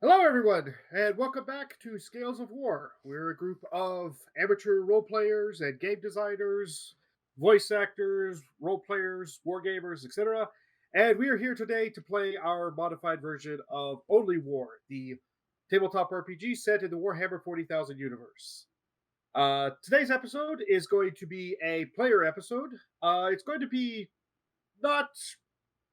Hello, everyone, and welcome back to Scales of War. We're a group of amateur role players and game designers, voice actors, role players, war gamers, etc. And we are here today to play our modified version of Only War, the tabletop RPG set in the Warhammer 40,000 universe. Today's episode is going to be a player episode. It's going to be not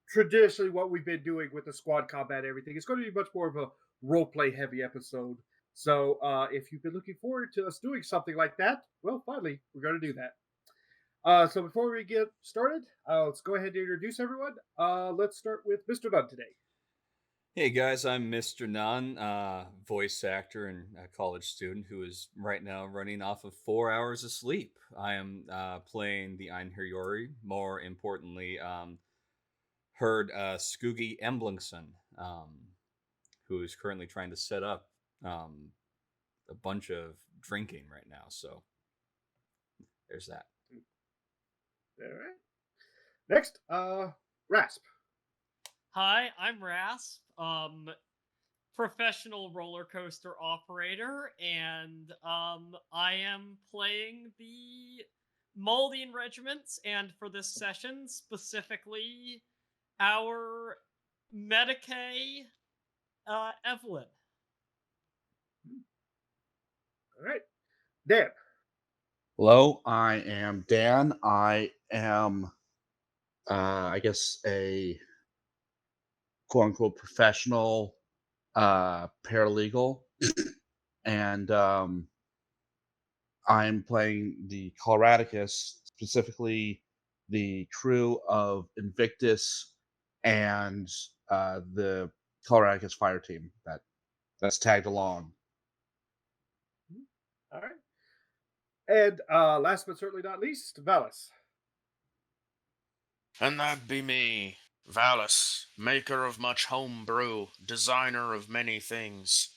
traditionally what we've been doing with the squad combat and everything. It's going to be much more of a role play heavy episode. So if you've been looking forward to us doing something like that, well, finally, we're going to do that. So before we get started, let's go ahead and introduce everyone. Let's start with Mr. Dunn today. Hey guys, I'm Mr. Nunn, voice actor and a college student who is right now running off of 4 hours of sleep. I am playing the Einherjori. More importantly, heard Skoogie Emblingson, who is currently trying to set up a bunch of drinking right now. So there's that. All right. Next, Rasp. Hi, I'm Rasp, professional roller coaster operator, and I am playing the Maldian regiments, and for this session specifically, our Medicae Evelyn. All right. Dan. Hello, I am Dan. I am, I guess, a quote unquote professional paralegal. And I'm playing the Coloradicus, specifically the crew of Invictus and the Coloradicus fire team that's tagged along. All right. And last but certainly not least, Valis. And that be me, Valus, maker of much home brew, designer of many things.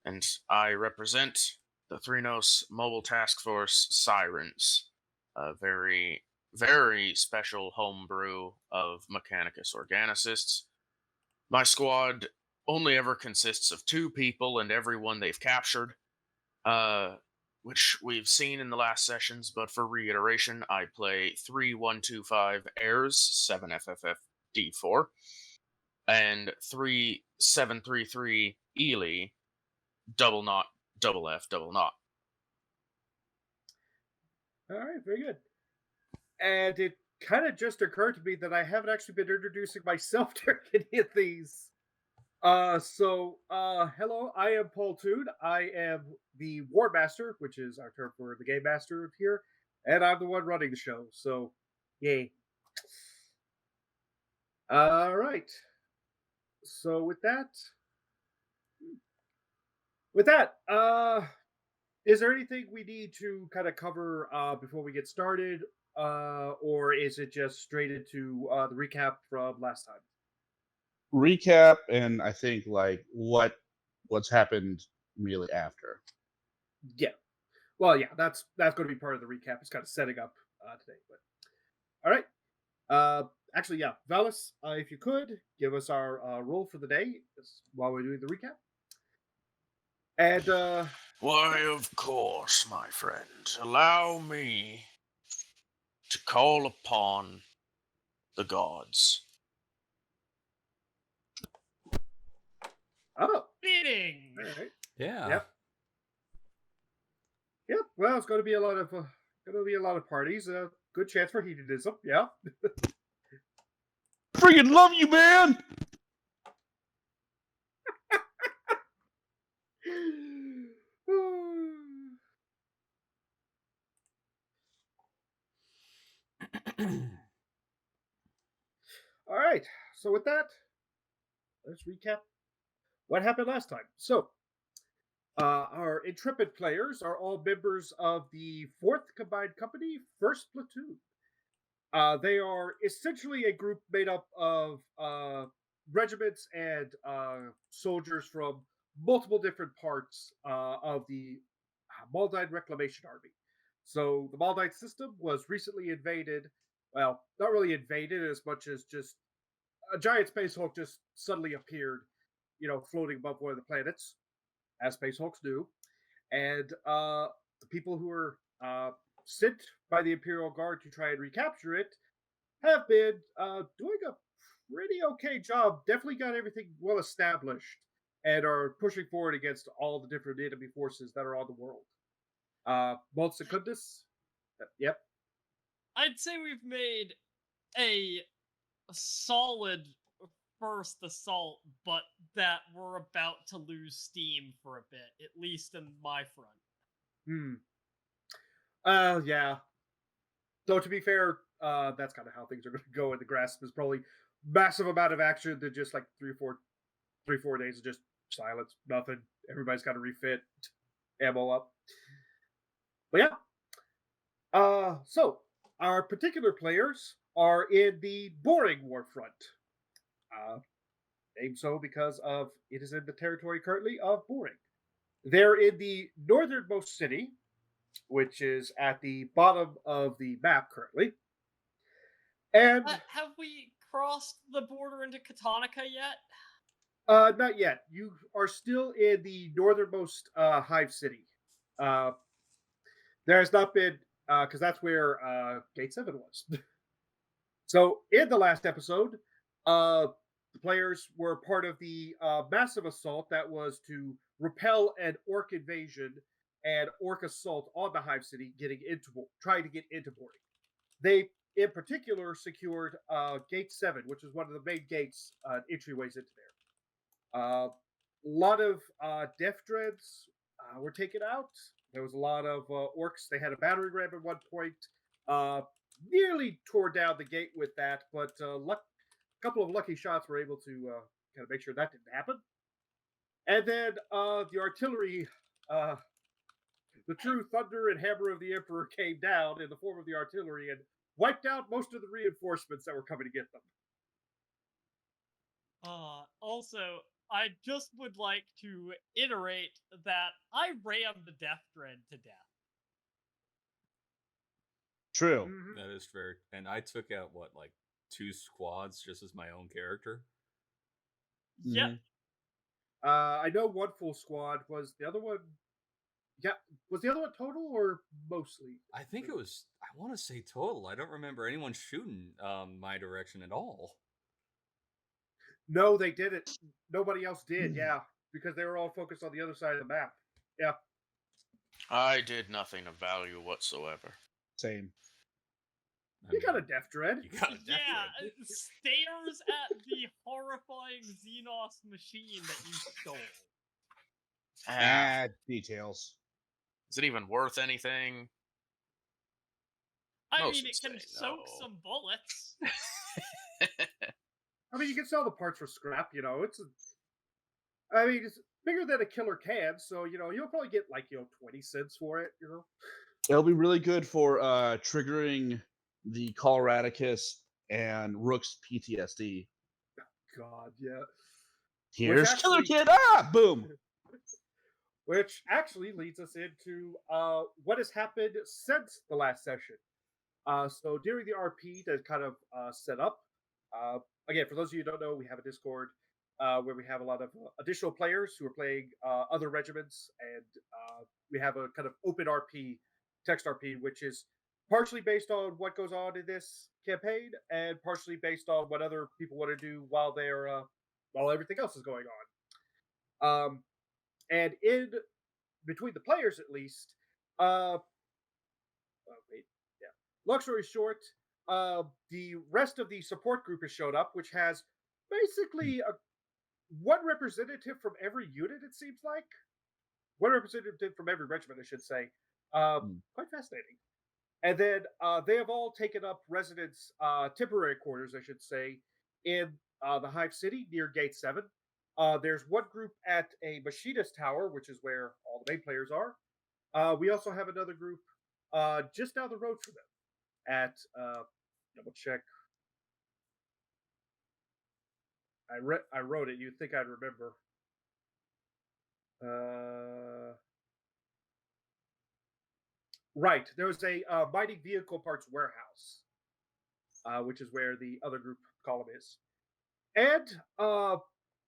And I represent the Threnos Mobile Task Force Sirens, a very, very special home brew of Mechanicus Organicists. My squad only ever consists of 2 people and everyone they've captured. Which we've seen in the last sessions, but for reiteration, I play 3125 Airs, 7 FFF D4, and 3733 Ely, double knot, double F, double knot. All right, very good. And it kind of just occurred to me that I haven't actually been introducing myself during any of these. Hello, I am Platoon. I am the War Master, which is our term for the Game Master here, and I'm the one running the show. So, yay. All right. So with that, is there anything we need to kind of cover before we get started, or is it just straight into the recap from last time? Recap, and I think like what's happened immediately after. Yeah. Well, yeah, that's going to be part of the recap. It's kind of setting up today. But all right. Actually, yeah, Valis, if you could give us our roll for the day while we're doing the recap. And Why, of course, my friend. Allow me to call upon the gods. oh, Meeting! all right. Yeah. Yep. Yep. Well, it's going to be a lot of parties. Good chance for hedonism. Yeah. Freaking love you, man! All right. So with that, let's recap what happened last time. So, our intrepid players are all members of the 4th Combined Company, 1st Platoon. They are essentially a group made up of regiments and soldiers from multiple different parts of the Maldine Reclamation Army. So the Maldine system was recently invaded. Well, not really invaded as much as just a giant space hulk just suddenly appeared floating above one of the planets, as space hulks do, and the people who are sent by the Imperial Guard to try and recapture it have been doing a pretty okay job. Definitely got everything well established and are pushing forward against all the different enemy forces that are on the world. Molt Secundus? Yep. I'd say we've made a solid first assault, but that we're about to lose steam for a bit, at least in my front. Yeah. Though to be fair, that's kind of how things are going to go. In the grasp is probably massive amount of action than just like 3 or 4 days of just silence, nothing. Everybody's got to refit, ammo up. But yeah. So our particular players are in the boring war front. Named so because of it is in the territory currently of Boring. They're in the northernmost city, which is at the bottom of the map currently. And Have we crossed the border into Katonica yet? not yet. You are still in the northernmost Hive city. There has not been because that's where Gate 7 was. So in the last episode, the players were part of the massive assault that was to repel an orc invasion and orc assault on the Hive City, trying to get into Boring. They, in particular, secured Gate 7, which is one of the main gates, entryways into there. A lot of Death Dreads were taken out. There was a lot of orcs. They had a battering ram at one point. Nearly tore down the gate with that, but a couple of lucky shots were able to kind of make sure that didn't happen. And then the artillery, the true thunder and hammer of the Emperor came down in the form of the artillery and wiped out most of the reinforcements that were coming to get them. Also, I just would like to iterate that I rammed the Death Dread to death. True. Mhm. That is fair. And I took out what, like 2 squads just as my own character. Yep. Mhm. I know one full squad. Was the other one? Yeah, was the other one total or mostly? I think it was. I want to say total. I don't remember anyone shooting my direction at all. No, they didn't. Nobody else did. Yeah, because they were all focused on the other side of the map. Yeah. I did nothing of value whatsoever. Same. You got a Death Dread. You got a death Yeah, dread. stares at the horrifying Xenos machine that you stole. Details. Is it even worth anything? I Most mean, would it can say soak no. some bullets. I mean, you can sell the parts for scrap. It's bigger than a killer can, so you'll probably get like 20 cents for it. It'll be really good for triggering the Coloradicus and Rook's PTSD. God, yeah. Here's actually- Killer Kid! Boom! Which actually leads us into what has happened since the last session. So during the RP to kind of set up, again, for those of you who don't know, we have a Discord where we have a lot of additional players who are playing other regiments, and we have a kind of open RP, text RP, which is partially based on what goes on in this campaign, and partially based on what other people want to do while everything else is going on. And in between the players, at least, long story short, the rest of the support group has showed up, which has basically one representative from every unit, it seems like. One representative from every regiment, I should say. Quite fascinating. And then they have all taken up residence, temporary quarters, I should say, in the Hive City near Gate 7. There's one group at a machinist tower, which is where all the main players are. We also have another group just down the road from them at double check. I wrote it. You'd think I'd remember. Right. There was a mining vehicle parts warehouse, which is where the other group column is. And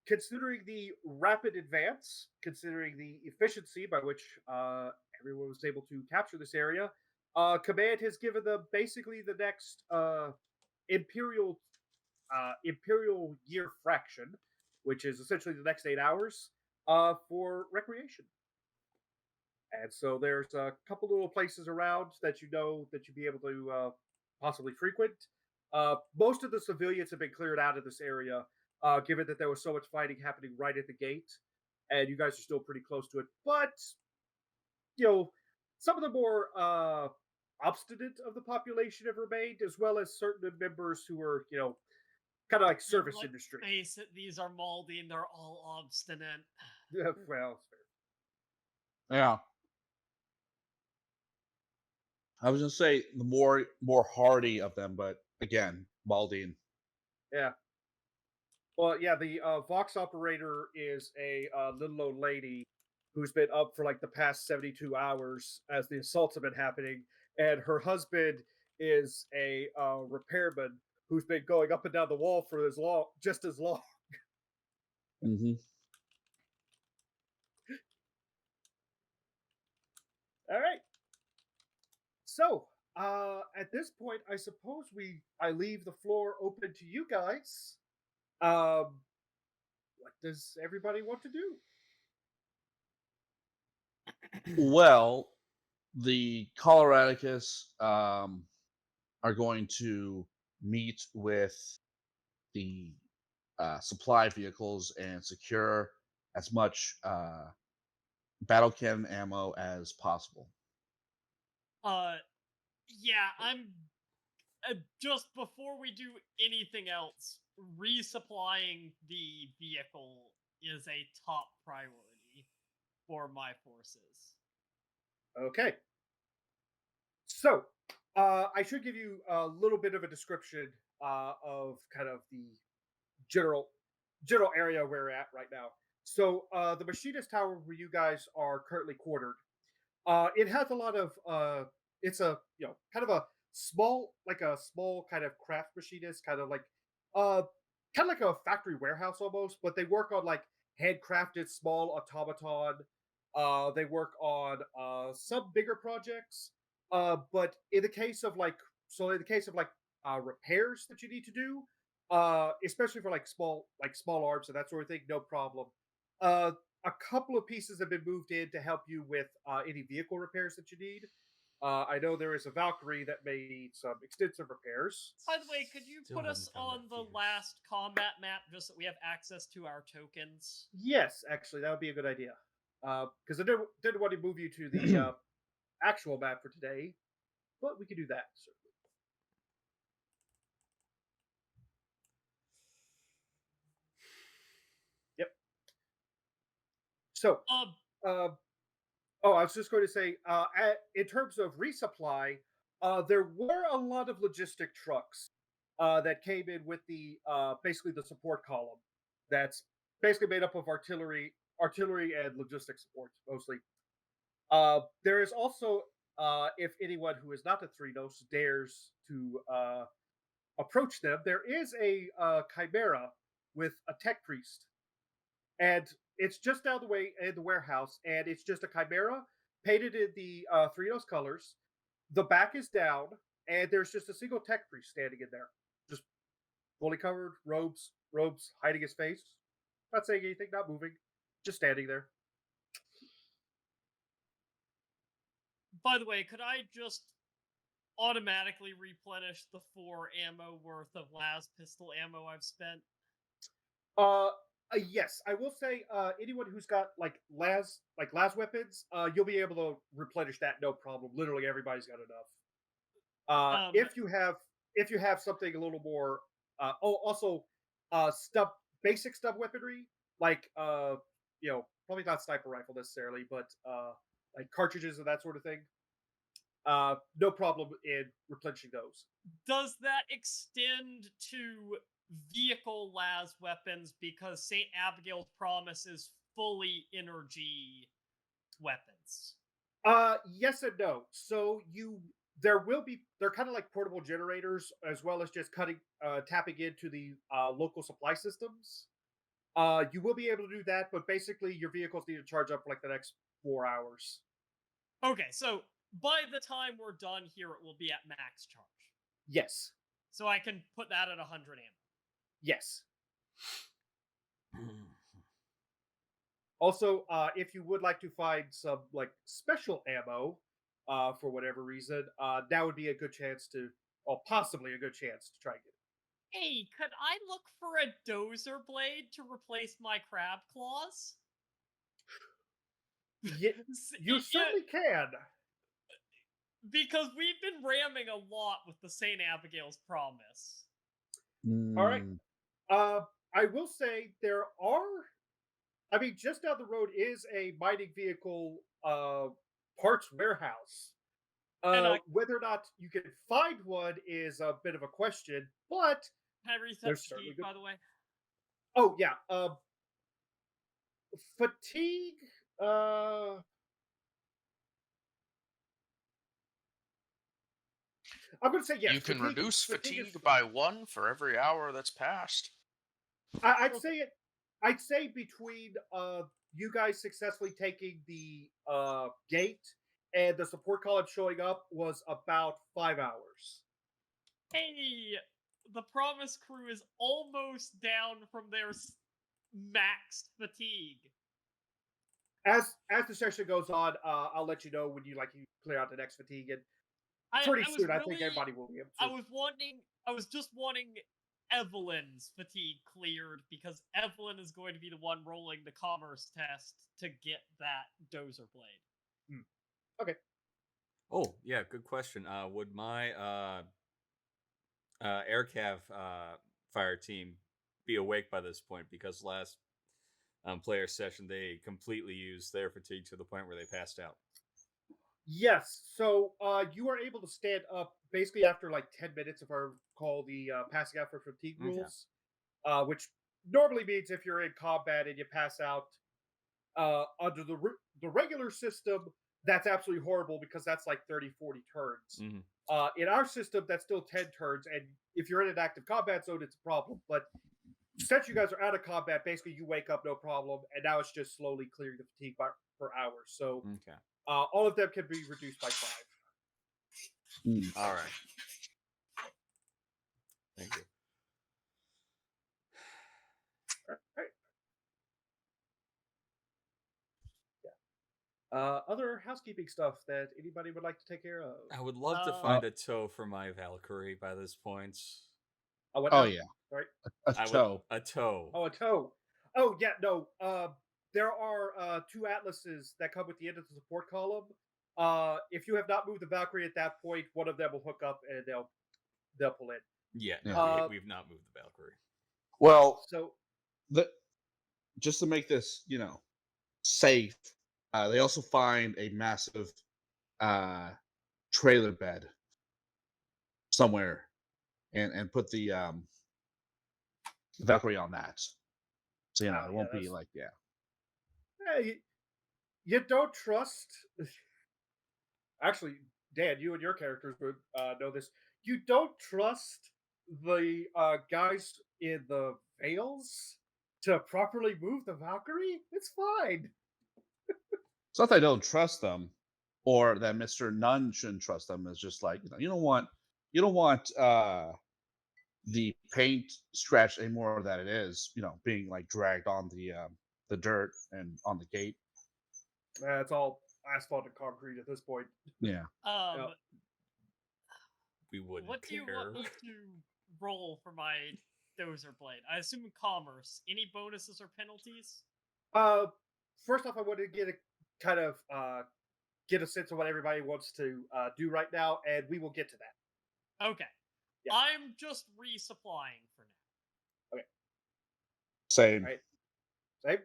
considering the rapid advance, considering the efficiency by which everyone was able to capture this area, command has given them basically the next imperial imperial year fraction, which is essentially the next 8 hours, for recreation. And so there's a couple little places around that you know that you'd be able to possibly frequent. Most of the civilians have been cleared out of this area, given that there was so much fighting happening right at the gate, and you guys are still pretty close to it. But you know, some of the more obstinate of the population have remained, as well as certain members who are, kind of like service Let's industry. face it, these are moldy and they're all obstinate. Well, Yeah. I was gonna say the more hardy of them, but again, Baldine. yeah. Well, yeah, the Vox operator is a little old lady who's been up for like the past 72 hours as the assaults have been happening, and her husband is a repairman who's been going up and down the wall for just as long. Mm-hmm. All right. So, at this point, I suppose I leave the floor open to you guys. What does everybody want to do? Well, the Coloradicus are going to meet with the supply vehicles and secure as much battle cannon ammo as possible. Yeah, I'm just before we do anything else, resupplying the vehicle is a top priority for my forces. Okay. So, I should give you a little bit of a description of kind of the general area where we're at right now. So, the machinist tower where you guys are currently quartered, it has a lot of it's a kind of a small kind of craft machinist, uh kind of like a factory warehouse almost, but they work on like handcrafted small automaton. They work on some bigger projects, but in the case of repairs that you need to do, especially for like small arms and that sort of thing, no problem. Uh, a couple of pieces have been moved in to help you with any vehicle repairs that you need. I know there is a Valkyrie that may need some extensive repairs. By the way, could you Still put us haven't found on that the fuse. last combat map just so we have access to our tokens? Yes, actually, that would be a good idea. Because I didn't want to move you to the actual map for today, but we could do that. Certainly. Yep. So, uh, oh, I was just going to say, in terms of resupply, there were a lot of logistic trucks that came in with the basically the support column. That's basically made up of artillery and logistic support mostly. There is also, if anyone who is not a three nose dares to approach them, there is a chimera with a tech priest, and it's just down the way in the warehouse, and it's just a chimera painted in the three nose colors. The back is down, and there's just a single tech priest standing in there, just fully covered, robes hiding his face, not saying anything, not moving, just standing there. By the way, could I just automatically replenish the 4 ammo worth of las pistol ammo I've spent? Yes, I will say anyone who's got las weapons, you'll be able to replenish that no problem. Literally everybody's got enough. If you have something a little more also basic stub weaponry, like probably not sniper rifle necessarily, but like cartridges and that sort of thing. No problem in replenishing those. Does that extend to vehicle las weapons, because St. Abigail's Promise is fully energy weapons? Yes and no. So they're kind of like portable generators, as well as just tapping into the local supply systems. You will be able to do that, but basically your vehicles need to charge up for like the next 4 hours. Okay, so by the time we're done here, it will be at max charge. Yes. So I can put that at 100 ammo. Yes. Also, if you would like to find some like special ammo, for whatever reason, that would be a good chance to, or possibly a good chance to try and get it. Hey, could I look for a dozer blade to replace my crab claws? You certainly can. Because we've been ramming a lot with the St. Abigail's Promise. All right. I will say there are. I mean, just down the road is a mining vehicle parts warehouse. Whether or not you can find one is a bit of a question, but Can I reset there's fatigue, certainly good. by the way? Oh yeah, fatigue. Uh, I'm going to say yes. You can reduce fatigue fatigue by 1 for every hour that's passed. I'd say it. I'd say between you guys successfully taking the gate and the support column showing up was about 5 hours. Hey, the Promise crew is almost down from their maxed fatigue. As the session goes on, I'll let you know when you clear out the next fatigue, and pretty soon I think everybody will be able to. I was just wanting Evelyn's fatigue cleared because Evelyn is going to be the one rolling the commerce test to get that dozer blade. Okay. Oh yeah, good question. Would my air cav fire team be awake by this point? Because last player session they completely used their fatigue to the point where they passed out. Yes. So you are able to stand up basically after like 10 minutes, if I recall the passing out for fatigue rules, which normally means if you're in combat and you pass out under the regular system, that's absolutely horrible because that's like 30, 40 turns. In our system, that's still 10 turns, and if you're in an active combat zone, it's a problem. But since you guys are out of combat, basically you wake up no problem, and now it's just slowly clearing the fatigue per hour. So all of them can be reduced by 5. All right. Thank you. Right. Yeah. Other housekeeping stuff that anybody would like to take care of? I would love to find a tow for my Valkyrie by this point. Yeah. Right. A tow. A tow. Oh, a tow. Oh yeah, no. There are 2 atlases that come with the end of the support column. If you have not moved the Valkyrie at that point, one of them will hook up and they'll pull in. Yeah, no, we've not moved the Valkyrie. Well, so just to make this, safe, they also find a massive trailer bed somewhere, and put the Valkyrie on that. So it won't be like you don't trust. Actually, Dan, you and your characters would know this. You don't trust the guys in the veils to properly move the Valkyrie. It's fine. It's not that I don't trust them, or that Mr. Nunn shouldn't trust them. It's just like you don't want the paint scratched any more than it is. Being like dragged on the dirt and on the gate. It's all asphalt and concrete at this point. Yeah. We wouldn't What do you want me to roll for my dozer blade? I assume commerce. Any bonuses or penalties? First off, I want to get a sense of what everybody wants to do right now, and we will get to that. Okay. Yeah. I'm just resupplying for now. Okay. Same. Right. Same.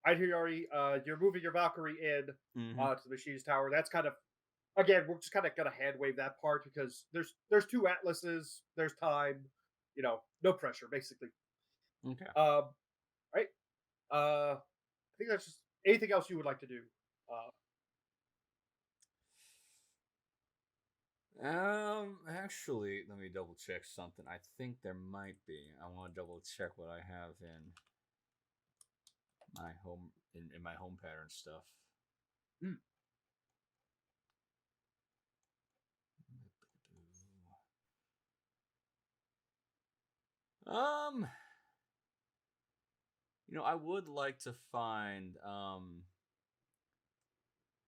Idhiori, you're moving your Valkyrie in to the Machinist Tower. That's kind of, again, we're just kind of gonna hand wave that part because there's 2 atlases, there's time, no pressure, basically. Okay. Right. I think that's just anything else you would like to do. Actually, let me double check something. I think there might be. I want to double check what I have in my in my home pattern stuff. Hmm. Um, I would like to find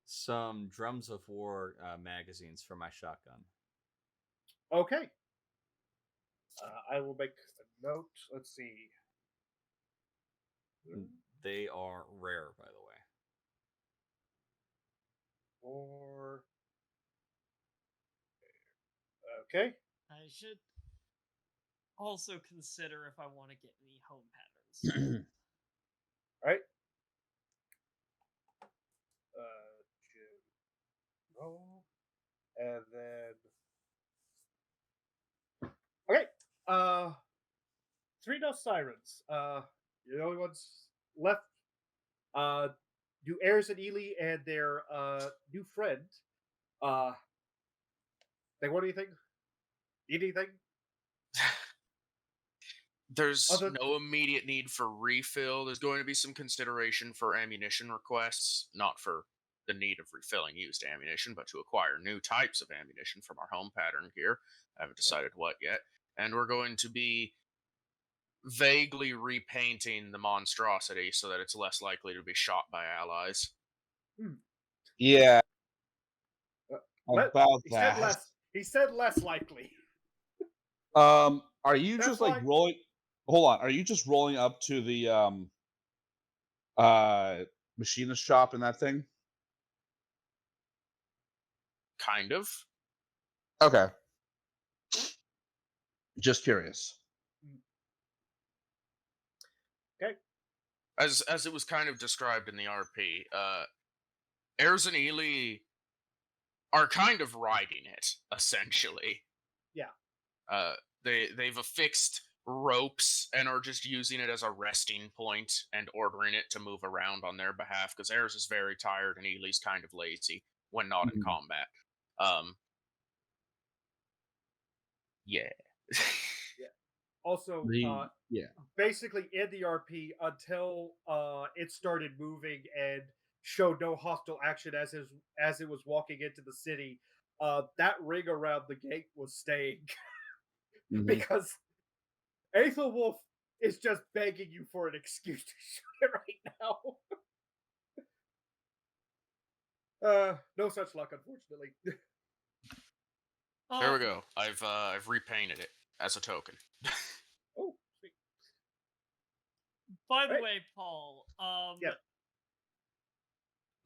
some Drums of War magazines for my shotgun. Okay. I will make a note. Let's see. They are rare, by the way. Or okay. I should also consider if I want to get any home patterns. All right. No. And then okay. Three Dust Sirens. You're the only ones left. Do Ayers and Ely and their new friend. They want anything? Need anything? There's Other no immediate need for refill. There's going to be some consideration for ammunition requests, not for the need of refilling used ammunition, but to acquire new types of ammunition from our home pattern gear. I haven't decided what yet. And we're going to be vaguely repainting the monstrosity so that it's less likely to be shot by allies. Yeah, uh, about he said that. less. He said less likely. Are you That's just like fine. rolling? Hold on. Are you just rolling up to the machinist shop in that thing? Kind of. Okay. Just curious. Okay. As it was kind of described in the RP, Ayers and Ely are kind of riding it, essentially. Yeah. They've affixed ropes and are just using it as a resting point and ordering it to move around on their behalf because Ayers is very tired and Ely's kind of lazy when not in Mhm. combat. Yeah. Also, Yeah. basically in the RP until it started moving and showed no hostile action as it was walking into the city. That ring around the gate was staying Mhm. because Aethelwolf is just begging you for an excuse to shoot it right now. No such luck, unfortunately. There we go. I've repainted it as a token. Oh, sweet. By the Right. way, Paul, Yeah.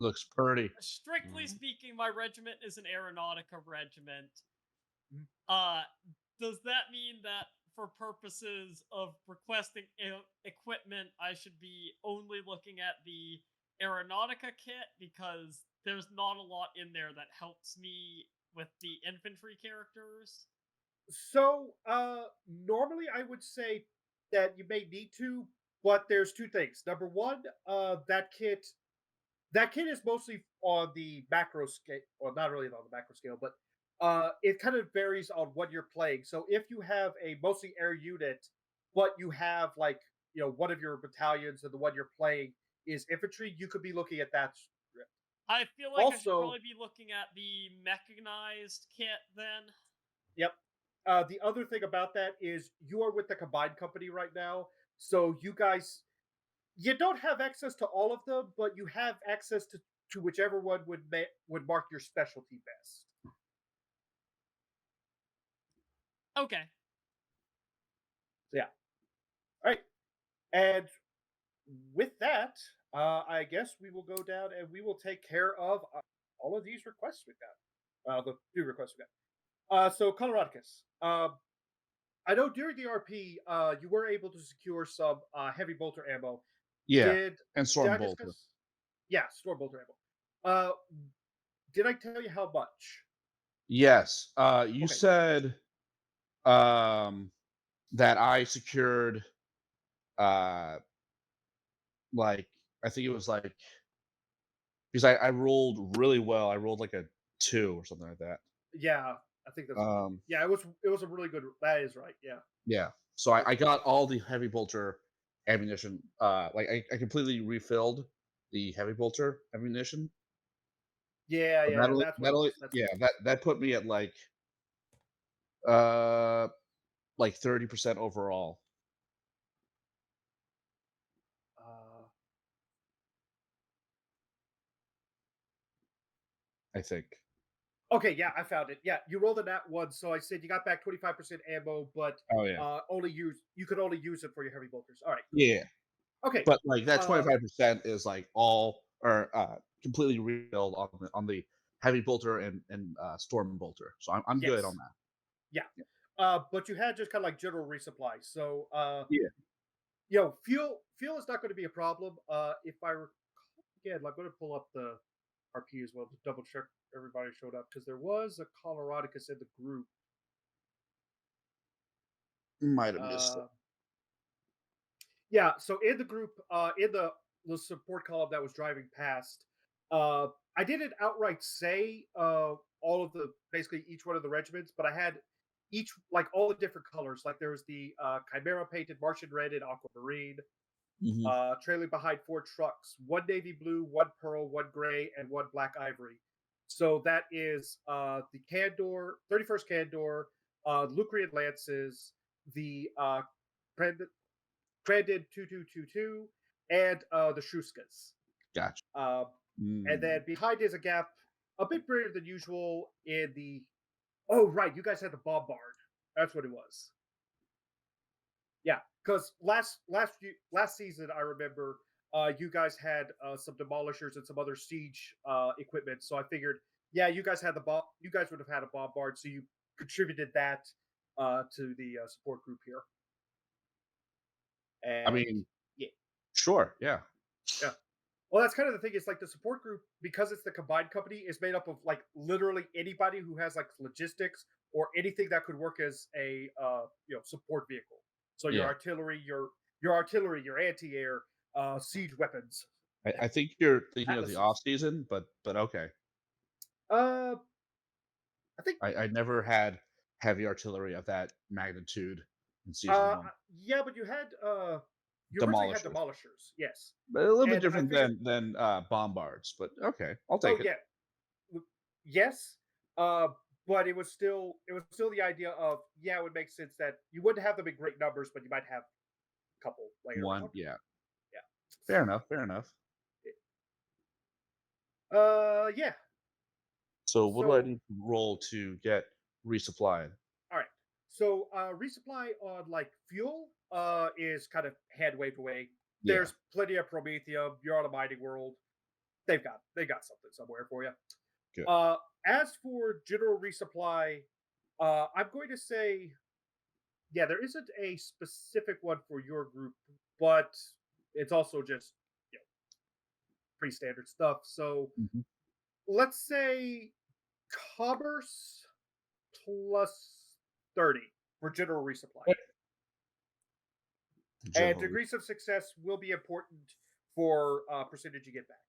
Looks pretty. strictly speaking, my regiment is an aeronautica regiment. Mhm. Does that mean that for purposes of requesting equipment, I should be only looking at the aeronautica kit because there's not a lot in there that helps me with the infantry characters? So, normally I would say that you may need to, but there's two things. Number one, that kit is mostly on the macro scale, or not really on the macro scale, but it kind of varies on what you're playing. So if you have a mostly air unit, but you have like one of your battalions and the one you're playing is infantry, you could be looking at that script. I feel like I should Also, probably be looking at the mechanized kit then. yep. The other thing about that is you are with the combined company right now, so you don't have access to all of them, but you have access to whichever one would mark your specialty best. Okay. So yeah. All right. And with that, I guess we will go down and we will take care of all of these requests we got. The few requests we got. So Coloradicus, I know during the RP, you were able to secure some heavy bolter ammo. Yeah. Did And did Storm I Bolter. discuss? Yeah, storm bolter ammo. Did I tell you how much? Yes. You Okay. said that I secured like I think it was like because I rolled really well. I rolled like a 2 or something like that. Yeah. I think that's Um, yeah. It was a really good. That is right. Yeah. yeah. So I got all the heavy bolter ammunition. Like I completely refilled the heavy bolter ammunition. Yeah, But yeah. That's what it was. That's what it was. that put me at uh like 30% overall, Uh, I think. okay, yeah, I found it. Yeah, you rolled a nat one, so I said you got back 25% ammo, but Oh yeah. only use you could only use it for your heavy bolters. All right, cool. Yeah. Okay, But like that uh, 25% is like all or completely refilled on the heavy bolter and storm bolter. So I'm good on yes, that. yeah. Yeah. But you had just kind of like general resupply, so Yeah. fuel is not going to be a problem. If I recall again, I'm going to pull up the RP as well to double check everybody showed up because there was a Coloradicus in the group. Might have missed it. Uh, Yeah, so in the group, in the support column that was driving past, uh, I didn't outright say all of the basically each one of the regiments, but I had each like all the different colors. Like there was the Chimera painted Martian red and aquamarine, Hmm. trailing behind four trucks, one navy blue, one pearl, one gray, and one black ivory. So that is the Candor, 31st Candor, Lucrian Lances, the Brandon 2222, and the Shuskas. Gotcha. Uh, and Mm. then behind is a gap a bit bigger than usual in the. Oh, right. You guys had the bombard. That's what it was. Yeah. Because last season, I remember you guys had some demolishers and some other siege equipment. So I figured, yeah, you guys had the bomb. You guys would have had a bombard. So you contributed that to the support group here. I And mean, yeah, sure, yeah. yeah. Well, that's kind of the thing. Is like the support group because it's the combined company is made up of like literally anybody who has like logistics or anything that could work as a support vehicle. So Yeah. your artillery, your anti-air, siege weapons. I think you're thinking of the Atlases. off season, but okay. Uh, I think I never had heavy artillery of that magnitude in season one. yeah, but you originally had Demolishers. demolishers, yes, But a little bit and I different figured than bombards, but okay, I'll oh take it. yeah, yes, uh, but it was still the idea of yeah, it would make sense that you wouldn't have them in great numbers, but you might have a couple laying One, around. yeah. Yeah. Fair enough, fair enough. Yeah. So what do I So need to roll to get resupplied? all right. So resupply on like fuel is kind of hand waved away. Yeah, There's plenty of promethium. You're on a mining world. They got something somewhere for you. good. Uh, as for general resupply, I'm going to say yeah, there isn't a specific one for your group, but it's also just you know, pretty standard stuff. So Mhm. let's say commerce plus 30 for general resupply. And General. degrees of success will be important for percentage you get back.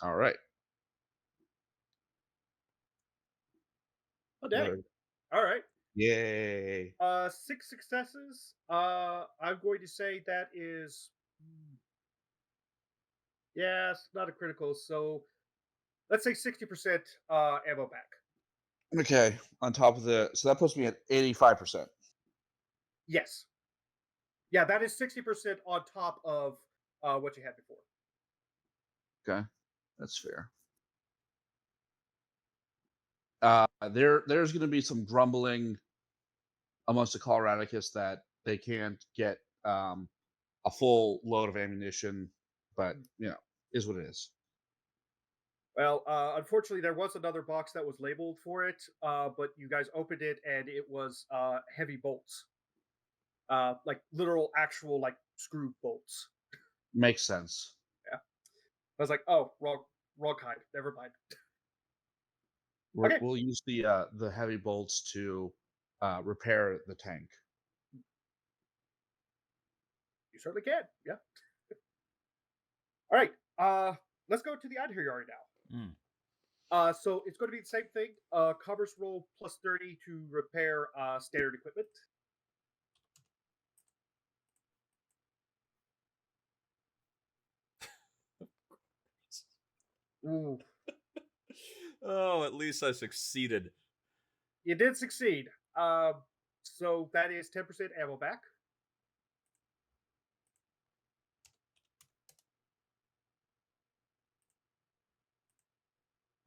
All right. Oh, dang. Good. All right. Yay. 6 successes. I'm going to say that is, yes, not a critical. So let's say 60% ammo back. Okay. On top of so that puts me at 85%. Yes. Yeah, that is 60% on top of what you had before. Okay, that's fair. There's going to be some grumbling amongst the Coloradicus that they can't get a full load of ammunition, but is what it is. Well, unfortunately, there was another box that was labeled for it, but you guys opened it and it was heavy bolts, like literal, actual, like screw bolts. Makes sense. Yeah, I was like, oh, wrong kind. Never mind. We're, Okay, we'll use the heavy bolts to repair the tank. you certainly can. Yeah. All right. Let's go to the Adheriori now. Mm. So it's going to be the same thing. Commerce roll plus 30 to repair standard equipment. Ooh, Oh, at least I succeeded. you did succeed. So that is 10% ammo back.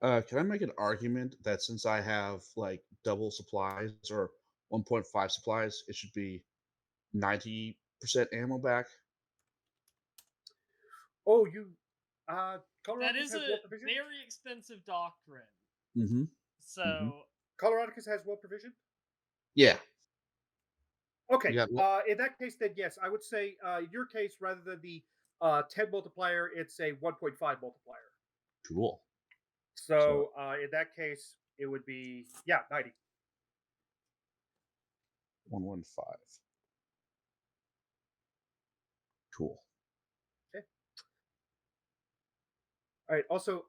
Can I make an argument that since I have like double supplies or 1.5 supplies, it should be 90% ammo back? Oh, That Coloradicus is has a war provision. very expensive doctrine. Mm-hmm. So Coloradicus has war provision. Yeah. Okay. You got In that case, then yes, I would say in your case, rather than the 10 multiplier, it's a 1.5 multiplier. cool. So in that case, it would be 90. 115. Cool. Okay. All right. Also,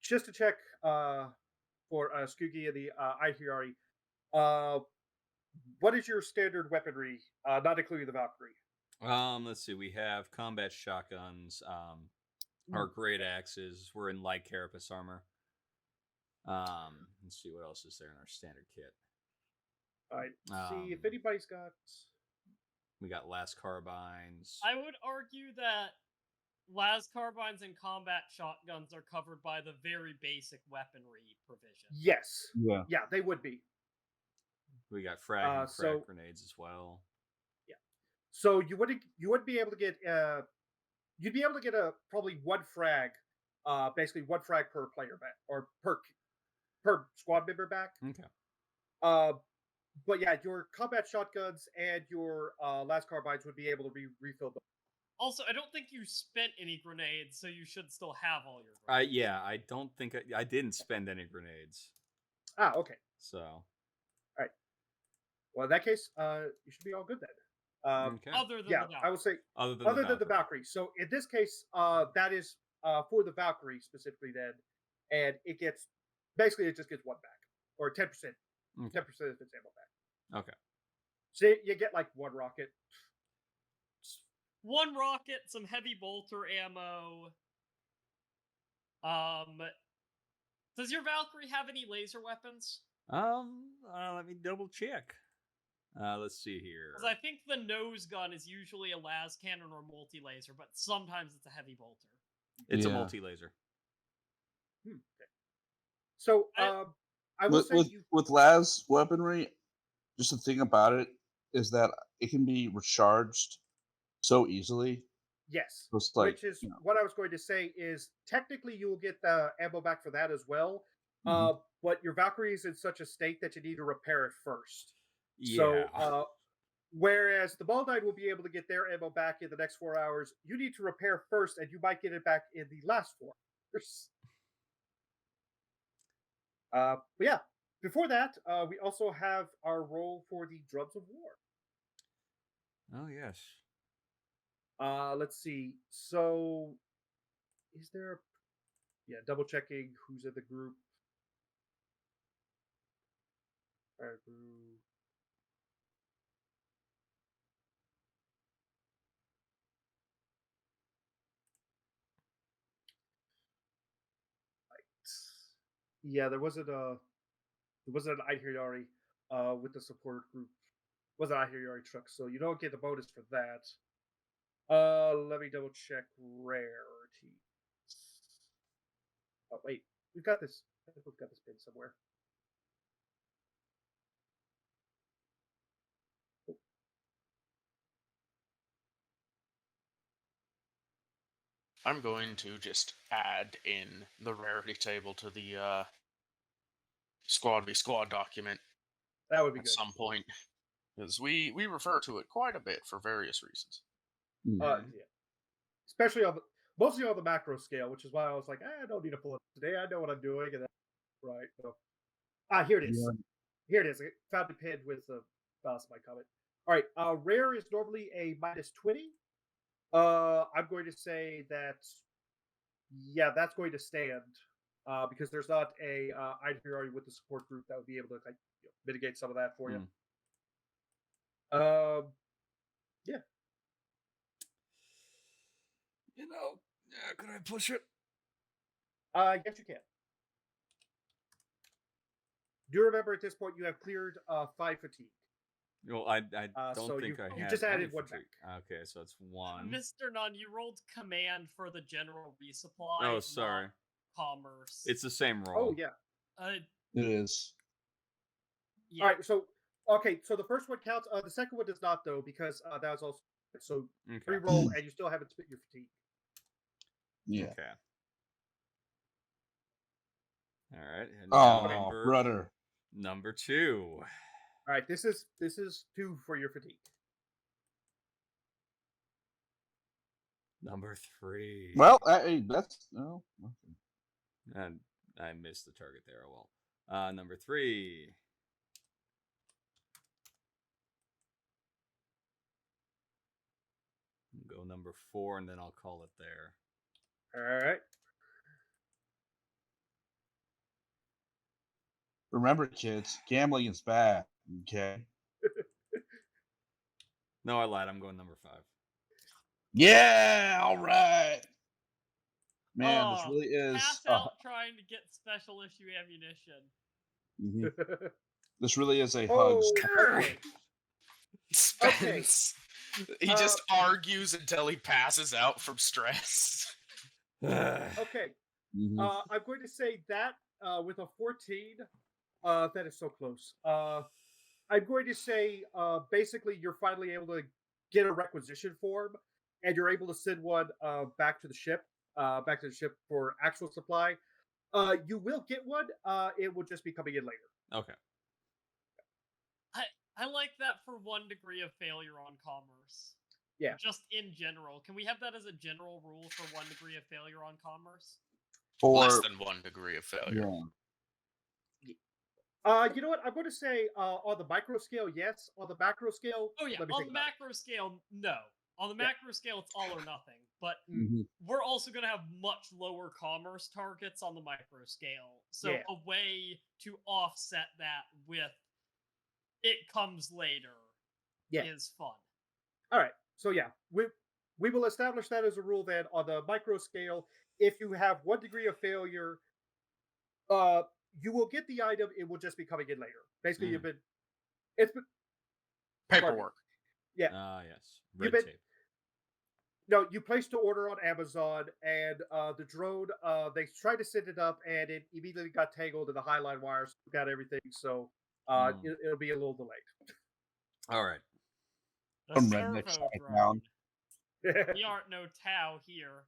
just to check for Skugi and the Ihirari, what is your standard weaponry, not including the Valkyrie? Let's see. We have combat shotguns. Our great axes. We're in light carapace armor. Let's see what else is there in our standard kit. All right. See if anybody's got. We got las carbines. I would argue that las carbines and combat shotguns are covered by the very basic weaponry provision. Yes. Yeah. Yeah, they would be. We got frag and so- crack grenades as well. So you wouldn't be able to get you'd be able to get probably one frag, basically one frag per player back or per squad member back. Okay. But yeah, your combat shotguns and your las carbines would be able to be refilled. Also, I don't think you spent any grenades, so you should still have all your grenades. Yeah, I don't think I didn't spend any grenades. Okay. So. Well, in that case, you should be all good then. Okay. Other than Yeah, the I would say Other than other than the Valkyrie. So in this case, that is for the Valkyrie specifically then, and it gets basically it just gets one back or 10%, 10% of its ammo back. Okay. So you get like one rocket. one rocket, some heavy bolter ammo. Does your Valkyrie have any laser weapons? Let me double check. Let's see here. Because I think the nose gun is usually a las cannon or multi-laser, but sometimes it's a heavy bolter. It's a Yeah. multi-laser. Okay. So I will say with las weaponry, just the thing about it is that it can be recharged so easily. yes, So it's like, which is you know, what I was going to say is technically you will get the ammo back for that as well. Mhm. But your Valkyrie is in such a state that you need to repair it first. Yeah. So, whereas the Baldine will be able to get their ammo back in the next 4 hours, you need to repair first, and you might get it back in the last 4 hours. But yeah, before that, we also have our roll for the Drums of War. Oh yes. Let's see. So, is there? Yeah, double checking who's in the group. Our group. Yeah, there wasn't an Ihirari with the support group. Wasn't Ihirari truck, so you don't get the bonus for that. Let me double check rarity. Oh wait, we've got this. I think we've got this pin somewhere. Oh. I'm going to just add in the rarity table to the squad v squad document That would be at good. some point, because we refer to it quite a bit for various reasons. Yeah. Especially mostly on the macro scale, which is why I was like, I don't need to pull it today. I know what I'm doing, and right. So, here it is. Yeah. Here it is. I found the pin with the balance of my comment. All right. Rare is normally a -20. I'm going to say that. Yeah, that's going to stand. because there's not a inferiority with the support group that would be able to like mitigate some of that for you. Yeah. Could I push it? Yes, you can. Do remember at this point you have cleared 5 fatigue. Well, I don't so think I you had just any added one fatigue. Okay, so it's 1. Mr. Nunn, you rolled command for the general resupply. Oh, sorry. Not commerce. It's the same roll. Oh yeah. It is. Yeah. All right. So okay. So the first one counts. The second one does not though because that was also so re-roll and you still haven't spent your fatigue. Yeah. Okay. All right. And Oh, brother. Number 2. All right. This is 2 for your fatigue. Number 3. Well, that's no. And I missed the target there. Oh well. Number 3. Go number 4, and then I'll call it there. All right. Remember, kids, gambling is bad. Okay. No, I lied. I'm going number 5. Yeah. All right. Man, this really is. Pass out trying to get special issue ammunition. This really is a Oh, hug. okay. Spence. He just argues until he passes out from stress. Okay. I'm going to say that with a 14, that is so close. I'm going to say basically you're finally able to get a requisition form, and you're able to send one back to the ship for actual supply. You will get one. It will just be coming in later. Okay. I like that for 1 degree of failure on commerce. Yeah. Just in general. Can we have that as a general rule for 1 degree of failure on commerce? Less than 1 degree of failure. Yeah. You know what? I'm going to say on the micro scale, yes. On the macro scale, oh yeah. On the macro scale, no. On the macro scale, it's all or nothing. But we're also going to have much lower commerce targets on the micro scale. So a way to offset that with it comes later is fun. All right. So yeah, we will establish that as a rule then on the micro scale. If you have 1 degree of failure, you will get the item. It will just be coming in later. Basically, it's been paperwork. Yeah. Yes. Red tape. No, you placed the order on Amazon, and the drone, they tried to send it up, and it immediately got tangled in the highline wires, got everything, so it'll be a little delayed. All right. The servo drone. We aren't no Tau here.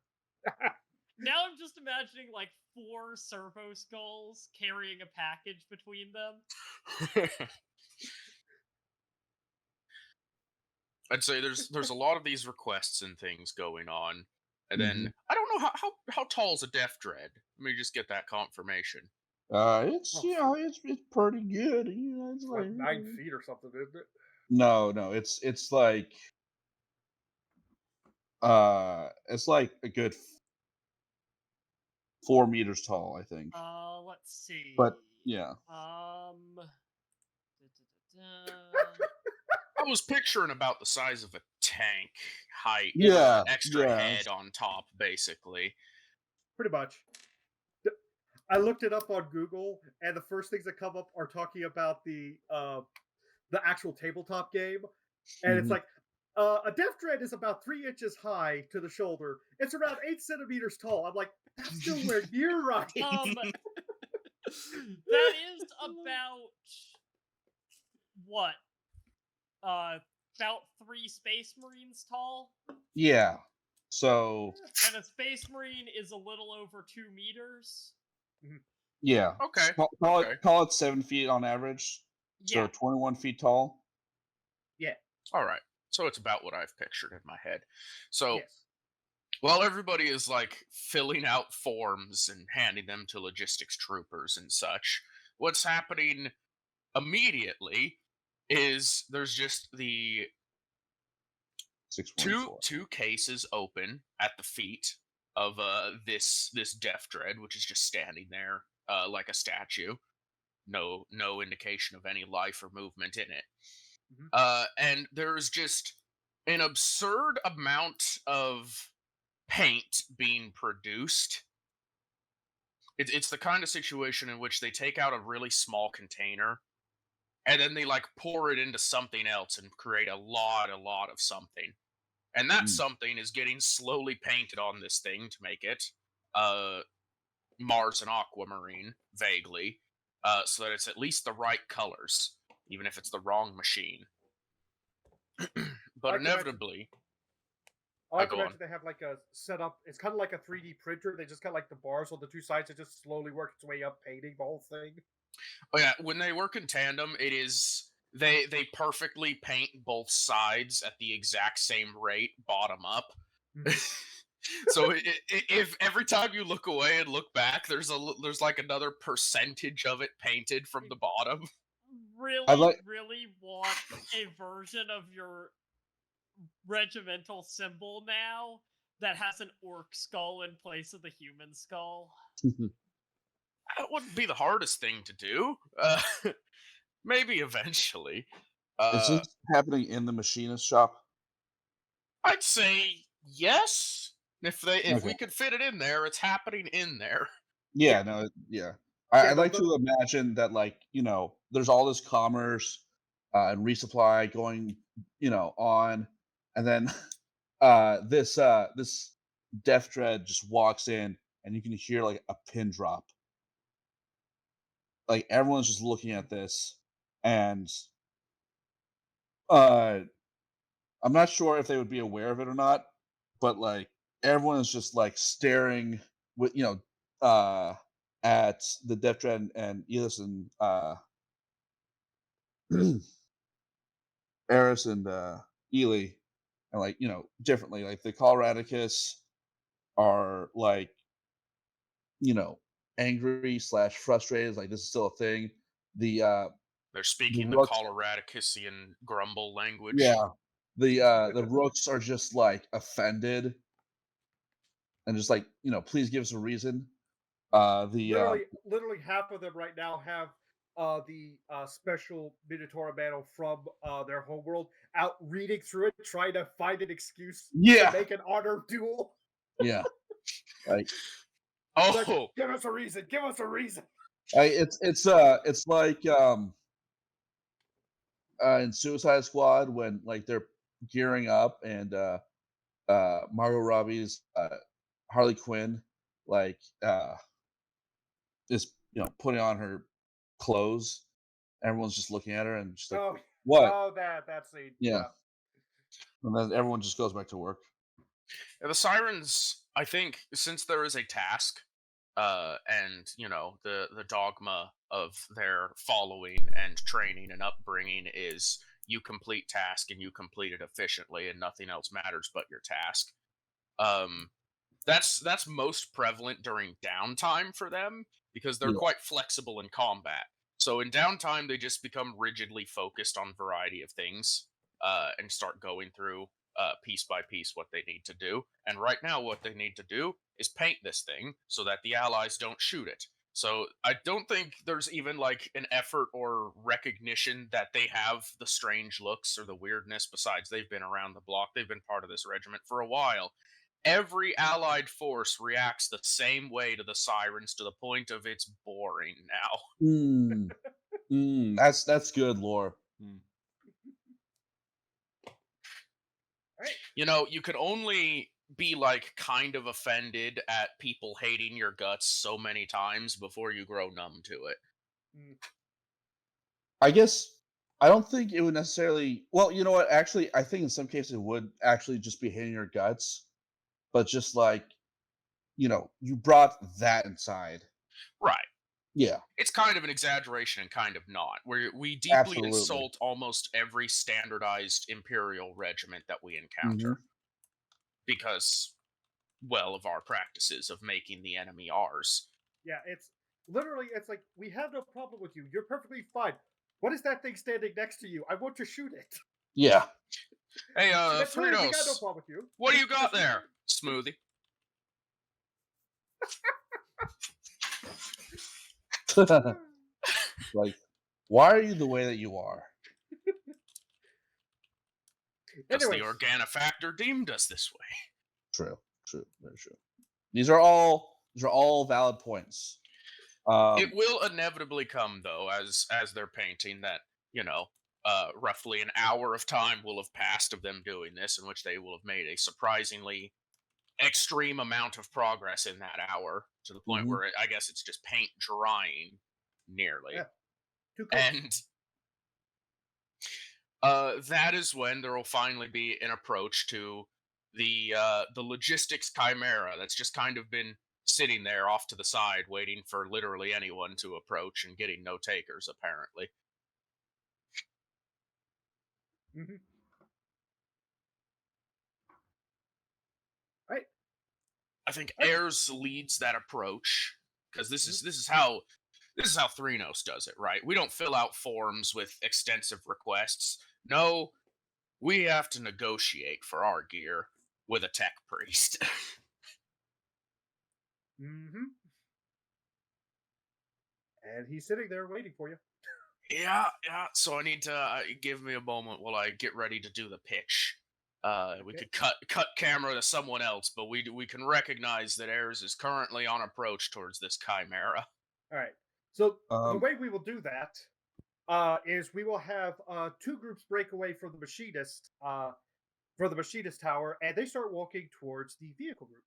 Now I'm just imagining like 4 servo skulls carrying a package between them. I'd say there's a lot of these requests and things going on, and then I don't know how tall is a Def Dread. Let me just get that confirmation. It's pretty good. It's like 9 feet or something, isn't it? No, it's like it's like a good 4 meters tall, I think. Let's see. But yeah. I was picturing about the size of a tank height. Yeah. Extra head on top, basically. Pretty much. I looked it up on Google, and the first things that come up are talking about the actual tabletop game, and it's like a Def Dread is about 3 inches high to the shoulder. It's around 8 centimeters tall. I'm like, that's nowhere near right. That is about what? About 3 Space Marines tall. Yeah. So. And a Space Marine is a little over 2 meters. Yeah. Okay. Call it 7 feet on average. Yeah. So 21 feet tall. Yeah. All right. So it's about what I've pictured in my head. So while everybody is like filling out forms and handing them to logistics troopers and such, what's happening immediately is there's just the two cases open at the feet of this Death Dread, which is just standing there like a statue, no indication of any life or movement in it. Mhm. And there's just an absurd amount of paint being produced. It's the kind of situation in which they take out a really small container and then they like pour it into something else and create a lot of something. And that Mm. something is getting slowly painted on this thing to make it uh, Mars and Aquamarine, vaguely, so that it's at least the right colors, even if it's the wrong machine. I But like to imagine. inevitably, I like to go on. imagine they have like a setup. It's kind of like a 3D printer. They just got like the bars on the two sides. It just slowly works its way up, painting the whole thing. Oh yeah, when they work in tandem, it is they perfectly paint both sides at the exact same rate, bottom up. So if every time you look away and look back, there's like another percentage of it painted from the bottom. I Really, like. really want a version of your regimental symbol now that has an orc skull in place of the human skull. That wouldn't be the hardest thing to do. Maybe eventually. Is Uh, this happening in the machinist shop? I'd say yes. If Okay. we could fit it in there, it's happening in there. Yeah. Yeah, No. Yeah. yeah. I'd like to imagine that, like, there's all this commerce and resupply going, on, and then this Death Dread just walks in, and you can hear like a pin drop. Like everyone's just looking at this, and uh, I'm not sure if they would be aware of it or not, but like everyone is just like staring with at the Death Dread and Elis and Eris and Ely, and like differently. Like the Coloradicus are like you know angry slash frustrated. Like this is still a thing. The They're the speaking the Rooks, Coloradician grumble language. yeah, the Rooks are just like offended and just like please give us a reason. The literally half of them right now have the special Minotaur battle from their homeworld out reading through it, trying to find an excuse to yeah, make an honor duel. yeah, like It's like, Oh, give us a reason, give us a reason. it's like in Suicide Squad when like they're gearing up and Margot Robbie's Harley Quinn like is putting on her clothes. Everyone's just looking at her and she's like, Oh, "What?" oh, that scene. Yeah, Yeah. and then everyone just goes back to work. the sirens. I think since there is a task, and the dogma of their following and training and upbringing is you complete task and you complete it efficiently, and nothing else matters but your task. Um, that's most prevalent during downtime for them because they're Yeah, quite flexible in combat. So in downtime, they just become rigidly focused on variety of things and start going through piece by piece what they need to do. And right now, what they need to do is paint this thing so that the allies don't shoot it. So I don't think there's even like an effort or recognition that they have the strange looks or the weirdness. Besides, they've been around the block; they've been part of this regiment for a while. Every allied force reacts the same way to the sirens to the point of it's boring now. mm, that's good lore. Hmm. You can only be like kind of offended at people hating your guts so many times before you grow numb to it. Mm. I guess I don't think it would necessarily. Well, you know what? Actually, I think in some cases it would actually just be hitting your guts, but just like you brought that inside. Right. Yeah, It's kind of an exaggeration and kind of not, where we deeply absolutely. insult almost every standardized Imperial regiment that we Hmm. encounter because, well, of our practices of making the enemy ours. Yeah, it's literally, it's like, we have no problem with you. You're perfectly fine. What is that thing standing next to you? I want to shoot it. Yeah. Hey, That's weird. We got no Fritos, problem with you. what do you Just got shoot there, it. Smoothie? Like, why are you the way that you are? Because the Anyways, organofactor deemed us this way. True, very true. These are all valid points. It will inevitably come, though, as they're painting that, roughly an hour of time will have passed of them doing this, in which they will have made a surprisingly extreme amount of progress in that hour, to the point where I guess it's just paint drying nearly. yeah, too close. And that is when there will finally be an approach to the logistics chimera that's just kind of been sitting there off to the side, waiting for literally anyone to approach and getting no takers, apparently. Mm-hmm. Right. I think Ayers leads that approach, because this is how Threnos does it, right? We don't fill out forms with extensive requests. No, we have to negotiate for our gear with a tech priest. Mm-hmm. And he's sitting there waiting for you. Yeah. So I need to give me a moment while I get ready to do the pitch. We could cut camera to someone else, but we can recognize that Ayers is currently on approach towards this chimera. All right. So the way we will do that is we will have two groups break away from the machinist tower, and they start walking towards the vehicle group.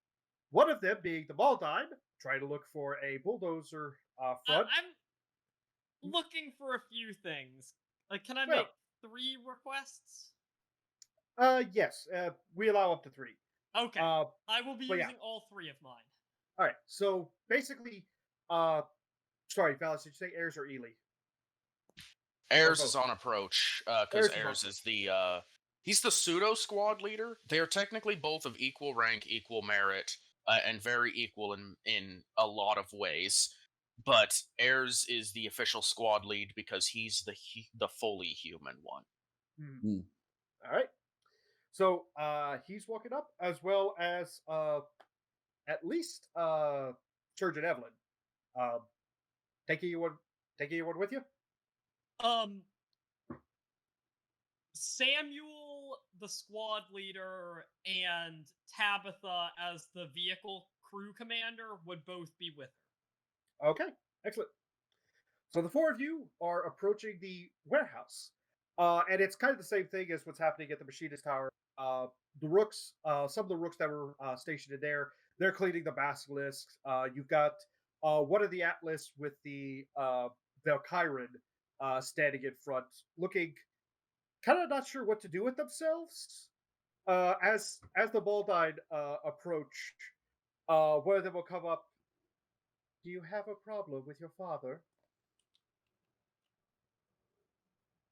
One of them being the Maldine, trying to look for a bulldozer front. I'm looking for a few things. Like, can I Well, make 3 requests? Yes. We allow up to 3. Okay. I will be but using yeah. all 3 of mine. All right. So basically, sorry, Valis, did you say Ayers or Ely? Ayers is on approach, because Ayers is the he's the pseudo squad leader. They are technically both of equal rank, equal merit, and very equal in a lot of ways. But Ayers is the official squad lead because he's the fully human one. Hmm. All right. So he's walking up, as well as at least Surgeon Evelyn. Taking you one with you. Samuel, the squad leader, and Tabitha as the vehicle crew commander would both be with her. Okay, excellent. So the 4 of you are approaching the warehouse, and it's kind of the same thing as what's happening at the machinist tower. The rooks, some of the rooks that were stationed in there, they're cleaning the basilisks. You've got one of the Atlas with the Valkyran standing in front, looking kind of not sure what to do with themselves. As the Baldine approach, one of them will come up. Do you have a problem with your father?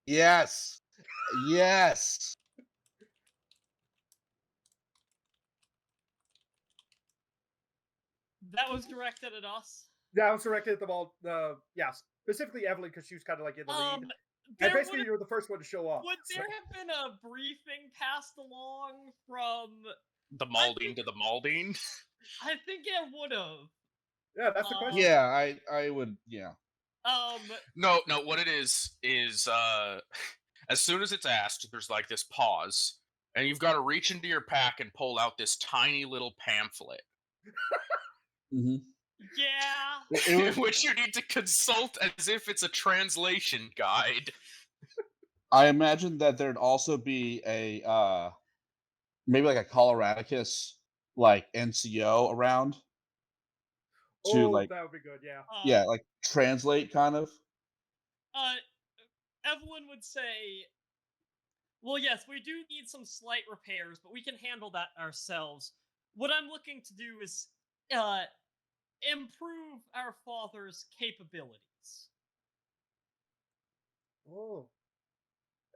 Yes. That was directed at us. Yeah, I was directed at them all. Yeah, specifically Evelyn, because she was kind of like in the lead. And basically, you were the first one to show up. Would there have been a briefing passed along from the Maldine to the Maldine? I think it would have. Yeah, that's the question. Yeah, I would. Yeah. No. What it is as soon as it's asked, there's like this pause, and you've got to reach into your pack and pull out this tiny little pamphlet. Mm-hmm. Yeah. Which you need to consult as if it's a translation guide. I imagine that there'd also be a maybe like a Coloradicus like NCO around to like that would be good. Yeah. yeah, like translate kind of. Evelyn would say, well, yes, we do need some slight repairs, but we can handle that ourselves. What I'm looking to do is improve our father's capabilities. Oh,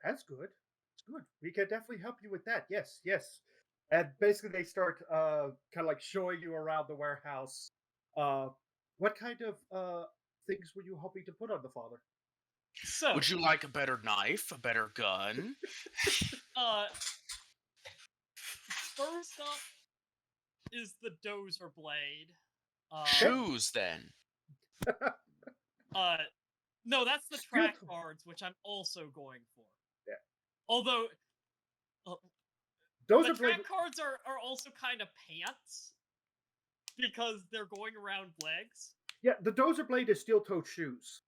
that's good. It's good. We can definitely help you with that. Yes. And basically, they start kind of like showing you around the warehouse. What kind of things were you hoping to put on the father? So, would you like a better knife, a better gun? First up is the dozer blade. Shoes, then. No, that's the Steel track toe- guards, which I'm also going for. Yeah. Although Those the are blade. track cards are also kind of pants because they're going around legs. Yeah, the dozer blade is steel-toed shoes,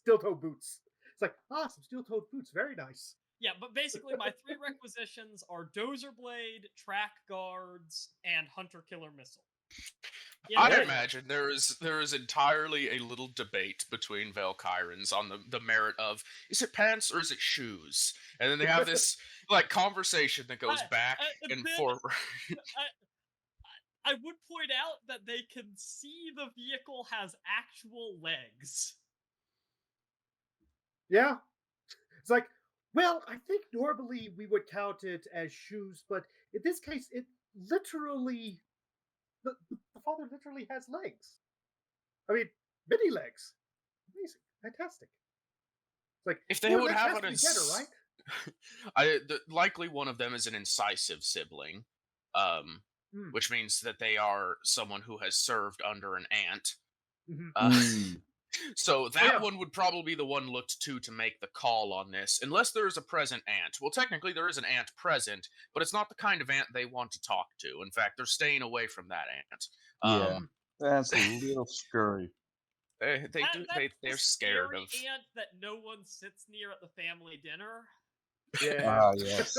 steel-toed boots. It's like some steel-toed boots, very nice. Yeah, but basically my 3 requisitions are Dozer Blade, Track Guards, and Hunter Killer Missile. I Yeah. imagine there is entirely a little debate between Valkyrans on the merit of, is it pants or is it shoes? And then they have this like conversation that goes back and then- forward. I would point out that they can see the vehicle has actual legs. Yeah. It's like, well, I think normally we would count it as shoes, but in this case, it literally, the father literally has legs. I mean, mini legs. Amazing. Fantastic. It's like, If they four would legs have has an to be better, right? likely one of them is an incisive sibling, Mm. which means that they are someone who has served under an ant. Mhm. So that yeah. one would probably be the one looked to make the call on this, unless there is a present ant. Well, technically there is an ant present, but it's not the kind of ant they want to talk to. In fact, they're staying away from that ant. Yeah. That's a little scurry. They're The scared scary of. ant that no one sits near at the family dinner. Yeah. Yes.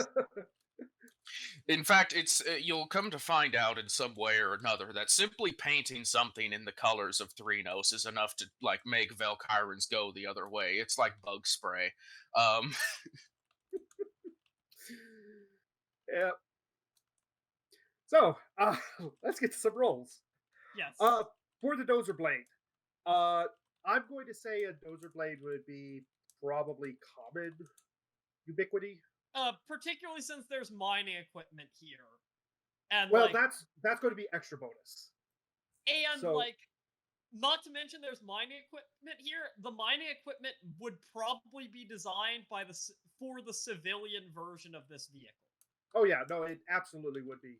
In fact, it's you'll come to find out in some way or another that simply painting something in the colors of Threnos is enough to like make Valkyrans go the other way. It's like bug spray. Yeah. So, let's get to some rolls. Yes. For the dozer blade, I'm going to say a dozer blade would be probably common ubiquity. Particularly since there's mining equipment here. And Well, like, that's going to be extra bonus. and so- like, not to mention there's mining equipment here. The mining equipment would probably be designed by for the civilian version of this vehicle. Oh yeah, no, it absolutely would be.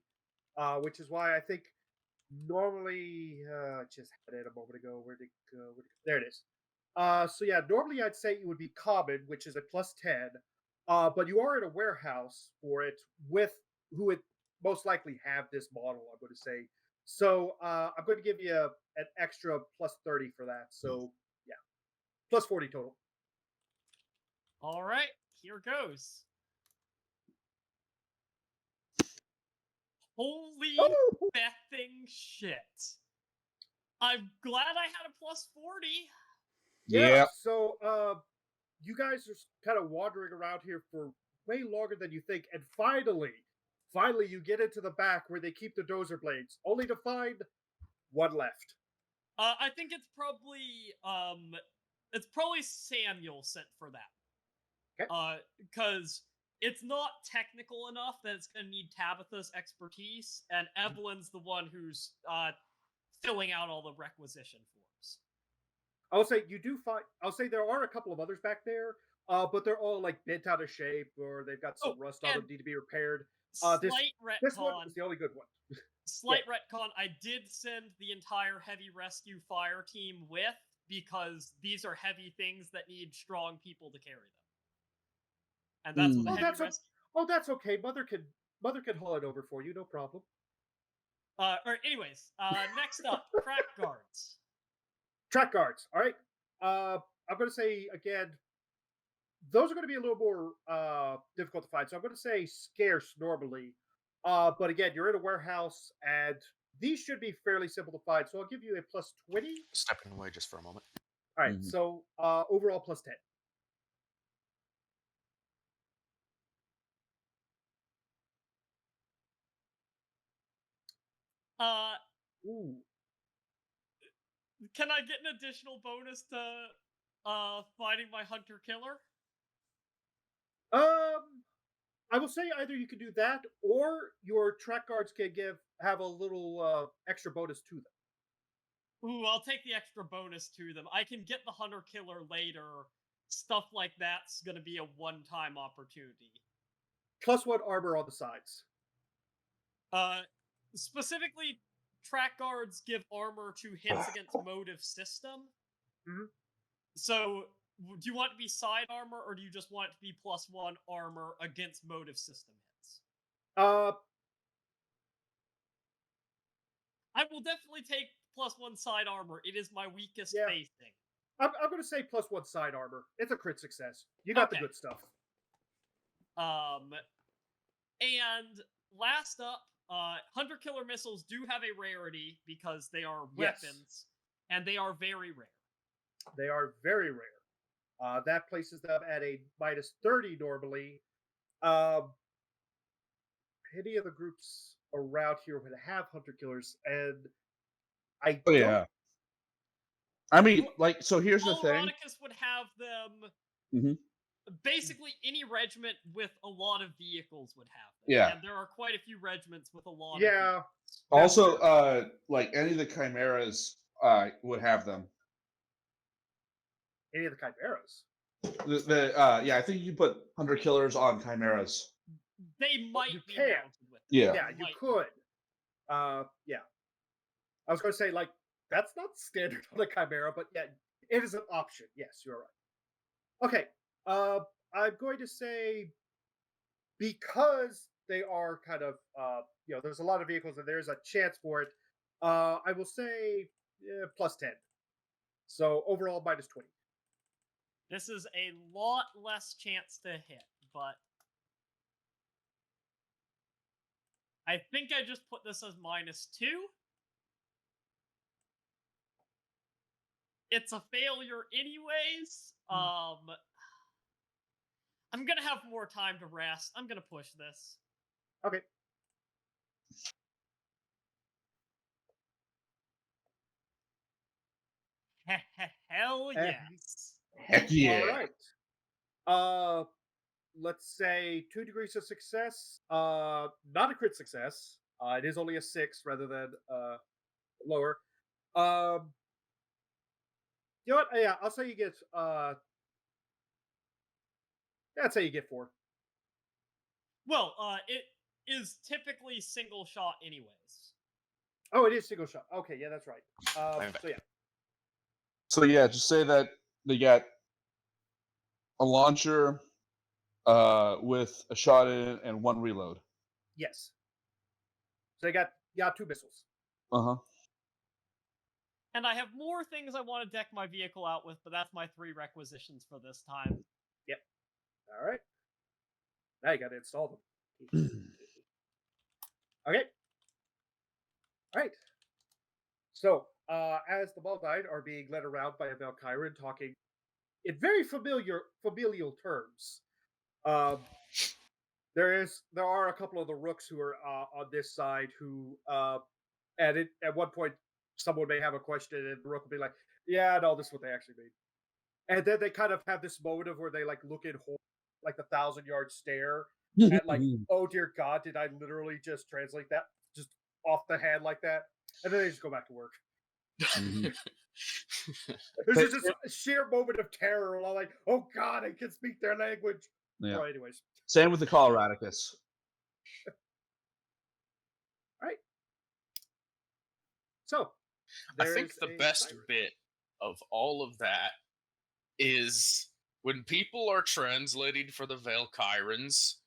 Which is why I think normally, just had it a moment ago. Where'd it go? There it is. So yeah, normally I'd say it would be common, which is a +10. But you are in a warehouse for it with who would most likely have this model, I'm going to say. So I'm going to give you an extra +30 for that. So yeah, +40 total. All right, here goes. Holy Oh! feffing shit. I'm glad I had a +40. Yeah. So you guys are kind of wandering around here for way longer than you think, and finally you get into the back where they keep the dozer blades, only to find one left. I think it's probably Samuel sent for that. Okay. Because it's not technical enough that it's going to need Tabitha's expertise, and Evelyn's the one who's filling out all the requisition forms. I'll say there are a couple of others back there, but they're all like bent out of shape or they've got some rust on them, need to be repaired. This one is the only good one. Slight retcon, I did send the entire heavy rescue fire team with, because these are heavy things that need strong people to carry them. And that's what the heavy rescue... that's okay. Mother can haul it over for you, no problem. Anyways, next up, track guards. Track guards, all right. I'm going to say, again, those are going to be a little more difficult to find. So I'm going to say scarce normally. But again, you're in a warehouse, and these should be fairly simple to find. So I'll give you a +20. Stepping away just for a moment. All right, so overall +10. Ooh. Can I get an additional bonus to finding my hunter killer? I will say either you can do that, or your track guards can have a little extra bonus to them. Ooh, I'll take the extra bonus to them. I can get the hunter killer later. Stuff like that's going to be a one-time opportunity. +1 armor on the sides. Specifically track guards give armor to hits against motive system. Mhm. So, do you want it to be side armor, or do you just want it to be +1 armor against motive system hits? Uh, I will definitely take +1 side armor. It is my weakest Yeah. facing. I'm going to say +1 side armor. It's a crit success. You got the Okay. good stuff. And last up, Hunter Killer missiles do have a rarity because they are Yes. weapons, and they are very rare. They are very rare. That places them at a -30 normally. Any of the groups around here would have hunter killers, and I Oh don't. yeah. I mean, like, so here's the thing. Eroticus would have them. Mhm. Basically, any regiment with a lot of vehicles would have them. Yeah. And there are quite a few regiments with a lot of Yeah. vehicles. Also, like any of the chimeras would have them. Any of the chimeras. Yeah, I think you put hunter killers on chimeras. They might You be can. mounted with them. Yeah. Yeah, you could. Yeah. I was going to say, like, that's not standard on the chimera, but yeah, it is an option. Yes, you're right. Okay. I'm going to say, because they are kind of, there's a lot of vehicles and there's a chance for it. I will say +10. So overall -20. This is a lot less chance to hit, but I think I just put this as -2. It's a failure anyways. I'm gonna have more time to rest. I'm gonna push this. Okay. Hell yes. Heck yeah. All right. Let's say 2 degrees of success. Not a crit success. It is only a 6 rather than lower. You know what? Yeah, I'll say you get. I'd say you get 4. Well, it is typically single shot anyways. Oh, it is single shot. Okay, yeah, that's right. So yeah, So yeah, just say that they got a launcher with a shot in it and 1 reload. yes. So you got 2 missiles. Uh-huh. And I have more things I want to deck my vehicle out with, but that's my 3 requisitions for this time. Yep. All right. Now you got to install them. Okay. All right. So, as the Maldine are being led around by a Valkyrian talking in very familial terms, there are a couple of the rooks who are on this side who, at one point, someone may have a question, and the rook will be like, "Yeah, no, this is what they actually mean," and then they kind of have this moment of where they like look in horror, like the 1,000-yard stare, at like, "Oh dear God, did I literally just translate that just off the hand like that?" And then they just go back to work. Mhm. There's just this sheer moment of terror. Like, oh God, I can speak their language. Yeah. Well, anyways, Same with the Coloradicus. all right. So, I think there's the a best siren. bit of all of that is when people are translating for the Valkyrans,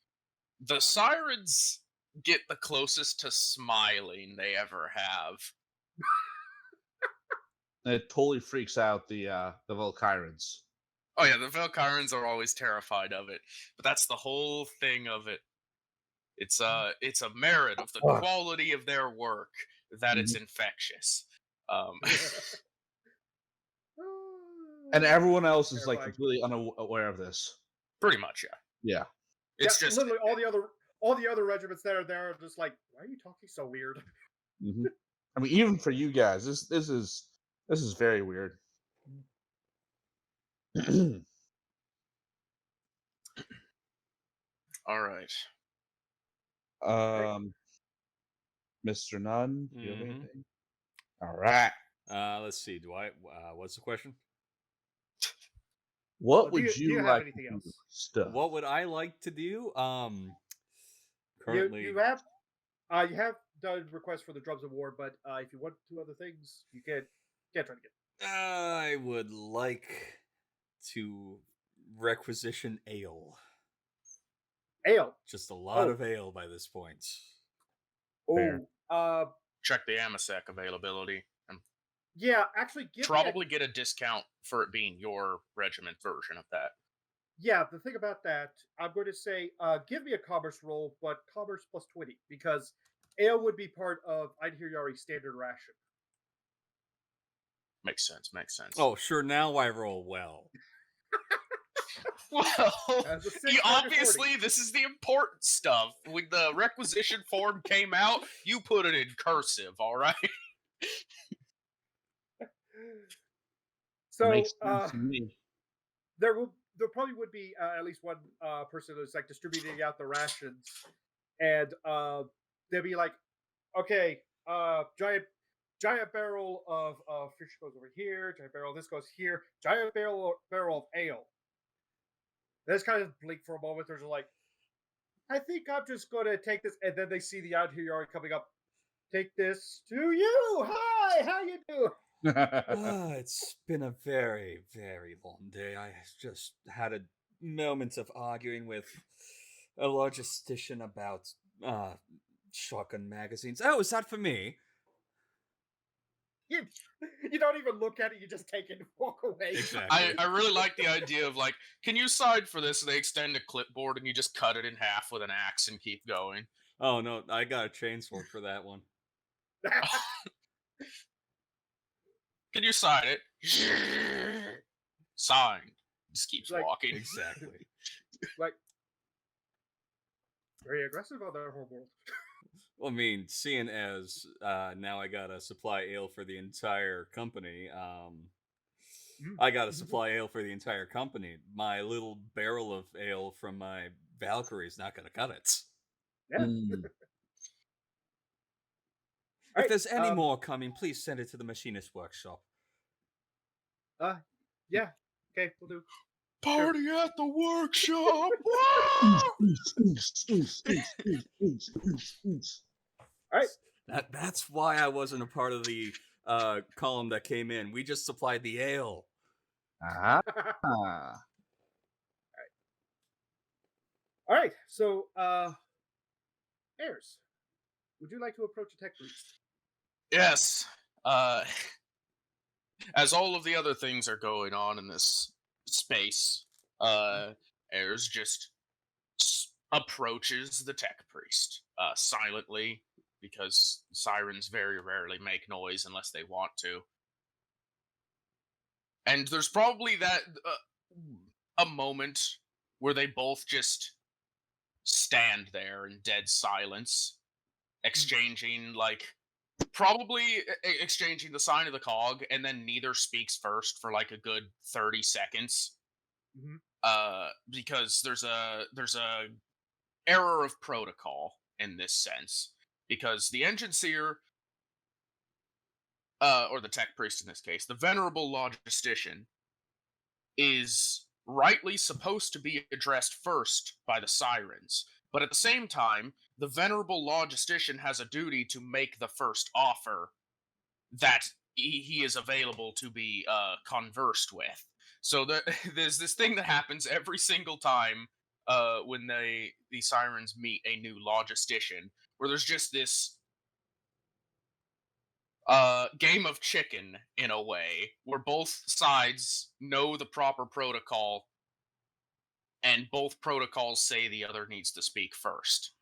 the sirens get the closest to smiling they ever have. It totally freaks out the Valkyrans. Oh yeah, the Valkyrans are always terrified of it, but that's the whole thing of it. It's a merit of the quality of their work that it's infectious. And everyone else is like Terrifying. completely unaware of this. Pretty much, yeah. Yeah. It's Yeah, just literally all the other regiments that are there are just like, why are you talking so weird? Hmm. I mean, even for you guys, this is very weird. all right. Mr. Nunn, do you have Mhm. anything? All right. Let's see. Do I? What's the question? What Well, would do you have like anything to do? else? Stuff. What would I like to do? Currently, You have done requests for the drums of war, but if you want two other things, you can't try to get. I would like to requisition ale. Ale. Just a lot Oh. of ale by this point. Fair. Oh, Check the Amasec availability and yeah. Actually, probably get a discount for it being your regiment version of that. Yeah, the thing about that, I'm going to say, give me a commerce roll, but commerce plus 20, because ale would be part of Einherjari's standard ration. Makes sense. Oh, sure. Now I roll well. Well, As a 6 you target 40. obviously, this is the important stuff. When the requisition form came out, you put it in cursive, all right? So Makes sense to me. there probably would be at least one person who's like distributing out the rations, and they'll be like, okay, giant barrel of fish goes over here, giant barrel this goes here, giant barrel of ale. They just kind of blink for a moment. They're just like, I think I'm just going to take this, and then they see the Einherjari coming up. Take this to you. Hi, how you doing? It's been a very, very long day. I just had a moment of arguing with a logistician about shotgun magazines. Oh, is that for me? You don't even look at it. You just take it and walk away. Exactly. I really like the idea of like, can you sign for this? And they extend a clipboard and you just cut it in half with an axe and keep going. Oh no, I got a chainsword for that one. Can you sign it? Signed. Just keeps Like- walking. Exactly. Like, very aggressive on their homeworld. Well, I mean, seeing as now I gotta supply ale for the entire company, I gotta supply ale for the entire company. My little barrel of ale from my Valkyrie is not gonna cut it. Yeah. Mm. If Alright, there's any more coming, please send it to the machinist workshop. Yeah. Okay, we'll do. Party at the workshop! Alright. That's why I wasn't a part of the column that came in. We just supplied the ale. Ah. Alright, so Ayers, would you like to approach a tech priest? Yes. As all of the other things are going on in this space, Ayers just approaches the tech priest silently, because sirens very rarely make noise unless they want to. And there's probably that a moment where they both just stand there in dead silence, exchanging probably exchanging the sign of the cog, and then neither speaks first for like a good 30 seconds. Mhm. Because there's a error of protocol in this sense, because the engine seer, or the tech priest in this case, the venerable logistician, is rightly supposed to be addressed first by the sirens, but at the same time, the venerable logistician has a duty to make the first offer that he is available to be conversed with. So there's this thing that happens every single time when the sirens meet a new logistician, where there's just this game of chicken in a way, where both sides know the proper protocol, and both protocols say the other needs to speak first.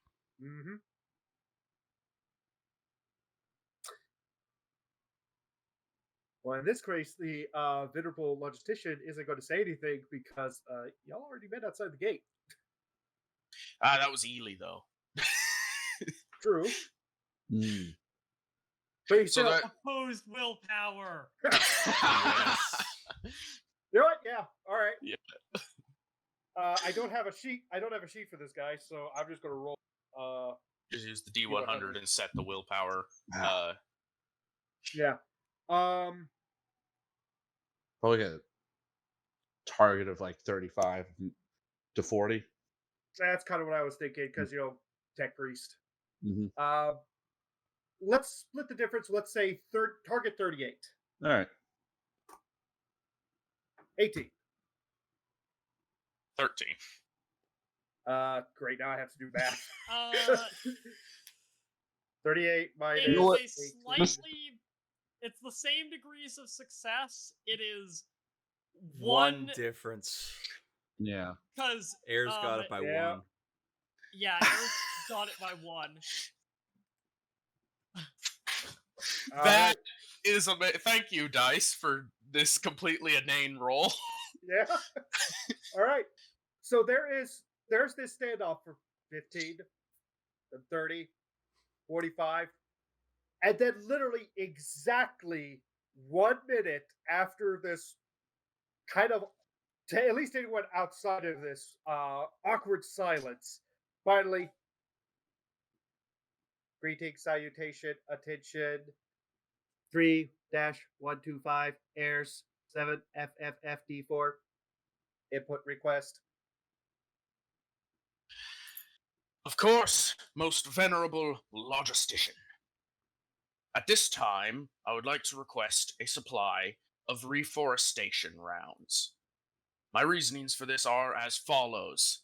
Mm-hmm. Well, in this case, the venerable logistician isn't going to say anything because y'all already met outside the gate. That was Ely, though. True. Mm. But you So still, that Opposed willpower. you know what? Yeah. All right. Yeah. I don't have a sheet. I don't have a sheet for this guy, so I'm just going to roll. Just use the D100 and set the willpower. Yeah. Probably get a target of like 35 to 40. That's kind of what I was thinking because tech priest. Mm-hmm. let's split the difference. Let's say target 38. All right. 18. 13. Great. Now I have to do math. Uh, 38 minus. it know what? is a 18. slightly. It's the same degrees of success. It is One difference. Yeah. because Air's got it by Yeah. one. yeah, Eric got it by 1. All That right. is thank you, Dice, for this completely inane roll. Yeah. All right. So there's this standoff for 15, then 30, 45, and then literally exactly 1 minute after this kind of, to at least anyone outside of this awkward silence, finally, greeting, salutation, attention, 3-125 airs 7FFFD4 input request. Of course, most venerable logistician. At this time, I would like to request a supply of reforestation rounds. My reasonings for this are as follows.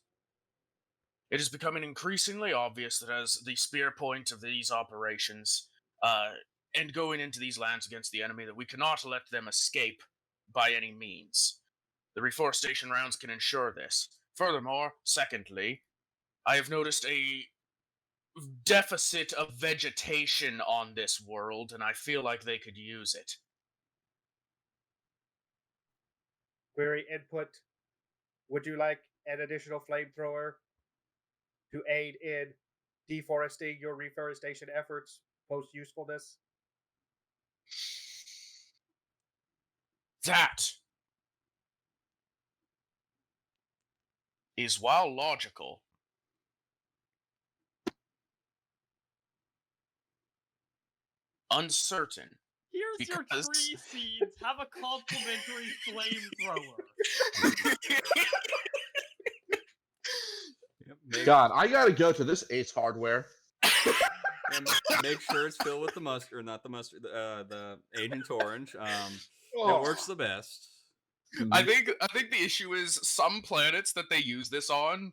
It is becoming increasingly obvious that as the spear point of these operations, and going into these lands against the enemy, that we cannot let them escape by any means. The reforestation rounds can ensure this. Furthermore, secondly, I have noticed a deficit of vegetation on this world, and I feel like they could use it. Query input. Would you like an additional flamethrower to aid in deforesting your reforestation efforts post usefulness? That is, while logical, uncertain. Here's your Because- tree seeds. Have a complimentary flamethrower. Yep, God, I gotta go to this Ace Hardware. make sure it's filled with the mustard, or not the mustard, the Agent Orange. Oh. It works the best. I think the issue is some planets that they use this on,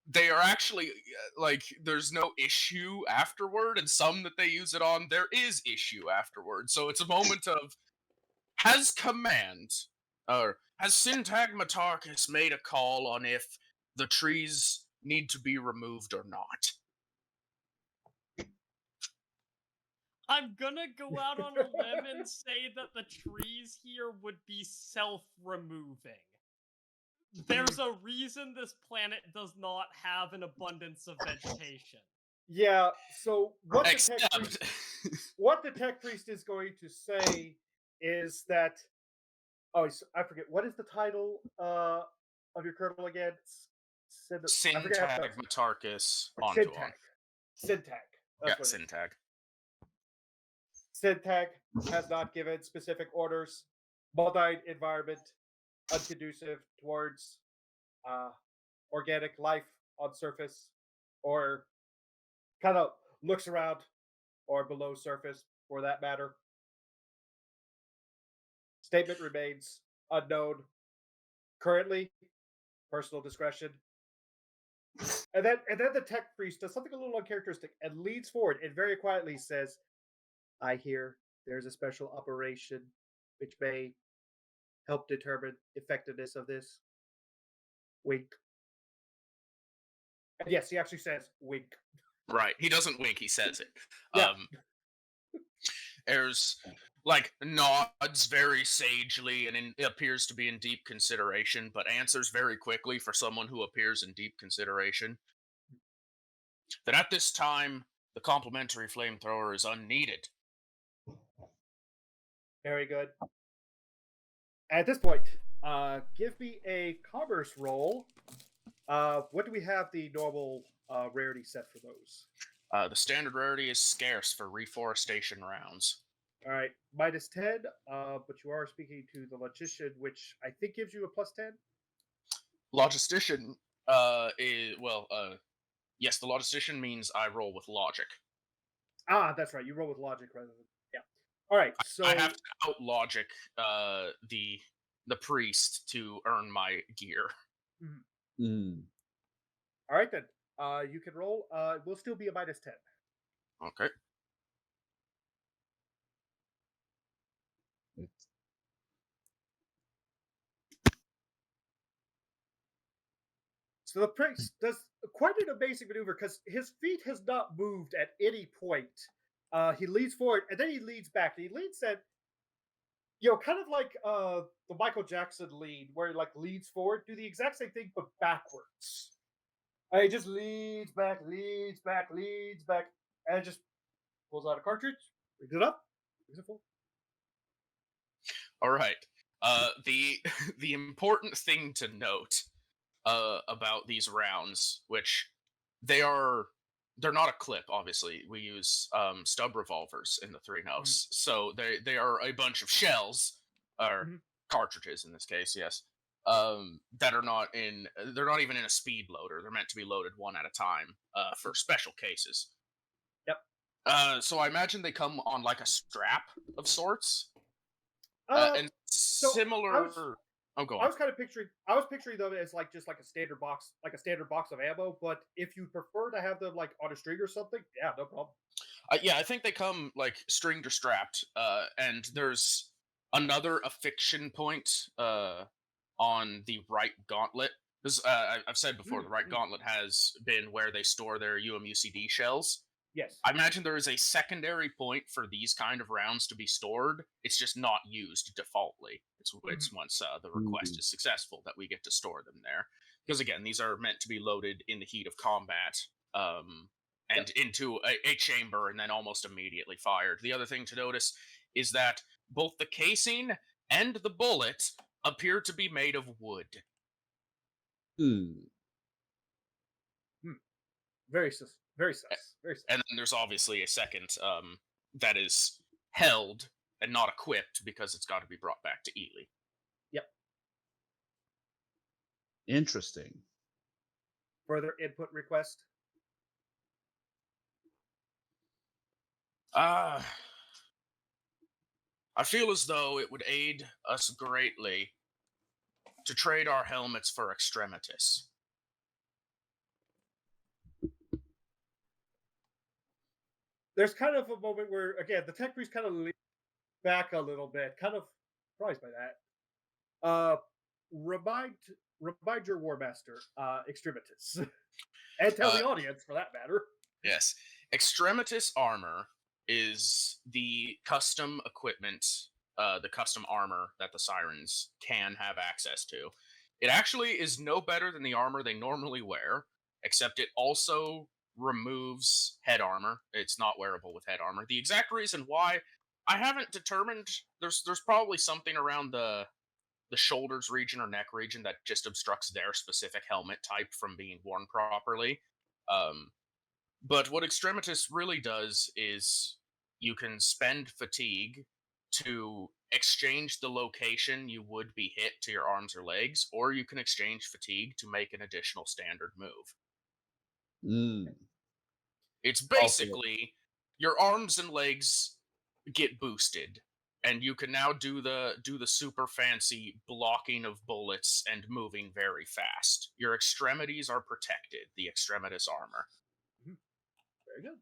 they are actually like there's no issue afterward, and some that they use it on, there is issue afterward. So it's a moment of has Syntagmatarchus made a call on if the trees need to be removed or not? I'm gonna go out on a limb and say that the trees here would be self-removing. There's a reason this planet does not have an abundance of vegetation. Yeah, so what the Except tech priest is going to say is that I forget, what is the title of your kernel again? Syntagmatarchus onto on. Syntag. Yeah, That's what it is. Syntag. Syntag has not given specific orders. Mundane environment, unconducive towards organic life on surface, or kind of looks around, or below surface for that matter. Statement remains unknown. Currently, personal discretion. And then the tech priest does something a little uncharacteristic and leans forward and very quietly says, I hear there's a special operation which may help determine effectiveness of this. Wink. And yes, he actually says wink. Right. He doesn't wink, he says it. Yeah. Ayers nods very sagely and appears to be in deep consideration, but answers very quickly for someone who appears in deep consideration that at this time the complimentary flamethrower is unneeded. Very good. At this point, give me a commerce roll. What do we have the normal rarity set for those? The standard rarity is scarce for reforestation rounds. All right, -10, but you are speaking to the logician, which I think gives you a +10. Logistician, yes, the logistician means I roll with logic. That's right. You roll with logic rather than yeah. All right. So I have to out logic the priest to earn my gear. mhm. Mm. All right then. You can roll. Will still be a -10. Okay. It's- So the prince does quite an amazing maneuver because his feet has not moved at any point. He leads forward and then he leads back. He leads at kind of like the Michael Jackson lead, where he like leads forward, do the exact same thing but backwards. And he just leads back, leads back, leads back, and just pulls out a cartridge, brings it up, brings it forward. All right. The the important thing to note about these rounds, which they're not a clip. Obviously, we use stub revolvers in the three Mhm, house, so they are a bunch of shells or mhm. cartridges in this case. Yes, that are not in. They're not even in a speed loader. They're meant to be loaded one at a time for special cases. Yep. So I imagine they come on like a strap of sorts, Uh, and so I was similar. Oh, go I on. was kind of picturing I was picturing them as like just like a standard box, like a standard box of ammo. But if you prefer to have them like on a string or something, yeah, no problem. Yeah, I think they come like stringed or strapped. And there's another affixation point on the right gauntlet. Because I've said before, the right Mm. gauntlet has been where they store their UMUCD shells. Yes. I imagine there is a secondary point for these kind of rounds to be stored. It's just not used defaultly. It's Mhm. once the request Mm. is successful that we get to store them there. Because again, these are meant to be loaded in the heat of combat, Yep. and into a chamber and then almost immediately fired. The other thing to notice is that both the casing and the bullet appear to be made of wood. Mm. Hmm. Very sus. Very sus. Very And sus. then there's obviously a second that is held and not equipped because it's got to be brought back to Ely. Yep. Interesting. Further input request. Uh, I feel as though it would aid us greatly to trade our helmets for extremities. There's kind of a moment where again the tech priest kind of leans back a little bit, kind of surprised by that. Remind remind your war master, extremitus, and tell Uh, the audience for that matter. yes, extremitis armor is the custom equipment, the custom armor that the sirens can have access to. It actually is no better than the armor they normally wear, except it also removes head armor. It's not wearable with head armor. The exact reason why I haven't determined. There's probably something around the shoulders region or neck region that just obstructs their specific helmet type from being worn properly. Um, but what Extremitus really does is you can spend fatigue to exchange the location you would be hit to your arms or legs, or you can exchange fatigue to make an additional standard move. Mm. It's Also, basically your arms and legs get boosted, and you can now do the super fancy blocking of bullets and moving very fast. Your extremities are protected, the extremitus armor, Mhm. Very good.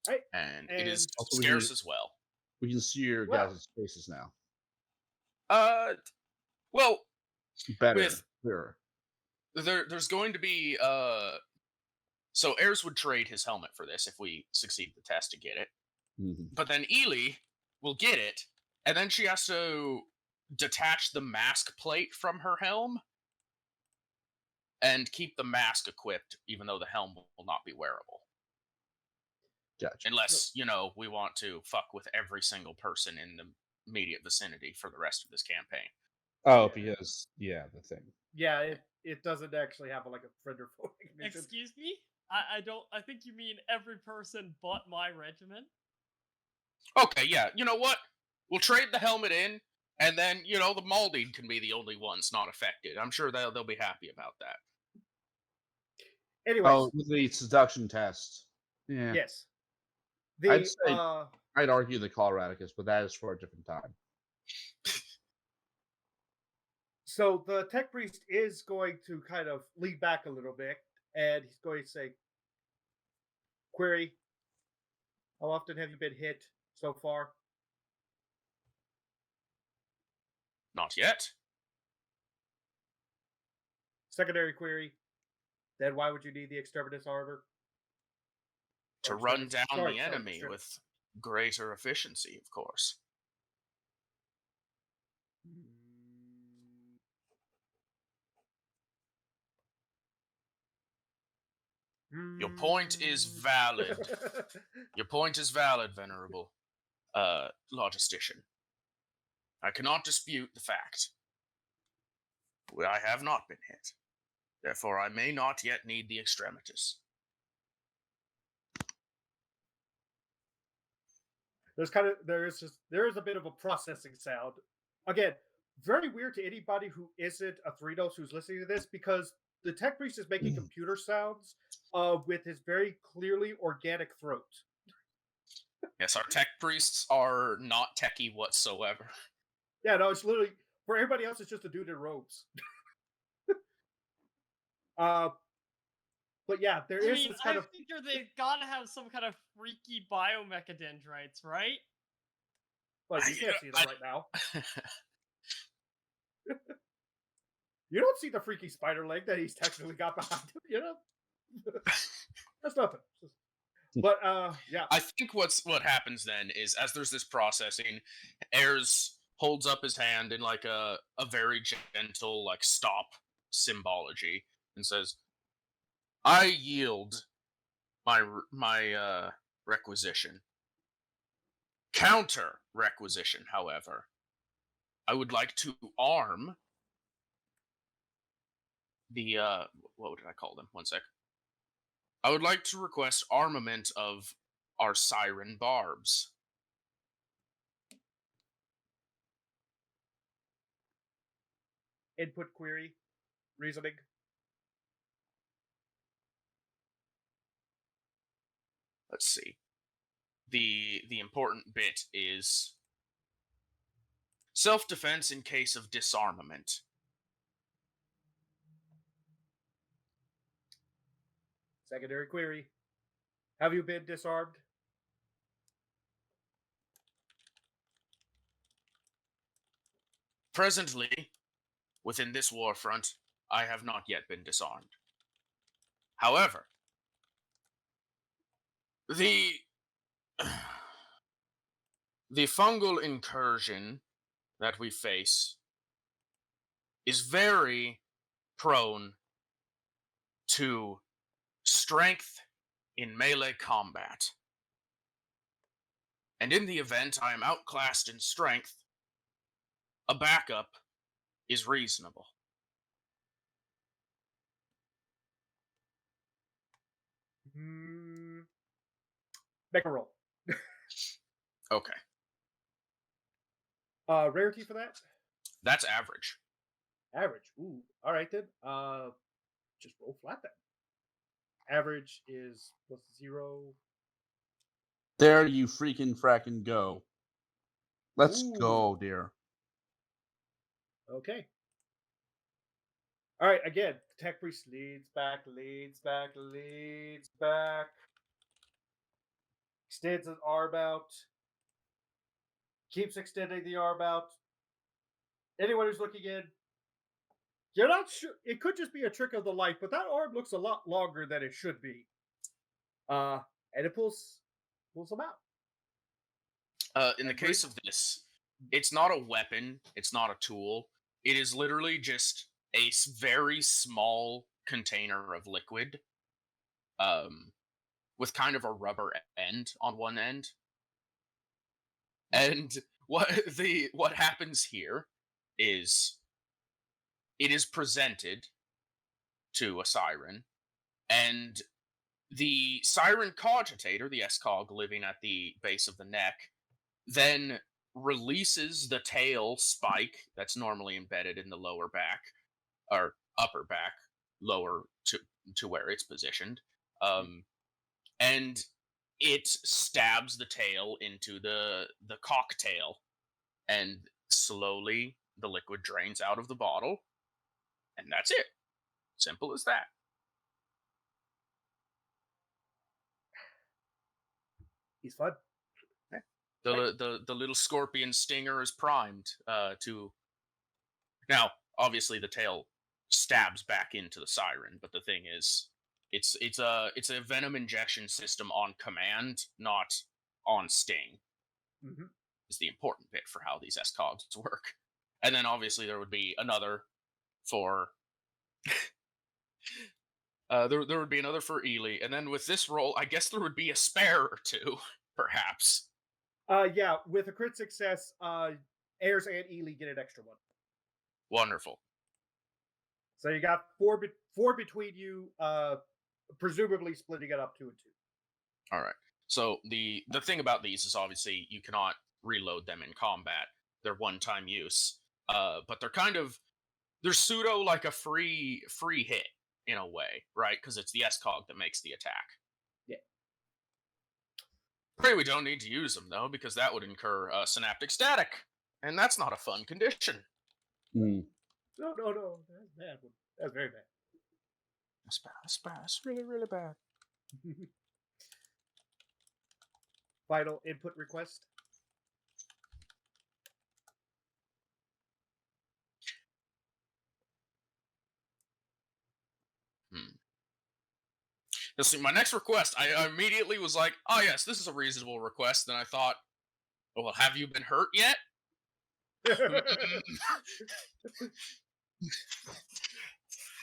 Right. and it is And also scarce as well. we can see your well, guys' faces now. Uh, well, Better, with clearer. there's going to be so Ayers would trade his helmet for this if we succeed the test to get it. Mhm. But then Ely will get it, and then she has to detach the mask plate from her helm and keep the mask equipped, even though the helm will not be wearable. Gotcha. Unless, we want to fuck with every single person in the immediate vicinity for the rest of this campaign. Oh, yeah, because the thing. yeah, it doesn't actually have like a friend or foe recognition. Excuse me? I don't. I think you mean every person but my regiment. Okay, yeah, you know what? We'll trade the helmet in, and then, the Maldine can be the only ones not affected. I'm sure they'll be happy about that. Anyways, Oh, with the seduction test. Yeah. yes. I'd The say I'd argue the Coloradicus, but that is for a different time. so the tech priest is going to kind of lean back a little bit, and he's going to say, "Query: how often have you been hit so far?" Not yet. Secondary query: then why would you need the exterminus armor? To Or run exterminus- down sorry, the sorry, enemy exterminus. with greater efficiency, of course. Your point is valid. Your point is valid, Venerable Logistician. I cannot dispute the fact. I have not been hit. Therefore, I may not yet need the extremities. there is a bit of a processing sound. Again, very weird to anybody who isn't a three dose who's listening to this, because the tech priest is making computer sounds with his very clearly organic throat. Yes, our tech priests are not techie whatsoever. Yeah, no, it's literally for everybody else. It's just a dude in robes. uh, but yeah, there I is mean, this kind I of figure they've got to have some kind of freaky biomechadendrites, right? like you can't see them right now. You don't see the freaky spider leg that he's technically got behind him. You know, that's nothing. But yeah, I think what happens then is, as there's this processing, Ayers holds up his hand in like a very gentle like stop symbology and says, "I yield my requisition. Counter requisition, however, I would like to arm the what did I call them? One sec. I would like to request armament of our siren barbs." input query, reasoning. Let's see. The important bit is self-defense in case of disarmament. Secondary query: have you been disarmed? Presently, within this war front, I have not yet been disarmed. However, the the fungal incursion that we face is very prone to strength in melee combat. And in the event I am outclassed in strength, a backup is reasonable. Make a roll. Okay, Rarity for that? that's average. Average. Ooh, all right then. Just roll flat then. Average is plus 0. There you freaking fracking go. Let's Ooh. go, dear. Okay. All right. Again, the tech priest leads back, leads back, leads back. Extends his arm out. Keeps extending the arm out. Anyone who's looking in, you're not sure. It could just be a trick of the light, but that arm looks a lot longer than it should be. And it pulls them out. In the case of this, it's not a weapon, it's not a tool. It is literally just a very small container of liquid, with kind of a rubber end on one end. And what happens here is it is presented to a siren, and the siren cogitator, the S-Cog living at the base of the neck, then releases the tail spike that's normally embedded in the lower back, or upper back, lower to where it's positioned, and it stabs the tail into the cocktail, and slowly the liquid drains out of the bottle, and that's it. Simple as that. He's fun. The little scorpion stinger is primed to. Now, obviously, the tail stabs back into the siren, but the thing is, it's a venom injection system on command, not on sting. Mm-hmm. Is the important bit for how these SCOGs work. And then obviously there would be another for there would be another for Ely, and then with this roll, I guess there would be a spare or two, perhaps. Yeah, with a crit success, Ayers and Ely get an extra one. Wonderful. So you got four between you, presumably splitting it up 2 and 2. All right. So the thing about these is obviously you cannot reload them in combat. They're one-time use. But they're pseudo like a free hit in a way, right? Because it's the SCOG that makes the attack. Yeah. Pray we don't need to use them though, because that would incur synaptic static, and that's not a fun condition. Mm. No, that's bad. That's very bad. That's bad. That's bad. That's really, really bad. Final input request. Now, see, my next request, I immediately was like, oh yes, this is a reasonable request. Then I thought, oh, well, have you been hurt yet?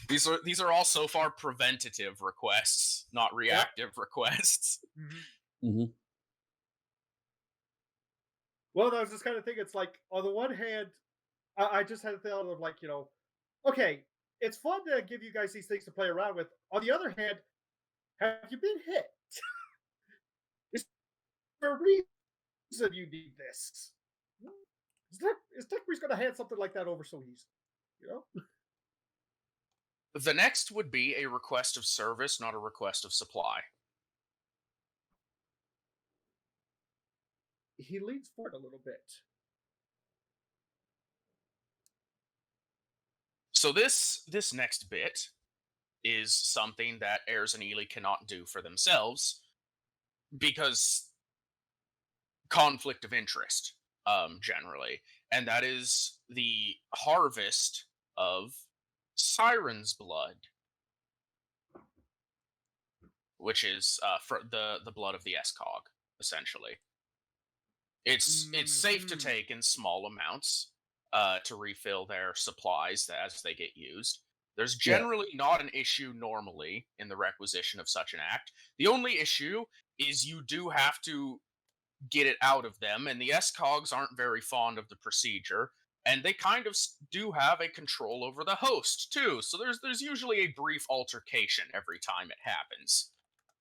These are all so far preventative requests, not reactive requests. Mm-hmm. Mm-hmm. Well, that was this kind of thing. It's like, on the one hand, I just had a thought of like, okay, it's fun to give you guys these things to play around with. On the other hand, have you been hit? Is there a reason you need this? Is Tech Breeze going to hand something like that over so easily? The next would be a request of service, not a request of supply. He leans forward a little bit. So this next bit is something that Ayers and Ely cannot do for themselves because conflict of interest, generally, and that is the harvest of Siren's blood, which is for the blood of the SCOG, essentially. It's safe to take in small amounts to refill their supplies as they get used. There's generally not an issue normally in the requisition of such an act. The only issue is you do have to get it out of them, and the SCOGs aren't very fond of the procedure, and they kind of do have a control over the host too. So there's usually a brief altercation every time it happens,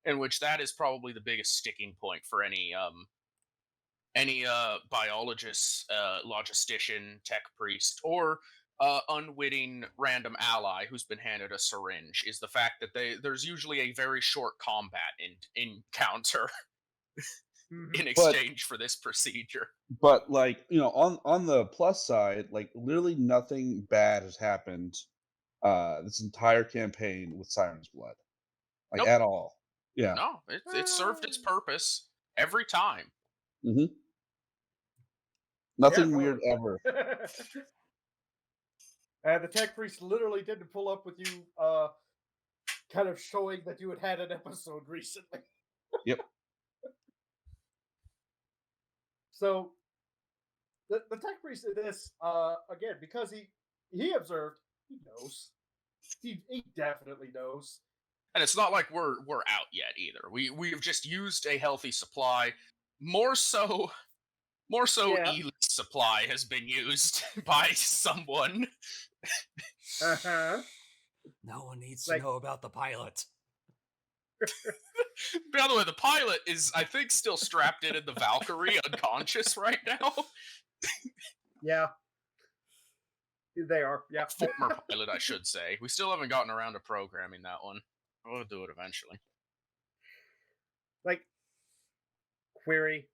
in which that is probably the biggest sticking point for any biologist, logistician, tech priest, or unwitting random ally who's been handed a syringe, is the fact that there's usually a very short combat encounter in exchange for this procedure. But like, on the plus side, like literally nothing bad has happened this entire campaign with Siren's blood. Like Nope. at all. Yeah. No, it served its purpose every time. Mm-hmm. Nothing Yeah, weird ever. And the tech priest literally didn't pull up with you, kind of showing that you had an episode recently. Yep. So, the tech priest in this, again, because he observed, he knows. He definitely knows. And it's not like we're out yet either. We've just used a healthy supply. More so, Ely's supply has been used by someone. Uh-huh. No one needs to know about the pilot. By the way, the pilot is, I think, still strapped in the Valkyrie, unconscious right now. Yeah. They are, yeah. Former pilot, I should say. We still haven't gotten around to programming that one. We'll do it eventually. Like, Query: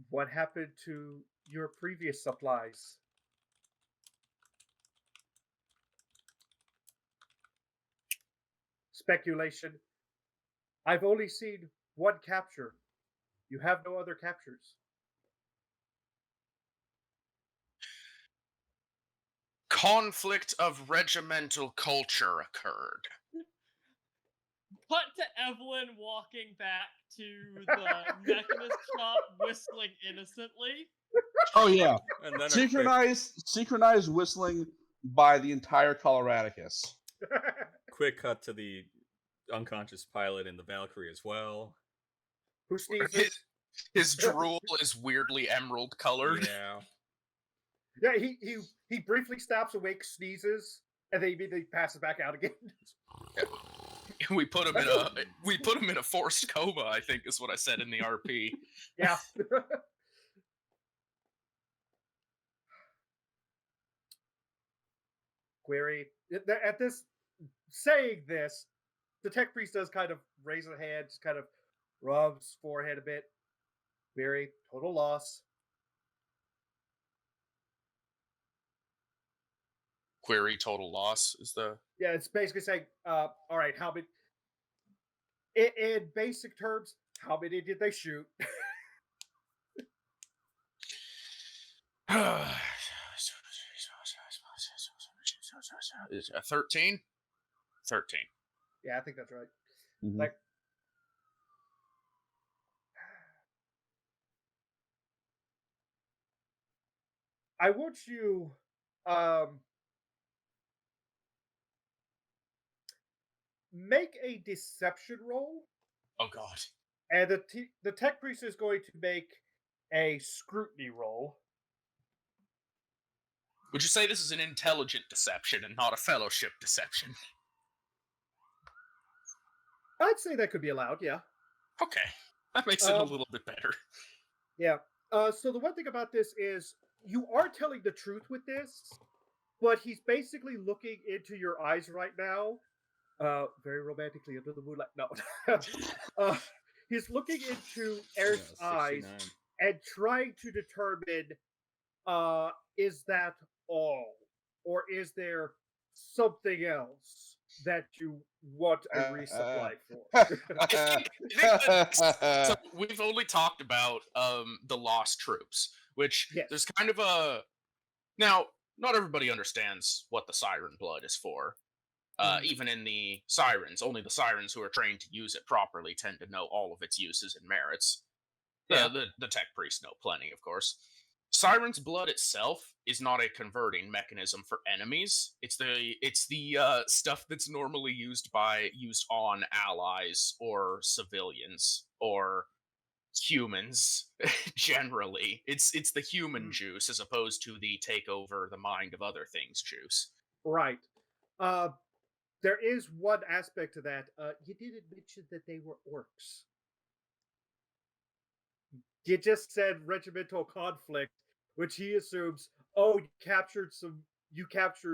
what happened to your previous supplies? Speculation: I've only seen one capture. You have no other captures. Conflict of regimental culture occurred. Cut to Evelyn walking back to the mechanist shop, whistling innocently. Oh yeah, And then synchronized whistling by the entire Coloradicus. quick cut to the unconscious pilot in the Valkyrie as well. Who sneezes? His drool is weirdly emerald colored. Yeah. Yeah, he briefly stops awake, sneezes, and then immediately passes back out again. We put him in a forced coma, I think is what I said in the RP. Yeah. Query: at this saying this, the tech priest does kind of raise a hand, just kind of rubs forehead a bit. Query: total loss. Query total loss is the Yeah, it's basically saying, all right, how many? In basic terms, how many did they shoot? 13? 13. Yeah, I think that's right. Mhm. Like, I want you, make a deception roll, Oh god. and the tech priest is going to make a scrutiny roll. Would you say this is an intelligent deception and not a fellowship deception? I'd say that could be allowed, yeah. Okay. That makes it a little bit better. Yeah. So the one thing about this is you are telling the truth with this, but he's basically looking into your eyes right now, very romantically under the moonlight. No, he's looking into Eric's eyes 69. and trying to determine, is that all, or is there something else that you want a resupply for? I think that, so we've only talked about the lost troops, which Yes. there's kind of a now. Not everybody understands what the siren blood is for. Even in the sirens, only the sirens who are trained to use it properly tend to know all of its uses and merits. Yeah. The tech priests know plenty, of course. Siren's blood itself is not a converting mechanism for enemies. It's the stuff that's normally used on allies or civilians or humans generally. It's the human juice as opposed to the take over the mind of other things juice. Right. Uh, there is one aspect to that. You didn't mention that they were orcs. You just said regimental conflict, which he assumes, oh, you captured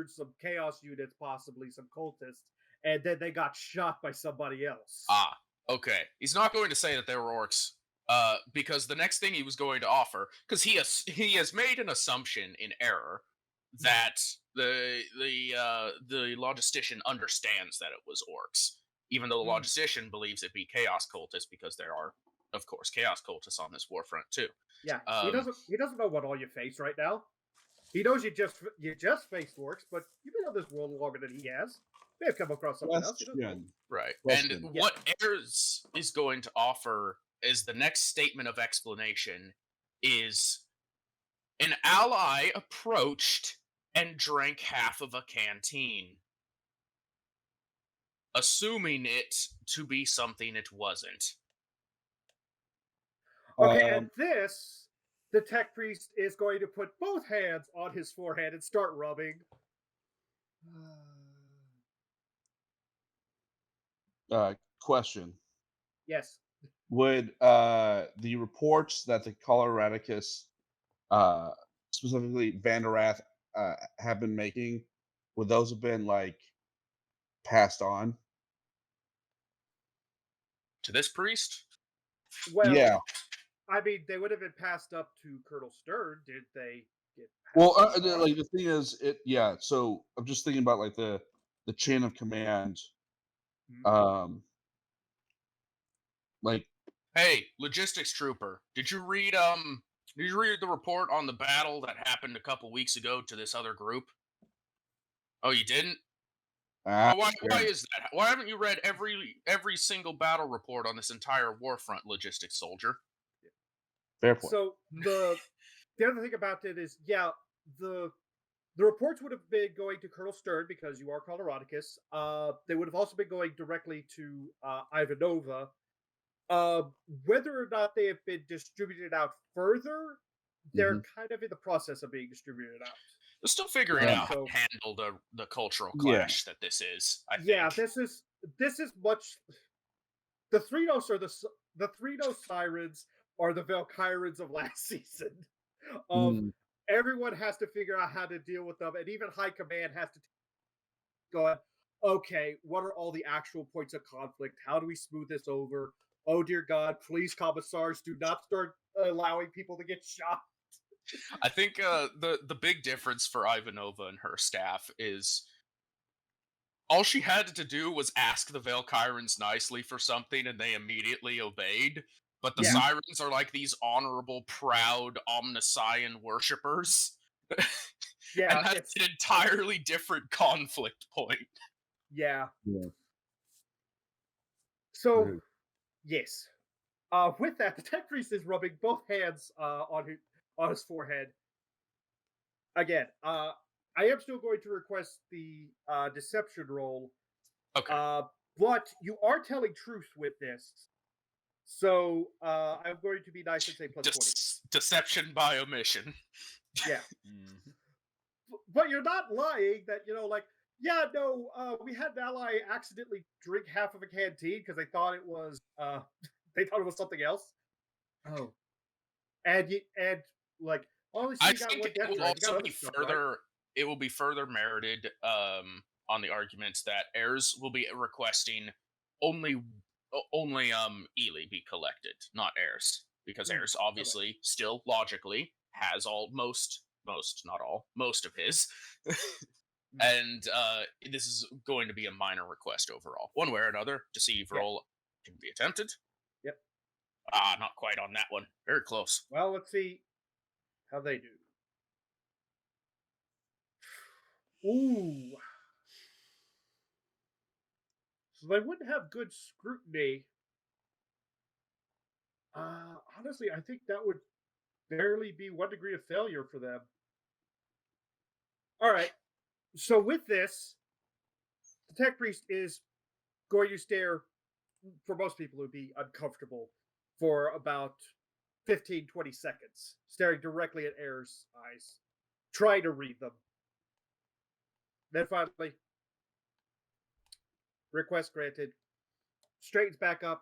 some chaos units, possibly some cultists, and then they got shot by somebody else. Ah, okay. He's not going to say that they were orcs, because the next thing he was going to offer, because he has made an assumption in error that the logistician understands that it was orcs, even though the logistician believes it be chaos cultists because there are, of course, chaos cultists on this warfront too. Yeah, he doesn't know what all you face right now. He knows you just faced orcs, but you've been on this world longer than he has. May have come across something else. Right. Question. And what Ayers is going to offer as the next statement of explanation is an ally approached and drank half of a canteen, assuming it to be something it wasn't. Okay, and this, the tech priest is going to put both hands on his forehead and start rubbing. Question. Yes. Would the reports that the Coloradicus, specifically Vanderath, have been making, would those have been like passed on? To this priest? Well, Yeah. I mean, they would have been passed up to Colonel Stern. Did they get Well, passed on? like the thing is, yeah. So I'm just thinking about like the chain of command. Mhm. Like Hey, logistics trooper, did you read the report on the battle that happened a couple weeks ago to this other group? Oh, you didn't? ah, Oh, why yeah, is that? Why haven't you read every single battle report on this entire warfront, logistics soldier? fair point. So the other thing about it is, yeah, the the reports would have been going to Colonel Stern because you are Coloradicus. They would have also been going directly to Ivanova. Uh, Whether or not they have been distributed out further, they're Mhm. kind of in the process of being distributed out. We're still figuring Yeah. out how So to handle the cultural Yeah. clash that this is. I yeah, think. this is much. The three notes are the three note sirens are the Valkyrans of last season. Of Mm. everyone has to figure out how to deal with them, and even High Command has to go. Okay, what are all the actual points of conflict? How do we smooth this over? Oh dear God, police commissars, do not start allowing people to get shot. I think the big difference for Ivanova and her staff is all she had to do was ask the Valkyrans nicely for something, and they immediately obeyed. But the Yeah, Sirens are like these honorable, proud Omnissian worshippers, yeah, and that's it's an entirely different conflict point. yeah. Yeah. So Mhm. yes, with that, the tech priest is rubbing both hands on his forehead. Again, I am still going to request the deception roll, Okay, uh, but you are telling truth with this. So I'm going to be nice and say plus 20. Deception by omission. Yeah, Mhm. but you're not lying. That like, yeah, no, we had an ally accidentally drink half of a canteen because they thought it was they thought it was something else. Oh, and like, only so I you got think one it death will dread. You got also other be stuff, right? further. It will be further merited on the arguments that heirs will be requesting only only Ely be collected, not heirs, because Mm, heirs okay. obviously still logically has all most not all most of his. Mm, And this is going to be a minor request overall. One way or another, deceive yeah. roll can be attempted. Yep. Ah, not quite on that one. Very close. Well, let's see how they do. Ooh. So they wouldn't have good scrutiny. Honestly, I think that would barely be 1 degree of failure for them. All right. So with this, the tech priest is going to stare. For most people, it would be uncomfortable for about 15, 20 seconds, staring directly at Air's eyes, trying to read them. Then finally, request granted. Straightens back up.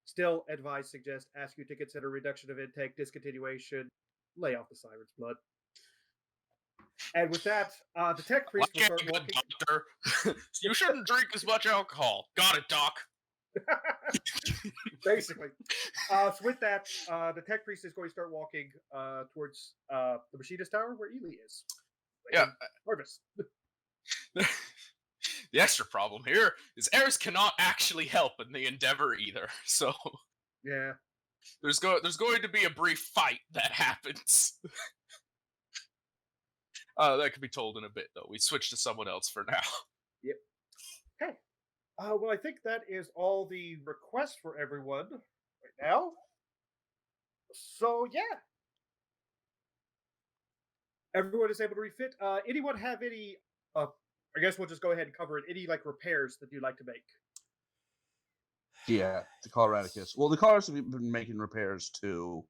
Still, advice suggest ask you to consider reduction of intake, discontinuation, lay off the siren's blood. And with that, the tech priest will Like start any good walking. doctor, you shouldn't drink as much alcohol. Got it, doc. Basically. So with that, the tech priest is going to start walking towards the machinist tower where Ely is. Yeah. Harvest. The extra problem here is heirs cannot actually help in the endeavor either. So Yeah. there's going to be a brief fight that happens. That could be told in a bit though. We switch to someone else for now. Yep. Okay. Well, I think that is all the requests for everyone right now. So yeah, everyone is able to refit. Anyone have any? I guess we'll just go ahead and cover it. Any like repairs that you'd like to make? Yeah, the Coloradicus. Well, the Coloradicus have been making repairs to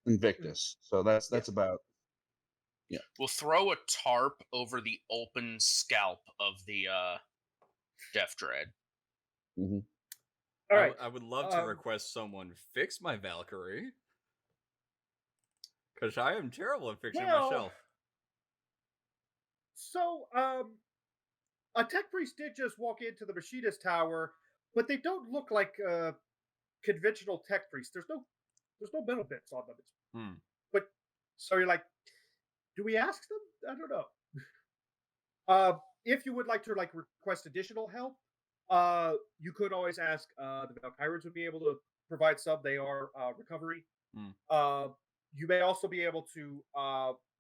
Invictus, so that's Yep. about. We'll throw a tarp over the open scalp of the Death Dread. Mhm. All right. I would love to request someone fix my Valkyrie. Because I am terrible at fixing Well, myself. so a tech priest did just walk into the machinist tower, but they don't look like conventional tech priests. There's no metal bits on them. Hmm. But so you're like, do we ask them? I don't know. If you would like to like request additional help, you could always ask. The Valkyries would be able to provide some. They are recovery. Hmm. You may also be able to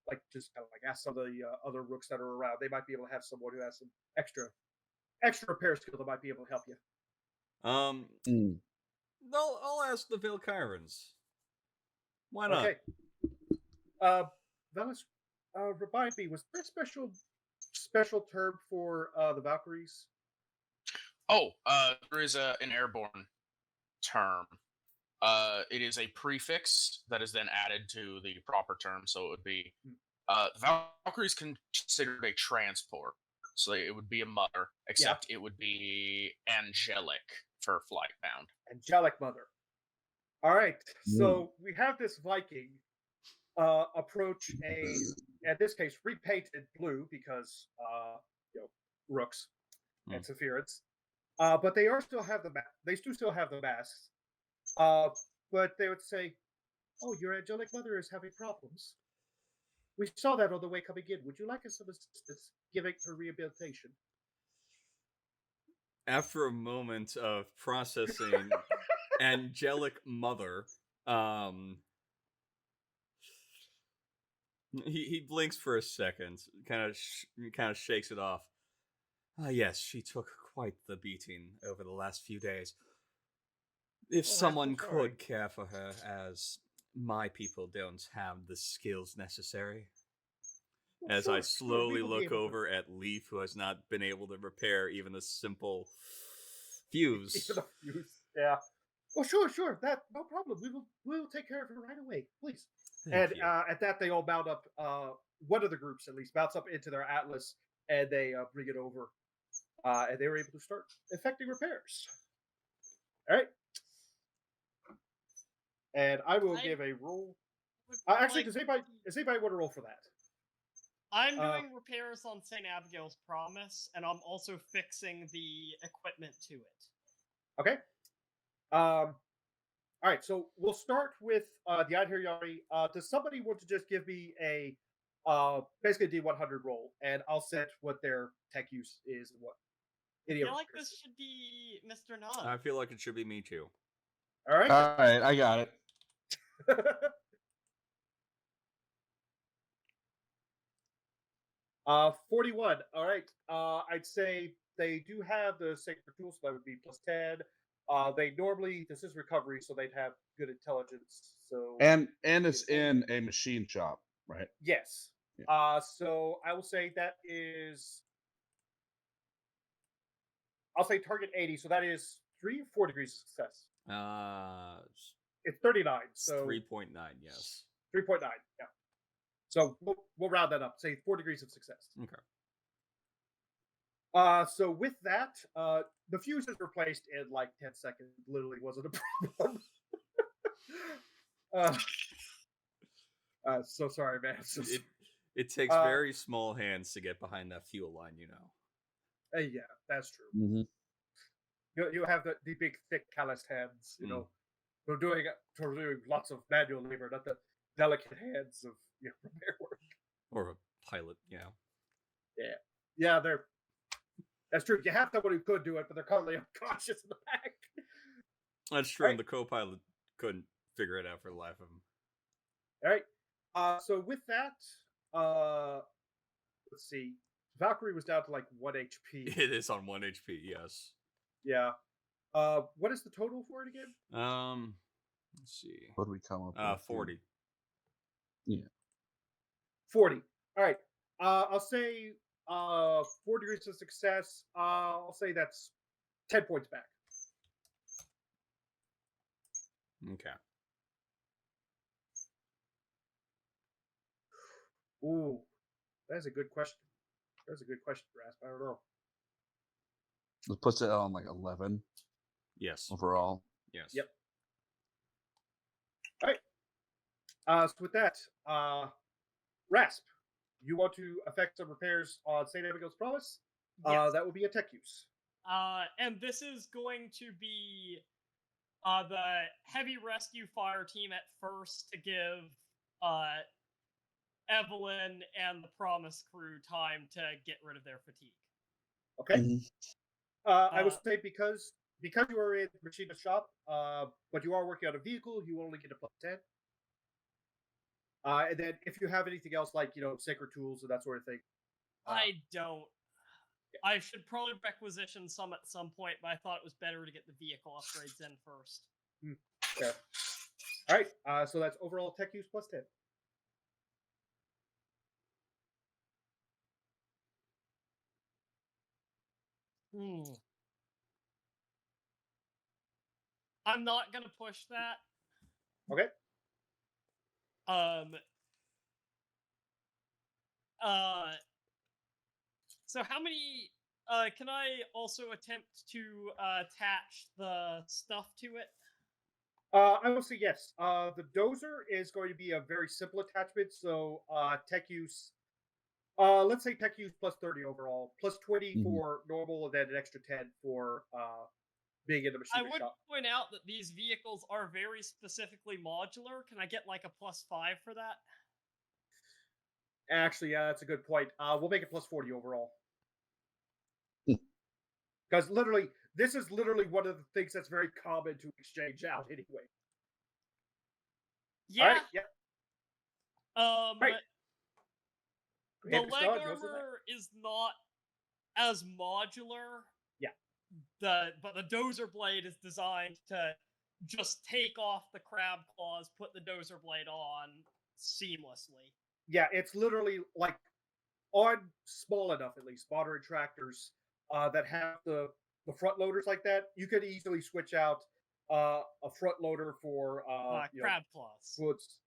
like just kind of like ask some of the other rooks that are around. They might be able to have someone who has some extra repair skill that might be able to help you. Mm. I'll ask the Valkyrans. Why not? Okay. Velas, remind me, was there a special term for the Valkyries? Oh, there is an airborne term. It is a prefix that is then added to the proper term, so it would be Valkyrie is considered a transport, so it would be a mother, except it would be angelic for flight bound. Angelic Mother. All right, so we have this Viking approach in this case, repainted blue because rooks and Sephiroths. But they still have they do still have the masks. But they would say, "Oh, your angelic mother is having problems. We saw that on the way coming in. Would you like some assistance giving her rehabilitation?" After a moment of processing angelic mother, he blinks for a second, kind of shakes it off. Ah, yes, she took quite the beating over the last few days. If someone could care for her, as my people don't have the skills necessary. Well, As sure, I slowly we will be look able to- over at Leaf, who has not been able to repair even a simple fuse. Even a fuse. Yeah. Well, sure. That no problem. We will take care of her right away, please. Thank And you. at that, they all mount up. One of the groups, at least, mounts up into their atlas, and they bring it over. And they were able to start effecting repairs. All right. And I will give a roll. Actually, does anybody want to roll for that? I'm doing repairs on St. Abigail's Promise, and I'm also fixing the equipment to it. Okay. All right. So we'll start with the Einherjari. Does somebody want to just give me a basically a D100 roll, and I'll set what their tech use is and what. I feel like this should be Mr. Nunn. I feel like it should be me too. All right. All right, I got it. 41. All right. I'd say they do have the sacred tools, so that would be plus 10. They normally, this is recovery, so they'd have good intelligence. So And it's in a machine shop, right? yes. Yeah. So I will say that is, I'll say target 80. So that is 3 or 4 degrees of success. It's 39. So 3.9. Yes. 3.9. Yeah. So we'll round that up. Say 4 degrees of success. Okay. So with that, the fuse is replaced in like 10 seconds. Literally wasn't a problem. So sorry, man. It takes very small hands to get behind that fuel line, you know. Yeah, that's true. Mm-hmm. You have the big, thick, calloused hands. You know, we're doing lots of manual labor, not the delicate hands of repair work. Or a pilot, you know. Yeah, that's true. You have someone who could do it, but they're currently unconscious in the back. That's true, and the co-pilot couldn't figure it out for the life of him. All right. So with that, let's see. Valkyrie was down to like 1 HP. It is on 1 HP, yes. Yeah. What is the total for it again? Let's see. What do we come up with? 40. Yeah. 40. All right. I'll say 4 degrees of success. I'll say that's 10 points back. Okay. Ooh, that's a good question. That's a good question, Rasp. I don't know. It puts it on like 11 Yes. overall. Yes. Yep. All right. So with that, Rasp, you want to effect some repairs on St. Abigail's Promise? Yes. That will be a tech use. And this is going to be the heavy rescue fire team at first to give Evelyn and the Promise crew time to get rid of their fatigue. Okay. Mhm. I would say because you are in the machinist shop, but you are working on a vehicle, you only get a +10. And then if you have anything else like sacred tools and that sort of thing, I don't. I should probably requisition some at some point, but I thought it was better to get the vehicle upgrades in first. fair. All right. So that's overall tech use +10. I'm not gonna push that. Okay. So how many can I also attempt to attach the stuff to it? I will say yes. The dozer is going to be a very simple attachment. So tech use, let's say tech use +30 overall, +20 Mhm. for normal, and then an extra 10 for being in the I machinist would shop. point out that these vehicles are very specifically modular. Can I get like a +5 for that? Actually, yeah, that's a good point. We'll make it +40 overall. Hmm. Because this is literally one of the things that's very common to exchange out anyway. Yeah. All right, yeah. Right. The Hammer's leg done, yours is next. armor is not as modular. Yeah. But the dozer blade is designed to just take off the crab claws, put the dozer blade on seamlessly. Yeah, it's literally like on small enough, at least moderate tractors that have the front loaders like that. You could easily switch out a front loader for Crab claws. woods.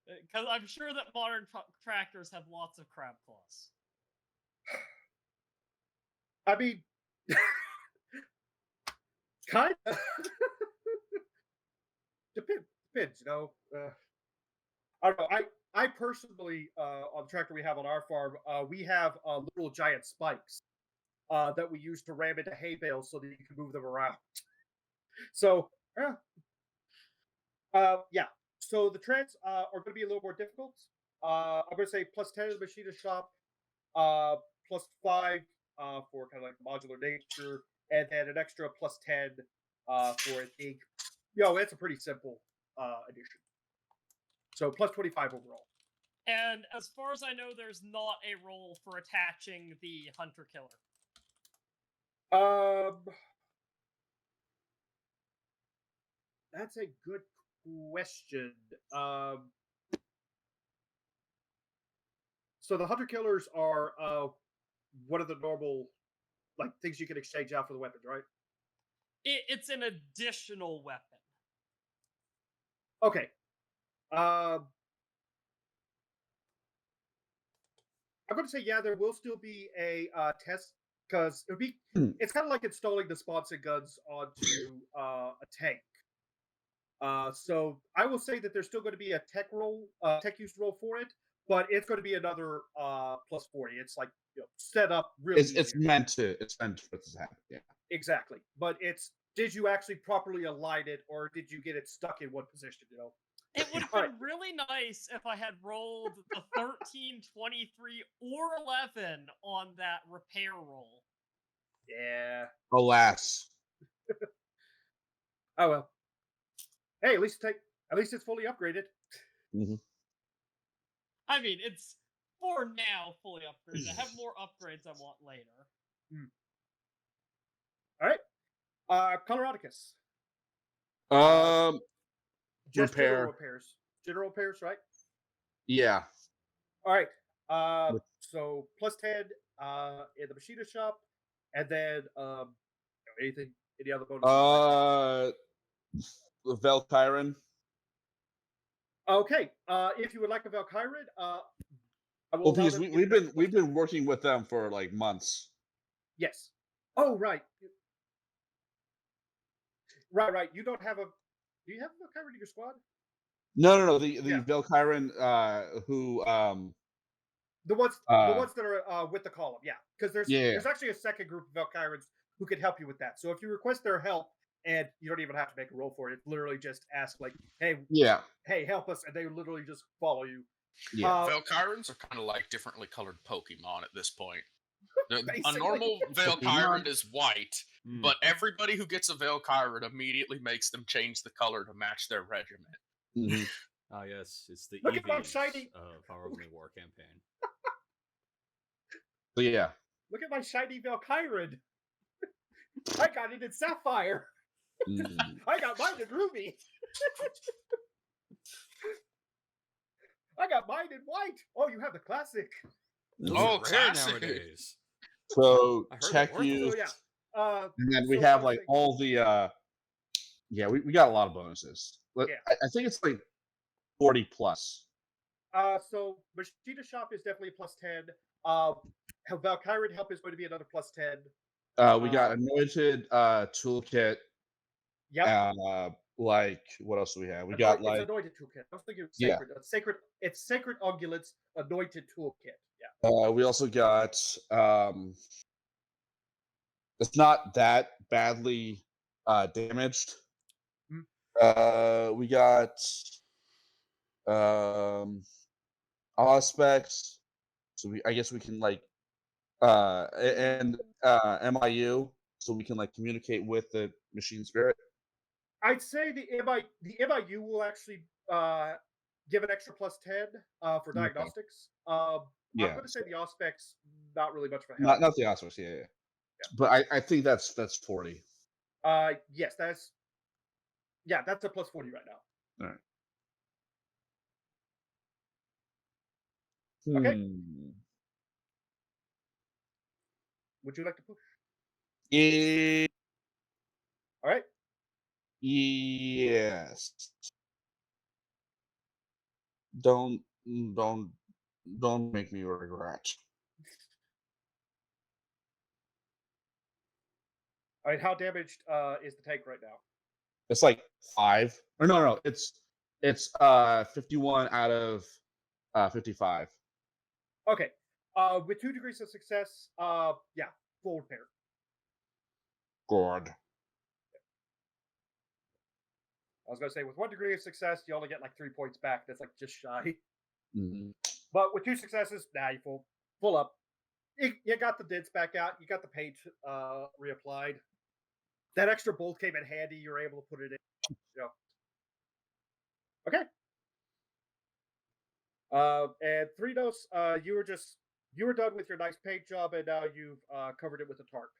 Because I'm sure that modern tractors have lots of crab claws. I mean, kind of. Depends, I don't know. I personally, on the tractor we have on our farm, we have little giant spikes that we use to ram into hay bales so that you can move them around. So, yeah. So the treads are going to be a little more difficult. I'm going to say +10 in the machinist shop, +5 for kind of like modular nature, and then an extra +10 for it being, it's a pretty simple addition. So +25 overall. And as far as I know, there's not a role for attaching the hunter killer. That's a good question. So the hunter killers are one of the normal things you can exchange out for the weapons, right? It's an additional weapon. Okay. I'm going to say yeah. There will still be a test because it would be. It's kind of like installing the sponsored guns onto a tank. So I will say that there's still going to be a tech use roll for it, but it's going to be another +40. It's like set up really. It's meant for this to happen. Yeah. Exactly, but did you actually properly align it, or did you get it stuck in one position? It would have been really nice if I had rolled the 13, 23, or 11 on that repair roll. Yeah. Alas. Oh well. Hey, at least it's fully upgraded. Mm-hmm. I mean, it's for now fully upgraded. I have more upgrades I want later. All right. Coloradicus. Just Repair. General repairs, right? Yeah. All right. So +10 in the machinist shop, and then any other bonus? The Valkyran. Okay. If you would like a Valkyran, Well, because we've been working with them for like months. Yes. Oh, right. Right. You don't have a. Do you have a Valkyran in your squad? No. The Valkyran who the ones that are with the column, yeah. Because there's actually a second group of Valkyrans who can help you with that. So if you request their help, and you don't even have to make a roll for it. It's literally just ask like, "Hey, Yeah. hey, help us," and they literally just follow you. Yeah. Velkyrans are kind of like differently colored Pokemon at this point. A Basically. normal Velkyran Pokemon? is white, Mm. but everybody who gets a Velkyran immediately makes them change the color to match their regiment. hmm Ah, yes, it's the Look at my EVs shiny- of our only war campaign. So yeah. Look at my shiny Valkyrie. I got it in Sapphire. Mm. I got mine in Ruby. I got mine in white. Oh, you have the classic. Those Oh, are rare classic. nowadays. So I heard tech they're worthless. use, So yeah. and then we so have first like thing- all the yeah, we got a lot of bonuses. Yeah. I think it's like 40 plus. So Machina Shop is definitely a +10. Valkyrie Help is going to be another +10. We got anointed toolkit. Yep. Like what else do we have? We Anoint- got it's like anointed toolkit. I was thinking Yeah. sacred. It's sacred ungulates anointed toolkit. Yeah. we also got it's not that badly damaged. Hmm. We got Auspex. So I guess we can like and MIU, so we can like communicate with the machine spirit. I'd say the MIU will actually give an extra +10 for Okay. diagnostics. Yeah, I'm going to say the Auspex not really much of a help. not the Auspex, yeah. But I think that's 40. Yes, that's a +40 right now. All right. Okay. Hmm. Would you like to push? Eh, All right. yes. Don't make me regret. All right. How damaged is the tank right now? It's like 5. Or no, it's 51 out of 55. Okay. With 2 degrees of success, yeah, full repair. God. I was gonna say with 1 degree of success, you only get like 3 points back. That's like just shy. Mhm. But with 2 successes, you full up. You got the dents back out. You got the paint reapplied. That extra bolt came in handy. You're able to put it in. You know. Okay. And 3 dose. You were done with your nice paint job, and now you've covered it with a tarp.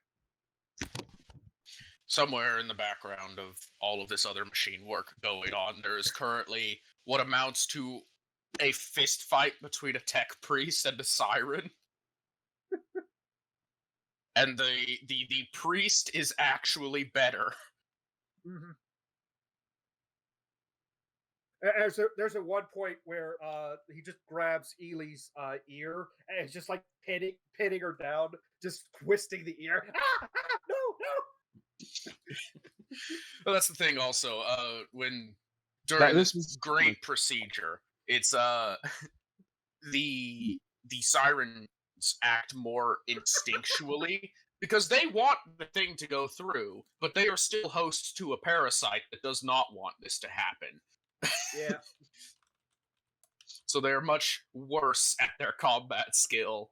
Somewhere in the background of all of this other machine work going on, there is currently what amounts to a fist fight between a tech priest and a siren. And the priest is actually better. Mm-hmm. There's a one point where he just grabs Ely's ear and it's just like pinning her down, just twisting the ear. No. Well, that's the thing. Also, when during this this is great procedure, it's the sirens act more instinctually because they want the thing to go through, but they are still hosts to a parasite that does not want this to happen. Yeah. So they're much worse at their combat skill.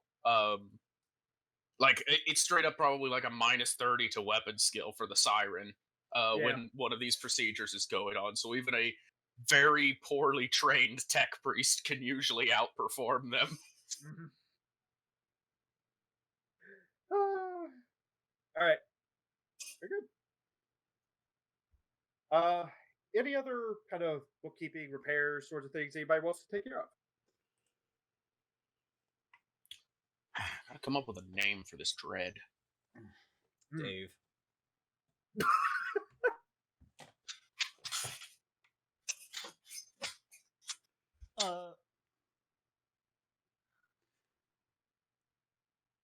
Like it's straight up probably like a -30 to weapon skill for the siren when one of these procedures is going on. So even a very poorly trained tech priest can usually outperform them. Mm-hmm. All right. Very good. Any other kind of bookkeeping, repairs, sorts of things anybody wants to take care of? Gotta come up with a name for this dread. Dave.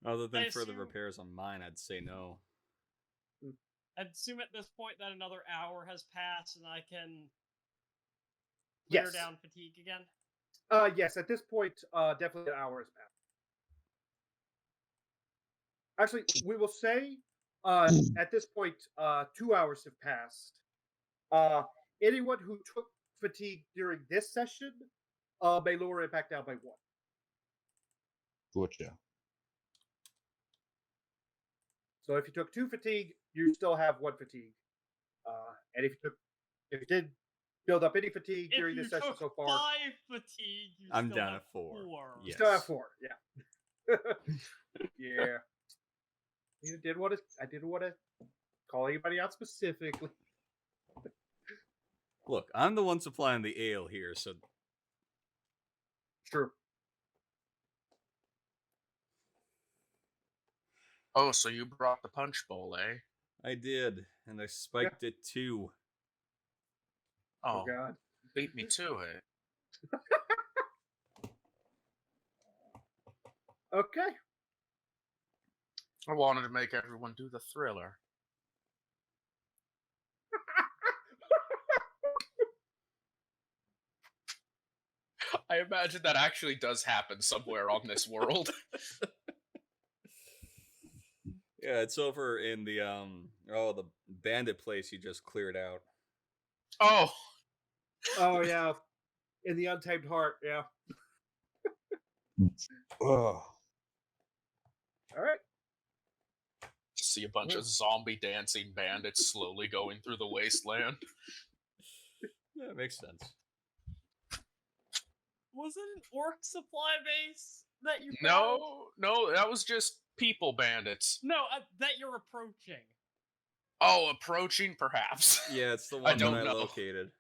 Other than I further assume- repairs on mine, I'd say no. I'd assume at this point that another hour has passed and I can Yes. clear down fatigue again. Yes. At this point, definitely an hour has passed. Actually, we will say At this point, 2 hours have passed. Anyone who took fatigue during this session may lower it back down by 1. Gotcha. So if you took 2 fatigue, you still have 1 fatigue. And if you did build up any fatigue If during you this session took so far, 5 fatigue, you I'm still down have at 4. 4. you Yes. still have 4. Yeah. Yeah. I didn't want to call anybody out specifically. Look, I'm the one supplying the ale here, so True. Oh, so you brought the punch bowl, eh? I did, and I spiked it too. Oh, Oh, God. beat me to it. Okay. I wanted to make everyone do the thriller. I imagine that actually does happen somewhere on this world. Yeah, it's over in the the bandit place you just cleared out. Oh, Oh, yeah. In the Untamed Heart, yeah. Ugh. All right. see a bunch of zombie dancing bandits slowly going through the wasteland. Yeah, it makes sense. Was it an orc supply base that you found? No, that was just people bandits. No, that you're approaching. Oh, approaching, perhaps. Yeah, it's the I one don't that I know. located.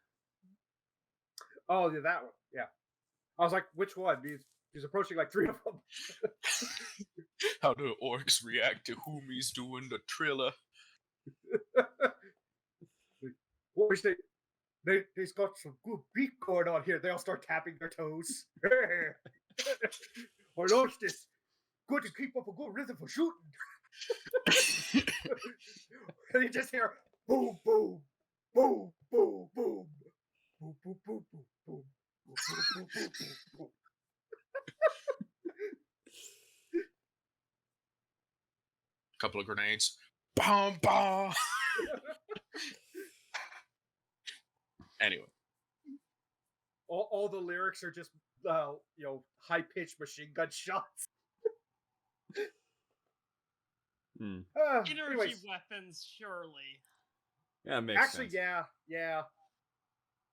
Oh, yeah, that one. Yeah. I was like, which one? He's approaching like 3 of them. How do orcs react to whom he's doing the thriller? Boys, they's got some good beat going on here. They all start tapping their toes. Or knows this. Good to keep up a good rhythm for shooting. And you just hear boom, boom, boom, boom, boom, boom, boom, boom, boom, boom, boom, boom, boom, boom, boom. Couple of grenades. Bom, bom. Anyway. All the lyrics are just high-pitched machine gun shots. Energy Anyways, weapons, surely. Yeah, it makes actually, sense. yeah.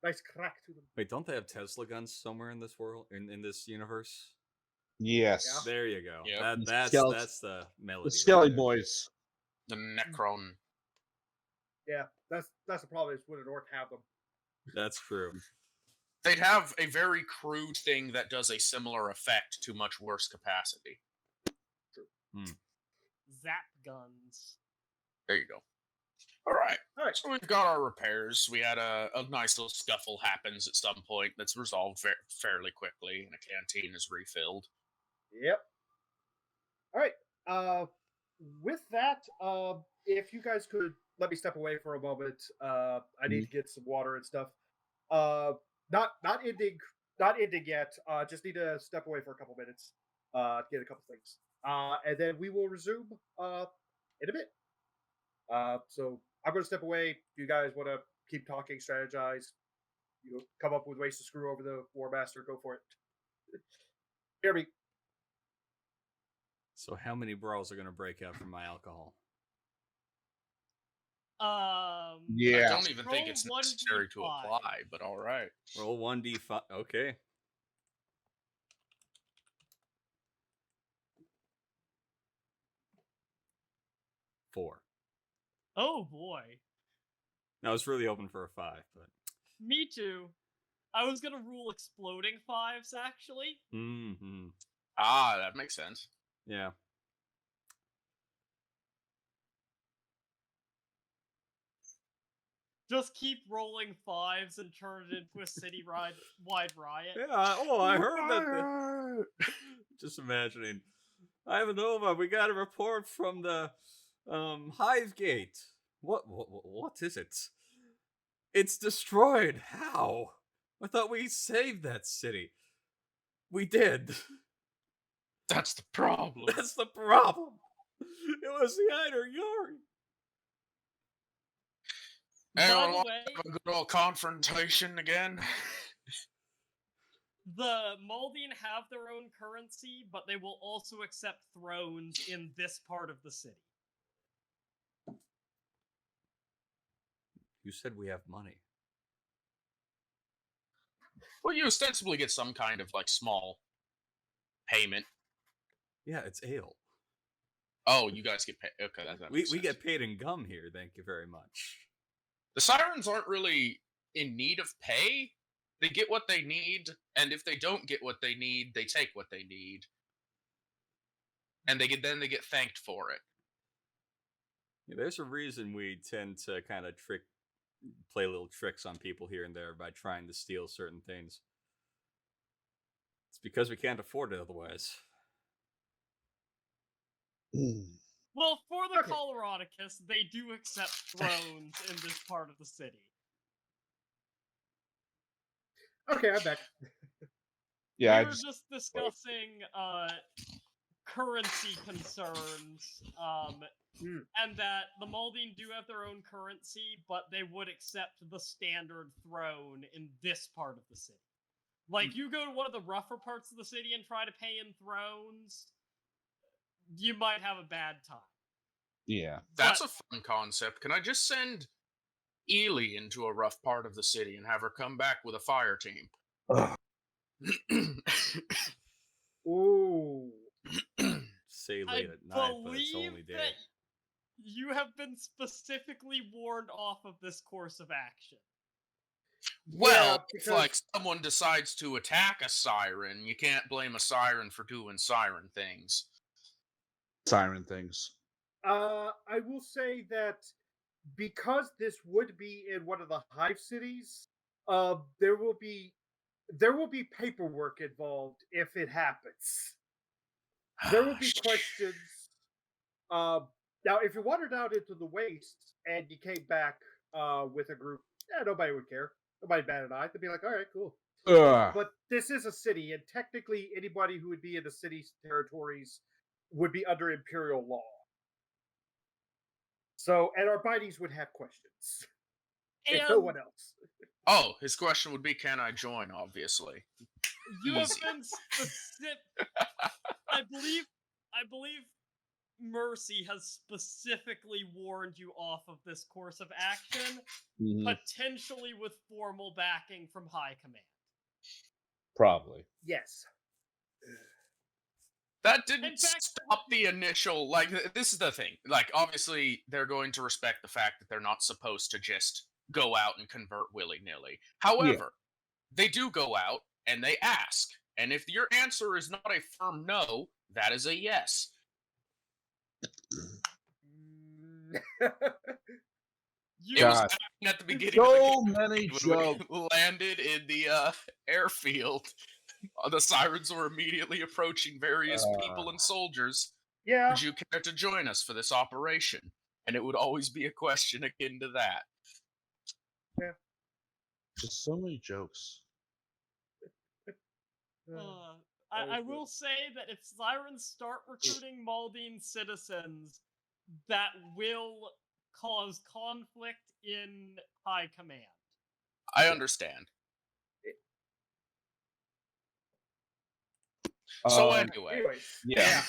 Nice crack to them. Wait, don't they have Tesla guns somewhere in this world, in this universe? Yes. There you go. Yep. That's the melody. The Skelly right there. Boys. The Necron. Yeah, that's the problem is when an orc have them. That's true. They'd have a very crude thing that does a similar effect to much worse capacity. Zap guns. There you go. All right. All right. So we've got our repairs. We had a nice little scuffle happens at some point that's resolved fairly quickly, and a canteen is refilled. Yep. All right. With that, if you guys could let me step away for a moment, I need to get some water and stuff. Not ending yet. Just need to step away for a couple minutes. To get a couple things. And then we will resume in a bit. So I'm going to step away. If you guys want to keep talking, strategize, come up with ways to screw over the War Master, go for it. Hear me. So how many brawls are going to break out from my alcohol? Yeah. I don't even think it's Roll necessary to 1d5. apply, but all right. Roll 1d5. Okay. Four. Oh boy. I was really hoping for a 5, but Me too. I was gonna rule exploding 5s, actually. Ah, that makes sense. Yeah. Just keep rolling 5s and turn it into a city-wide riot. Yeah. I heard that. Just imagining. Ivan Nova, we got a report from the Hive Gate. What is it? It's destroyed. How? I thought we saved that city. We did. That's the problem. That's the problem. It was the Einer Yori. By Anyone the want way, to have a good old confrontation again? the Maldine have their own currency, but they will also accept thrones in this part of the city. You said we have money. Well, you ostensibly get some kind of like small payment. Yeah, it's ale. Oh, you guys get paid. Okay, that We makes sense. get paid in gum here. Thank you very much. The sirens aren't really in need of pay. They get what they need, and if they don't get what they need, they take what they need, and they get thanked for it. Yeah, there's a reason we tend to kind of play little tricks on people here and there by trying to steal certain things. It's because we can't afford it otherwise. Well, for the Okay. Coloradicus, they do accept thrones in this part of the city. Okay, I'm back. Yeah, We were just discussing currency concerns, and that the Maldine do have their own currency, but they would accept the standard throne in this part of the city. Like, you go to one of the rougher parts of the city and try to pay in thrones, you might have a bad time. yeah. That's a fun concept. Can I just send Ely into a rough part of the city and have her come back with a fire team? Ooh. Say I late at night, but it's believe only day. that you have been specifically warned off of this course of action. Well, Yeah, if like someone decides to attack a siren, you can't blame a siren for doing siren things. Siren things. I will say that because this would be in one of the Hive cities, there will be paperwork involved if it happens. There will be questions. Now, if you wandered out into the waste and you came back with a group, nobody would care. Nobody bat an eye. They'd be like, "All right, cool." But this is a city, and technically, anybody who would be in the city's territories would be under Imperial law. So, and our bodies would have questions. If no one else. Oh, his question would be, "Can I join?" Obviously. You have Easy. been specific. I believe Mercy has specifically warned you off of this course of action, potentially with formal backing from High Command. Probably. Yes. That didn't stop the initial, like, this is the thing. Like, obviously, they're going to respect the fact that they're not supposed to just go out and convert willy-nilly. However, they do go out and they ask. And if your answer is not a firm no, that is a yes. It was happening at the beginning of the game many jokes. when we landed in the airfield. The sirens were immediately approaching various people and soldiers. Yeah. Would you care to join us for this operation? And it would always be a question akin to that. Yeah. There's so many jokes. I will say that if sirens start recruiting Maldine citizens, that will cause conflict in High Command. I understand. So anyway. Yeah.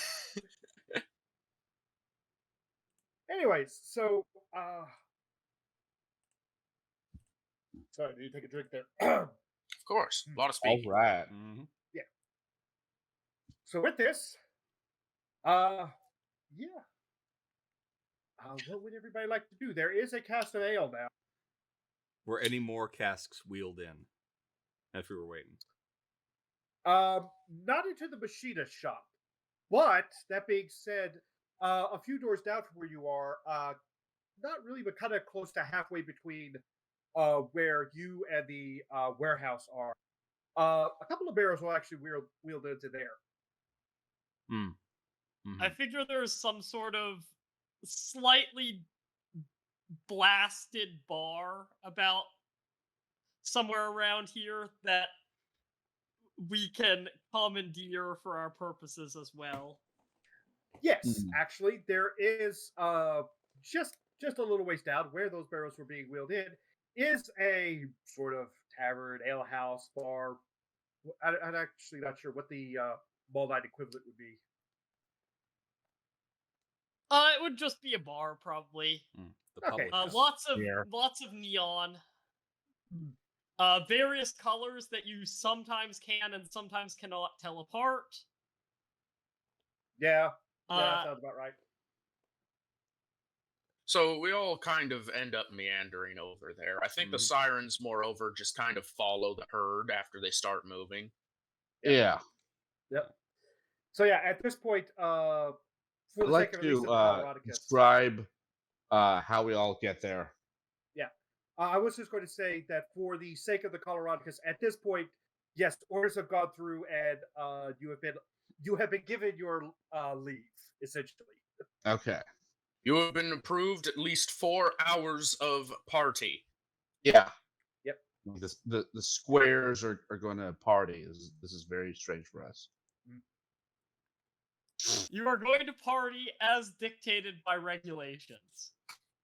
Anyways, so sorry, did you take a drink there? Of course. A lot of speaking. All right. Yeah. So with this, what would everybody like to do? There is a cask of ale now. Were any more casks wheeled in as we were waiting? Not into the Machida shop. But that being said, a few doors down from where you are, not really, but kind of close to halfway between where you and the warehouse are, a couple of barrels will actually wheeled into there. I figure there's some sort of slightly blasted bar about somewhere around here that we can commandeer for our purposes as well. Yes, actually, there is just just a little ways down, where those barrels were being wheeled in, is a sort of tavern, ale house, bar. I'm actually not sure what the mall night equivalent would be. It would just be a bar, probably. The Okay. public house. Lots of neon. Various colors that you sometimes can and sometimes cannot tell apart. Yeah, that sounds about right. So we all kind of end up meandering over there. I think the sirens, moreover, just kind of follow the herd after they start moving. Yeah. Yep. So yeah, at this point, for I'd the like sake of at least to the Coloradicus, describe how we all get there. yeah, I was just going to say that for the sake of the Coloradicus, at this point, yes, orders have gone through, and you have been given your leave essentially. Okay. You have been approved at least 4 hours of party. Yeah. Yep. The squares are going to party. This is very strange for us. You are going to party as dictated by regulations.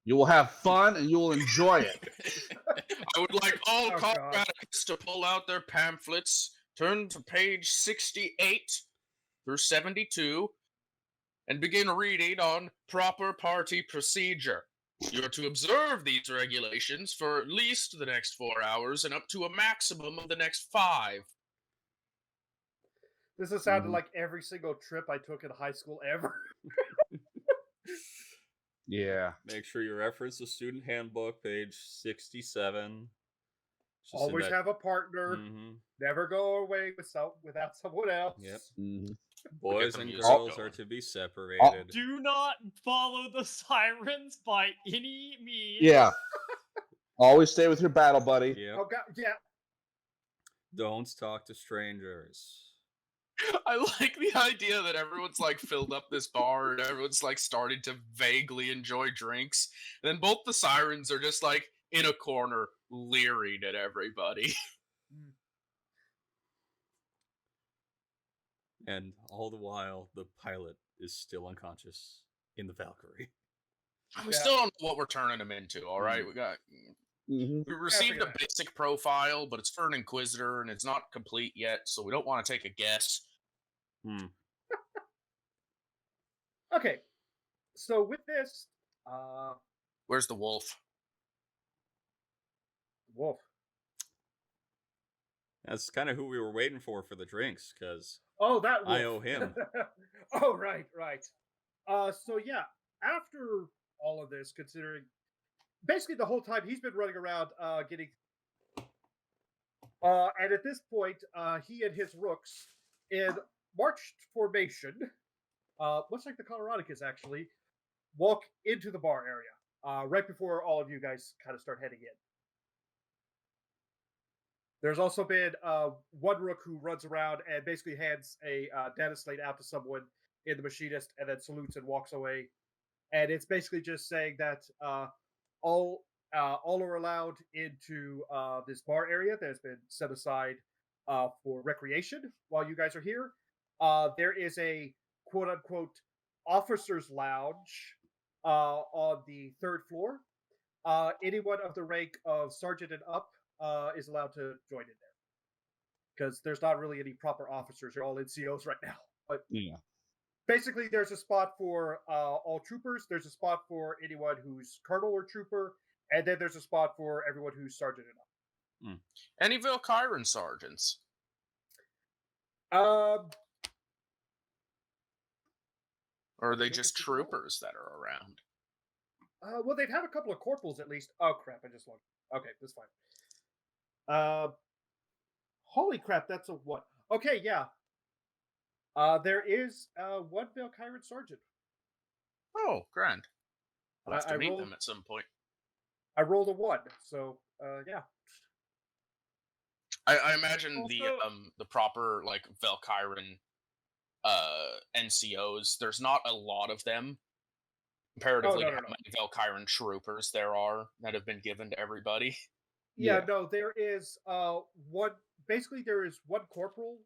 You will have fun and you will enjoy it. I would like all Oh, God. Coloradicus to pull out their pamphlets, turn to page 68 through 72, and begin reading on proper party procedure. You are to observe these regulations for at least the next 4 hours and up to a maximum of the next 5. This has sounded like every single trip I took in high school ever. Yeah. Make sure you reference the student handbook, page 67. Just in Always that- have a partner. Mhm. Never go away without someone else. Yep. Mhm. Boys the and music girls going. are to be separated. Do not follow the sirens by any means. Yeah. Always stay with your battle buddy. Yep. Oh God, yeah. Don't talk to strangers. I like the idea that everyone's like filled up this bar and everyone's like starting to vaguely enjoy drinks. And then both the sirens are just like in a corner leering at everybody. And all the while, the pilot is still unconscious in the Valkyrie. We still don't know what we're turning them into, all right? We received figure a basic profile, but it's for an Inquisitor and it's not complete yet, so we don't want to take a guess. Okay. So with this, Where's the wolf? Wolf. That's kind of who we were waiting for the drinks, because Oh, that wolf. I owe him. Oh, right. So yeah, after all of this, considering basically the whole time he's been running around getting and at this point he and his rooks in marched formation, much like the Coloradicus actually, walk into the bar area right before all of you guys kind of start heading in. There's also been one rook who runs around and basically hands a data slate out to someone in the machinist and then salutes and walks away. And it's basically just saying that all are allowed into this bar area that has been set aside for recreation while you guys are here. There is a quote-unquote officer's lounge on the 3rd floor. Anyone of the rank of sergeant and up is allowed to join in there. Because there's not really any proper officers. You're all NCOs right now. But Yeah. basically, there's a spot for all troopers. There's a spot for anyone who's colonel or trooper. And then there's a spot for everyone who's sergeant and up. Any Valkyran sergeants? Um, Or are they just troopers that are around? well, they'd have a couple of corporals at least. Oh, crap. I just logged. Okay, that's fine. Holy crap, that's a what? Okay, yeah. There is one Valkyran sergeant. Oh, grand. I'll have to I meet rolled- them at some point. I rolled a 1, so yeah. I imagine Also- the proper like Valkyran NCOs. There's not a lot of them comparatively no, to how no. many Valkyran troopers there are that have been given to everybody. Yeah, Yeah. no, there is one. Basically, there is one corporal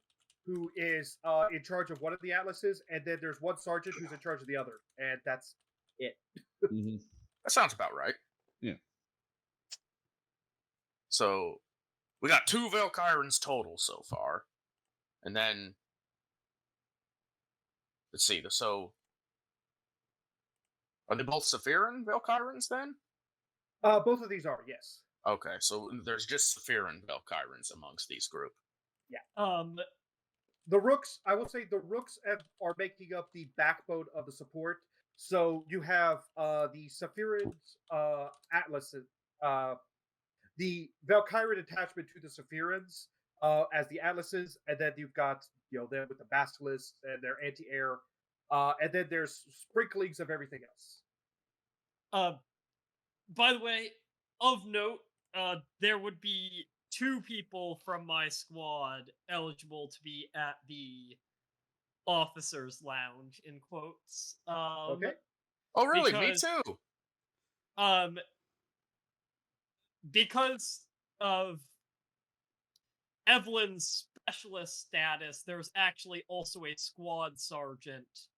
who is in charge of one of the atlases, and then there's one sergeant who's in charge of the other, and that's it. Mhm. That sounds about right. Yeah. So we got 2 Valkyrans total so far. And then let's see, so are they both Sephiran Valkyrans then? Both of these are, yes. Okay, so there's just Sephiran Valkyrans amongst these group. The Rooks, I will say, are making up the backbone of the support. So you have the Sephiran Atlas, the Valkyrian attachment to the Sephirans as the Atlases, and then you've got them with the Basilisks and their anti-air, and then there's sprinklings of everything else. By the way, of note, there would be 2 people from my squad eligible to be at the officers' lounge, in quotes. Okay. Oh, really? Because, Me too. Because of Evelyn's specialist status, there's actually also a squad sergeant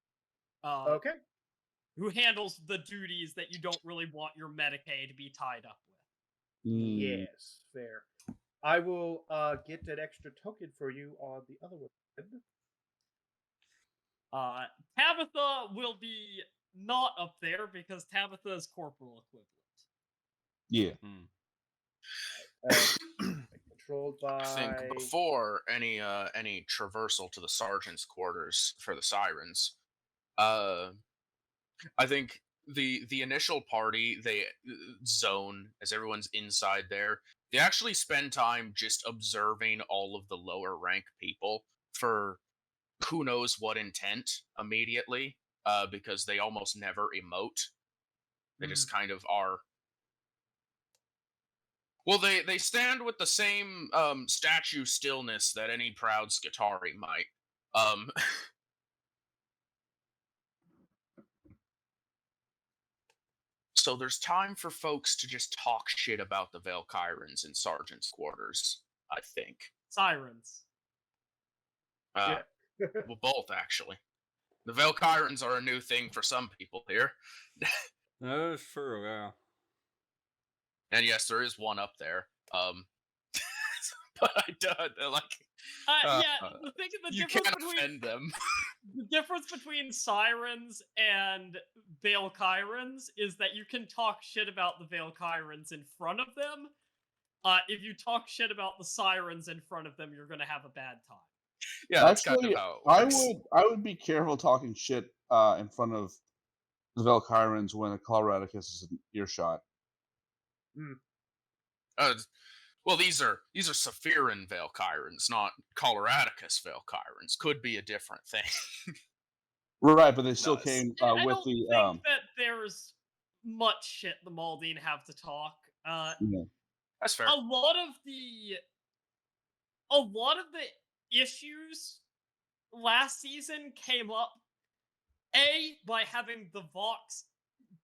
Okay. who handles the duties that you don't really want your Medicaid to be tied up with. Yes, fair. I will get an extra token for you on the other one. Tabitha will be not up there because Tabitha is corporal equivalent. Yeah. Controlled by. I think before any traversal to the sergeant's quarters for the sirens, I think the initial party, they zone as everyone's inside there. They actually spend time just observing all of the lower rank people for who knows what intent immediately, because they almost never emote. They just kind of are. Well, they stand with the same statue stillness that any proud Skitari might. So there's time for folks to just talk shit about the Valkyrans in Sergeant's quarters, I think. Sirens. Yeah. Well, both, actually. The Valkyrans are a new thing for some people here. That's true, yeah. And yes, there is one up there. But I don't, like... The thing is, the you difference can't between offend them. the difference between sirens and Valkyrans is that you can talk shit about the Valkyrans in front of them. If you talk shit about the sirens in front of them, you're gonna have a bad time. Yeah, that's Actually, kind of how it works. I would be careful talking shit in front of the Valkyrans when a Coloradicus is in earshot. Well, these are Sephiran Valkyrans, not Coloradicus Valkyrans. Could be a different thing. Right, but they still Nice. came I with don't the think that there's much shit the Maldine have to talk. That's fair. A lot of the issues last season came up by having the Vox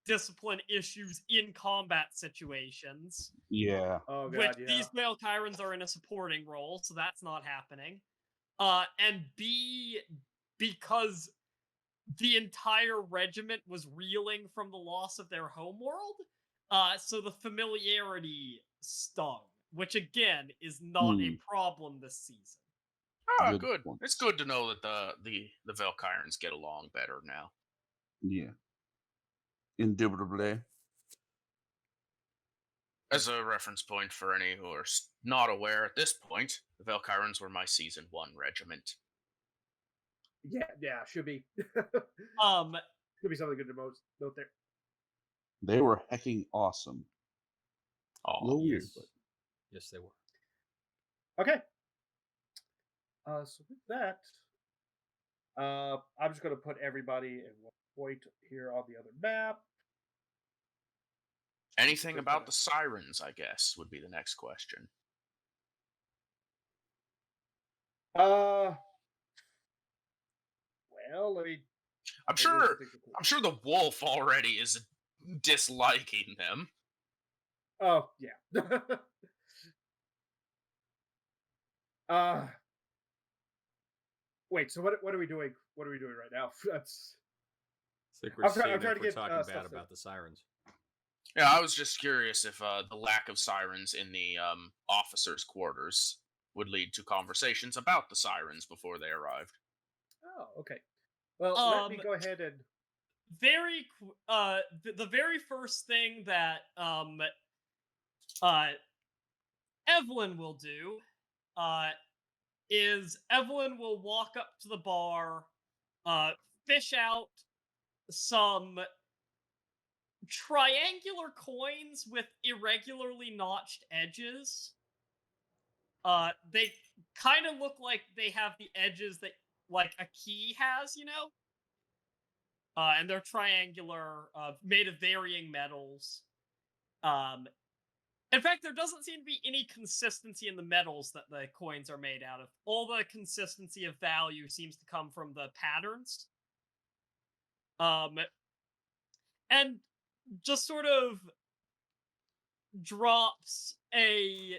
discipline issues in combat situations. Yeah. Oh god, Which yeah. these Valkyrans are in a supporting role, so that's not happening. And B, because the entire regiment was reeling from the loss of their homeworld, so the familiarity stung, which again is not a problem this season. Ah, Good good. point. It's good to know that the Valkyrans get along better now. Yeah. Indubitably. As a reference point for any who are not aware at this point, the Valkyrans were my Season 1 regiment. Yeah, should be. Um, Could be something good to note there. They were hecking awesome. Oh, A little weird, yes. but Yes, they were. Okay. So with that, I'm just going to put everybody in one point here on the other map. anything about the sirens, I guess, would be the next question. Well, let me. I'm sure the wolf already is disliking them. Oh yeah. Wait. So what are we doing? What are we doing right now? That's. I think we're I'm seeing trying if to we're get, talking stuff bad set. about the sirens. Yeah, I was just curious if the lack of sirens in the officers' quarters would lead to conversations about the sirens before they arrived. Oh, okay. Well, let me Um, go ahead and the very first thing that uh Evelyn will do uh is Evelyn will walk up to the bar, uh fish out some triangular coins with irregularly notched edges. They kind of look like they have the edges that like a key has, you know? And they're triangular, made of varying metals. Um, in fact, there doesn't seem to be any consistency in the metals that the coins are made out of. All the consistency of value seems to come from the patterns. Um, and just sort of drops a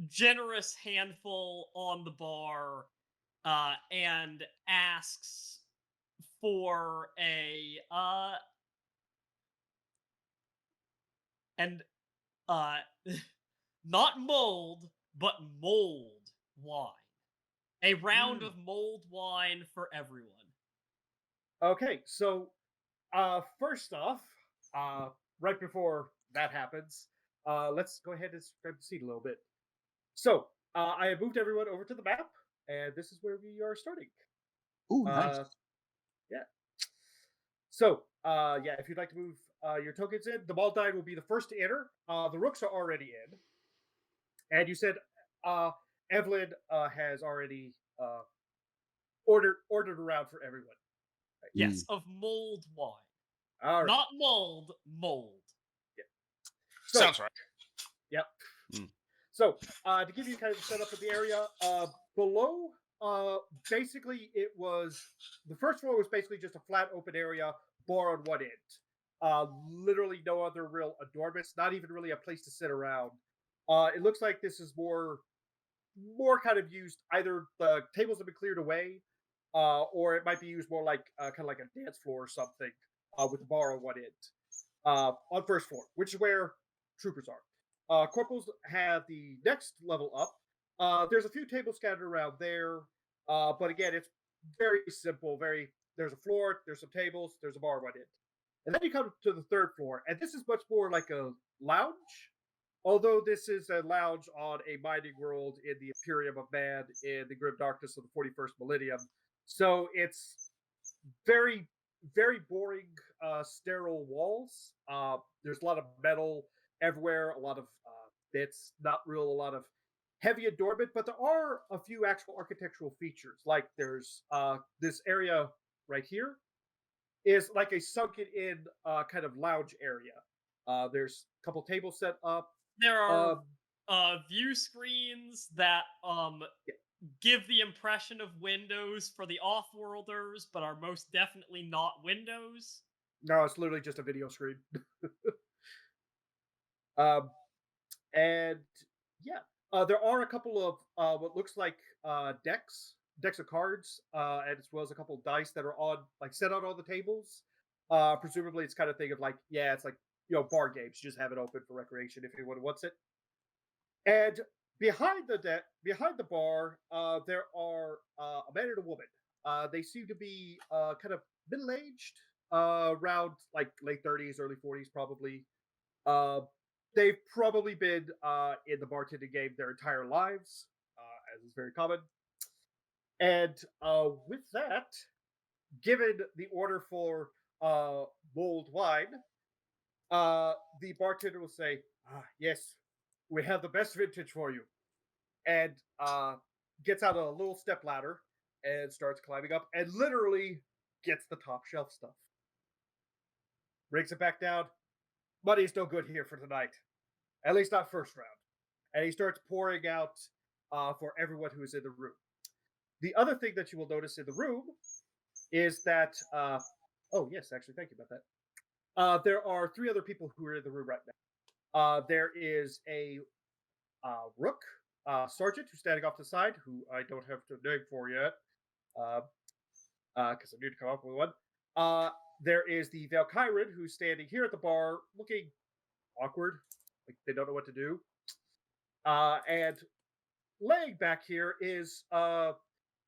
generous handful on the bar and asks for a and uh not mold but mold wine, a round mm, of mold wine for everyone. okay. So, first off, uh, right before that happens, let's go ahead and describe the scene a little bit. So, I have moved everyone over to the map, and this is where we are starting. Ooh, nice. Uh, yeah. So, yeah, if you'd like to move your tokens in, the Maldine will be the first to enter. The Rooks are already in, and you said uh, Evelyn has already ordered around for everyone. Yes, of mold wine. All right. Not mold, mold. Yeah. So, Sounds right. yep. Mm. So, to give you kind of a setup of the area, below, basically, it was the first floor was basically just a flat open area, bar on one end. Literally no other real adornments, not even really a place to sit around. It looks like this is more kind of used. Either the tables have been cleared away, or it might be used more like kind of like a dance floor or something, with the bar on one end, on first floor, which is where troopers are. Corporals have the next level up. There's a few tables scattered around there, but again, it's very simple. There's a floor, there's some tables, there's a bar on one end, and then you come to the third floor, and this is much more like a lounge. Although this is a lounge on a mining world in the Imperium of Man in the grim darkness of the 41st millennium, so it's very very boring, sterile walls. There's a lot of metal everywhere, a lot of bits, not real a lot of heavy adornment, but there are a few actual architectural features. Like there's this area right here is like a sunken in kind of lounge area. There's a couple tables set up. There are Um, view screens that yeah, give the impression of windows for the off-worlders, but are most definitely not windows. no, it's literally just a video screen. um, and yeah, there are a couple of what looks like decks of cards, and as well as a couple of dice that are on like set out on the tables. Presumably, it's kind of thing of like, yeah, it's like, bar games. You just have it open for recreation if anyone wants it. And behind the bar, there are a man and a woman. They seem to be kind of middle aged, around like late 30s, early 40s, probably. Uh, they've probably been in the bartending game their entire lives, as is very common. And with that, given the order for mulled wine, the bartender will say, "Yes, we have the best vintage for you," and gets out a little step ladder and starts climbing up, and literally gets the top shelf stuff. Brings it back down. Money's no good here for tonight, at least not first round. And he starts pouring out for everyone who is in the room. The other thing that you will notice in the room is that, oh yes, actually, thank you about that. There are three other people who are in the room right now. There is a rook sergeant who's standing off to the side, who I don't have to name for yet, because I need to come up with one. there is the Valkyran who's standing here at the bar, looking awkward, like they don't know what to do. And laying back here is a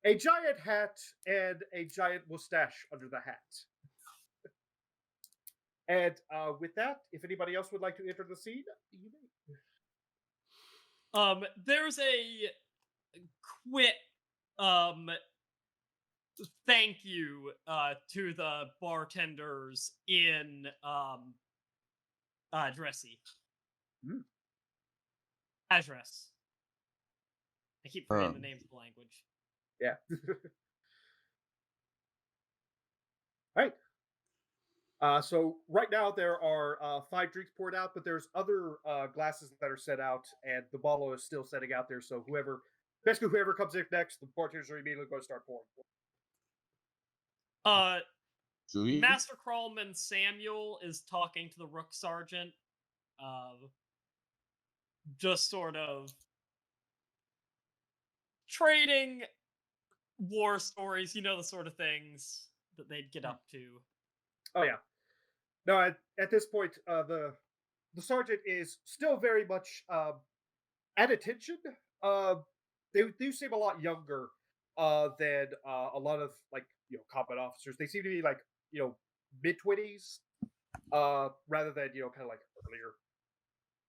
giant hat and a giant mustache under the hat. And with that, if anybody else would like to enter the scene, you may. There's a quick thank you to the bartenders in Dressy. Address. I keep forgetting the names of the language. Yeah. All right. So right now there are 5 drinks poured out, but there's other glasses that are set out, and the bottle is still setting out there. So basically whoever comes in next, the bartenders are immediately going to start pouring. Master Crawlman Samuel is talking to the Rook Sergeant, just sort of trading war stories, the sort of things that they'd get up to. Oh yeah. No, at this point, the sergeant is still very much at attention. They do seem a lot younger than a lot of combat officers. They seem to be mid-20s, rather than kind of like earlier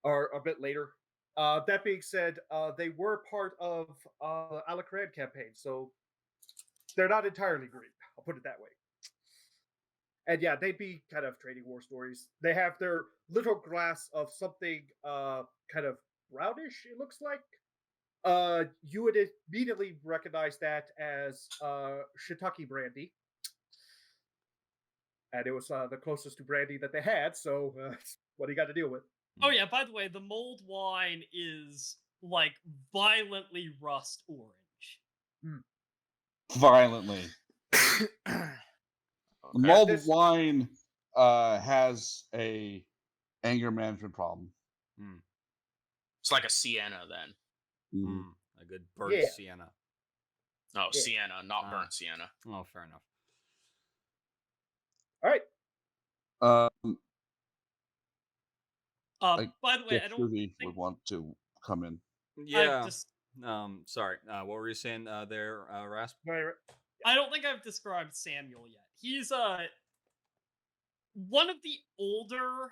or a bit later. That being said, they were part of Alakran campaign, so they're not entirely green. I'll put it that way. And yeah, they'd be kind of trading war stories. They have their little glass of something kind of brownish, it looks like. You would immediately recognize that as shiitake brandy. And it was the closest to brandy that they had, so what do you got to deal with? Oh yeah, by the way, the mulled wine is violently rust orange. Violently. The mulled wine has a anger management problem. It's like a sienna then. A good burnt sienna. No, sienna, not burnt sienna. Oh, fair enough. All right. By the way, I don't think would want to come in. Yeah. Sorry. What were you saying there, Rasp? I don't think I've described Samuel yet. He's one of the older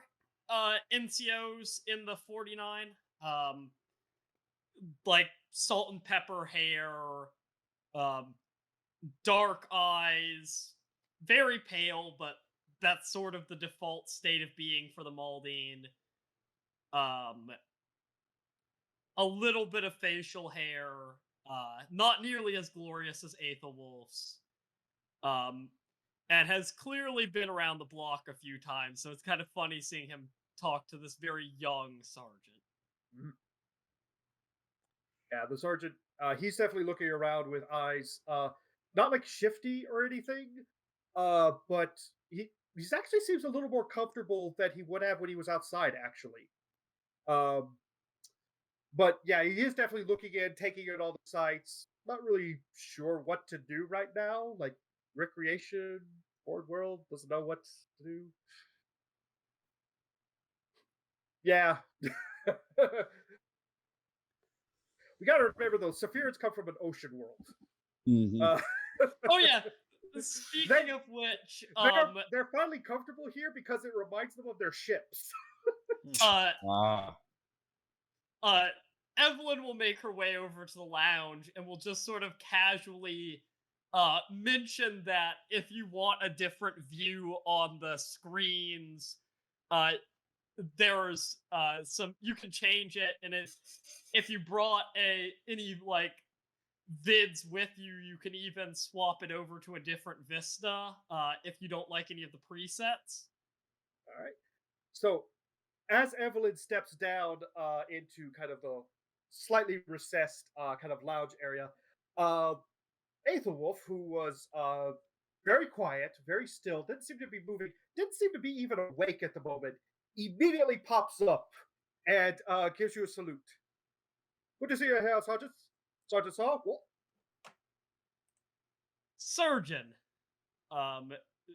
NCOs in the 49. Salt and pepper hair, dark eyes, very pale, but that's sort of the default state of being for the Maldine. A little bit of facial hair, not nearly as glorious as Aethelwolf's, and has clearly been around the block a few times, so it's kind of funny seeing him talk to this very young sergeant. Yeah, the sergeant, he's definitely looking around with eyes, not like shifty or anything, but he actually seems a little more comfortable than he would have when he was outside, actually. But yeah, he is definitely looking in, taking in all the sights. Not really sure what to do right now. Like recreation, board world, doesn't know what to do. Yeah. We gotta remember though, Saphirians come from an ocean world. Oh yeah. Speaking of which, they're finally comfortable here because it reminds them of their ships. Evelyn will make her way over to the lounge and will just sort of casually mention that if you want a different view on the screens, there's some, you can change it, and if you brought any vids with you, you can even swap it over to a different vista if you don't like any of the presets. All right. So as Evelyn steps down into kind of the slightly recessed kind of lounge area, Aethelwolf, who was very quiet, very still, didn't seem to be moving, didn't seem to be even awake at the moment, immediately pops up and gives you a salute. Good to see you here, Sergeant. Sergeant Saul. Surgeon.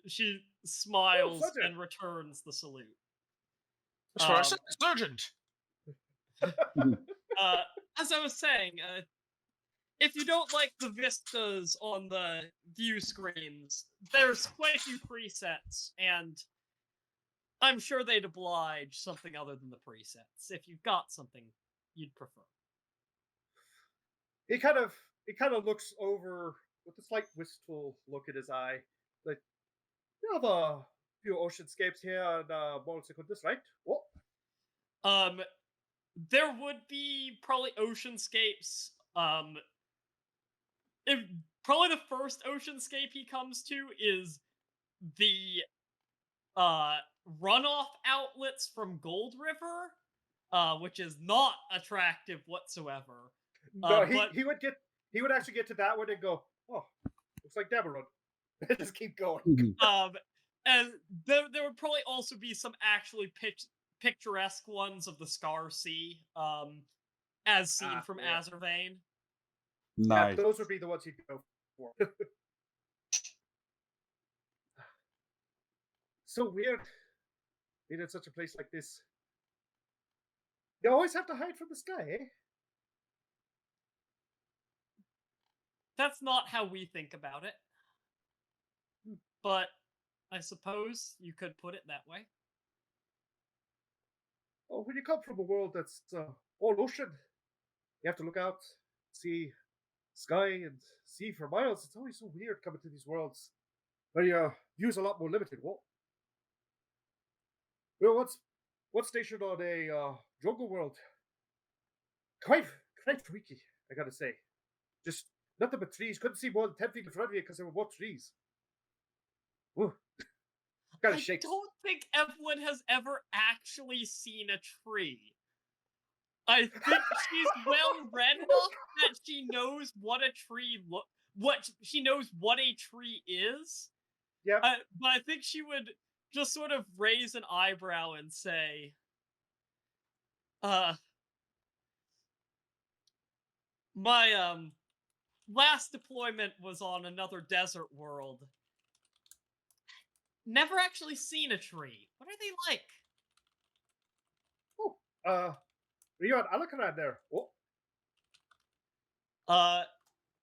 she smiles Sergeant. and returns the salute. That's what I Um, said, Sergeant. as I was saying, if you don't like the vistas on the view screens, there's quite a few presets, and I'm sure they'd oblige something other than the presets if you've got something you'd prefer. He kind of looks over with a slight wistful look in his eye. Like, you have a few oceanscapes here on Mont Secundus, right? Oh, There would be probably oceanscapes. If probably the first oceanscape he comes to is the runoff outlets from Gold River, which is not attractive whatsoever. no, But he would actually get to that one and go, oh, looks like Deborah. Just keep going. and there would probably also be some actually picturesque ones of the Scar Sea, as seen from yeah. Azervane. Nice. Yeah, those would be the ones he'd go for. So weird. Being in such a place like this. You always have to hide from the sky, eh? That's not how we think about it. But I suppose you could put it that way. Oh, when you come from a world that's all ocean, you have to look out, see sky and sea for miles. It's always so weird coming to these worlds where your view's a lot more limited. Well, what's stationed on a jungle world? Quite freaky, I gotta say. Just nothing but trees. Couldn't see more than 10 feet in front of you because there were more trees. Ooh. Gotta I shake. don't think Evelyn has ever actually seen a tree. I think she's well read enough that she knows what a tree she knows what a tree is. Yep. But I think she would just sort of raise an eyebrow and say, my last deployment was on another desert world. Never actually seen a tree. What are they like? Oh, you're on Alacaran there. Oh,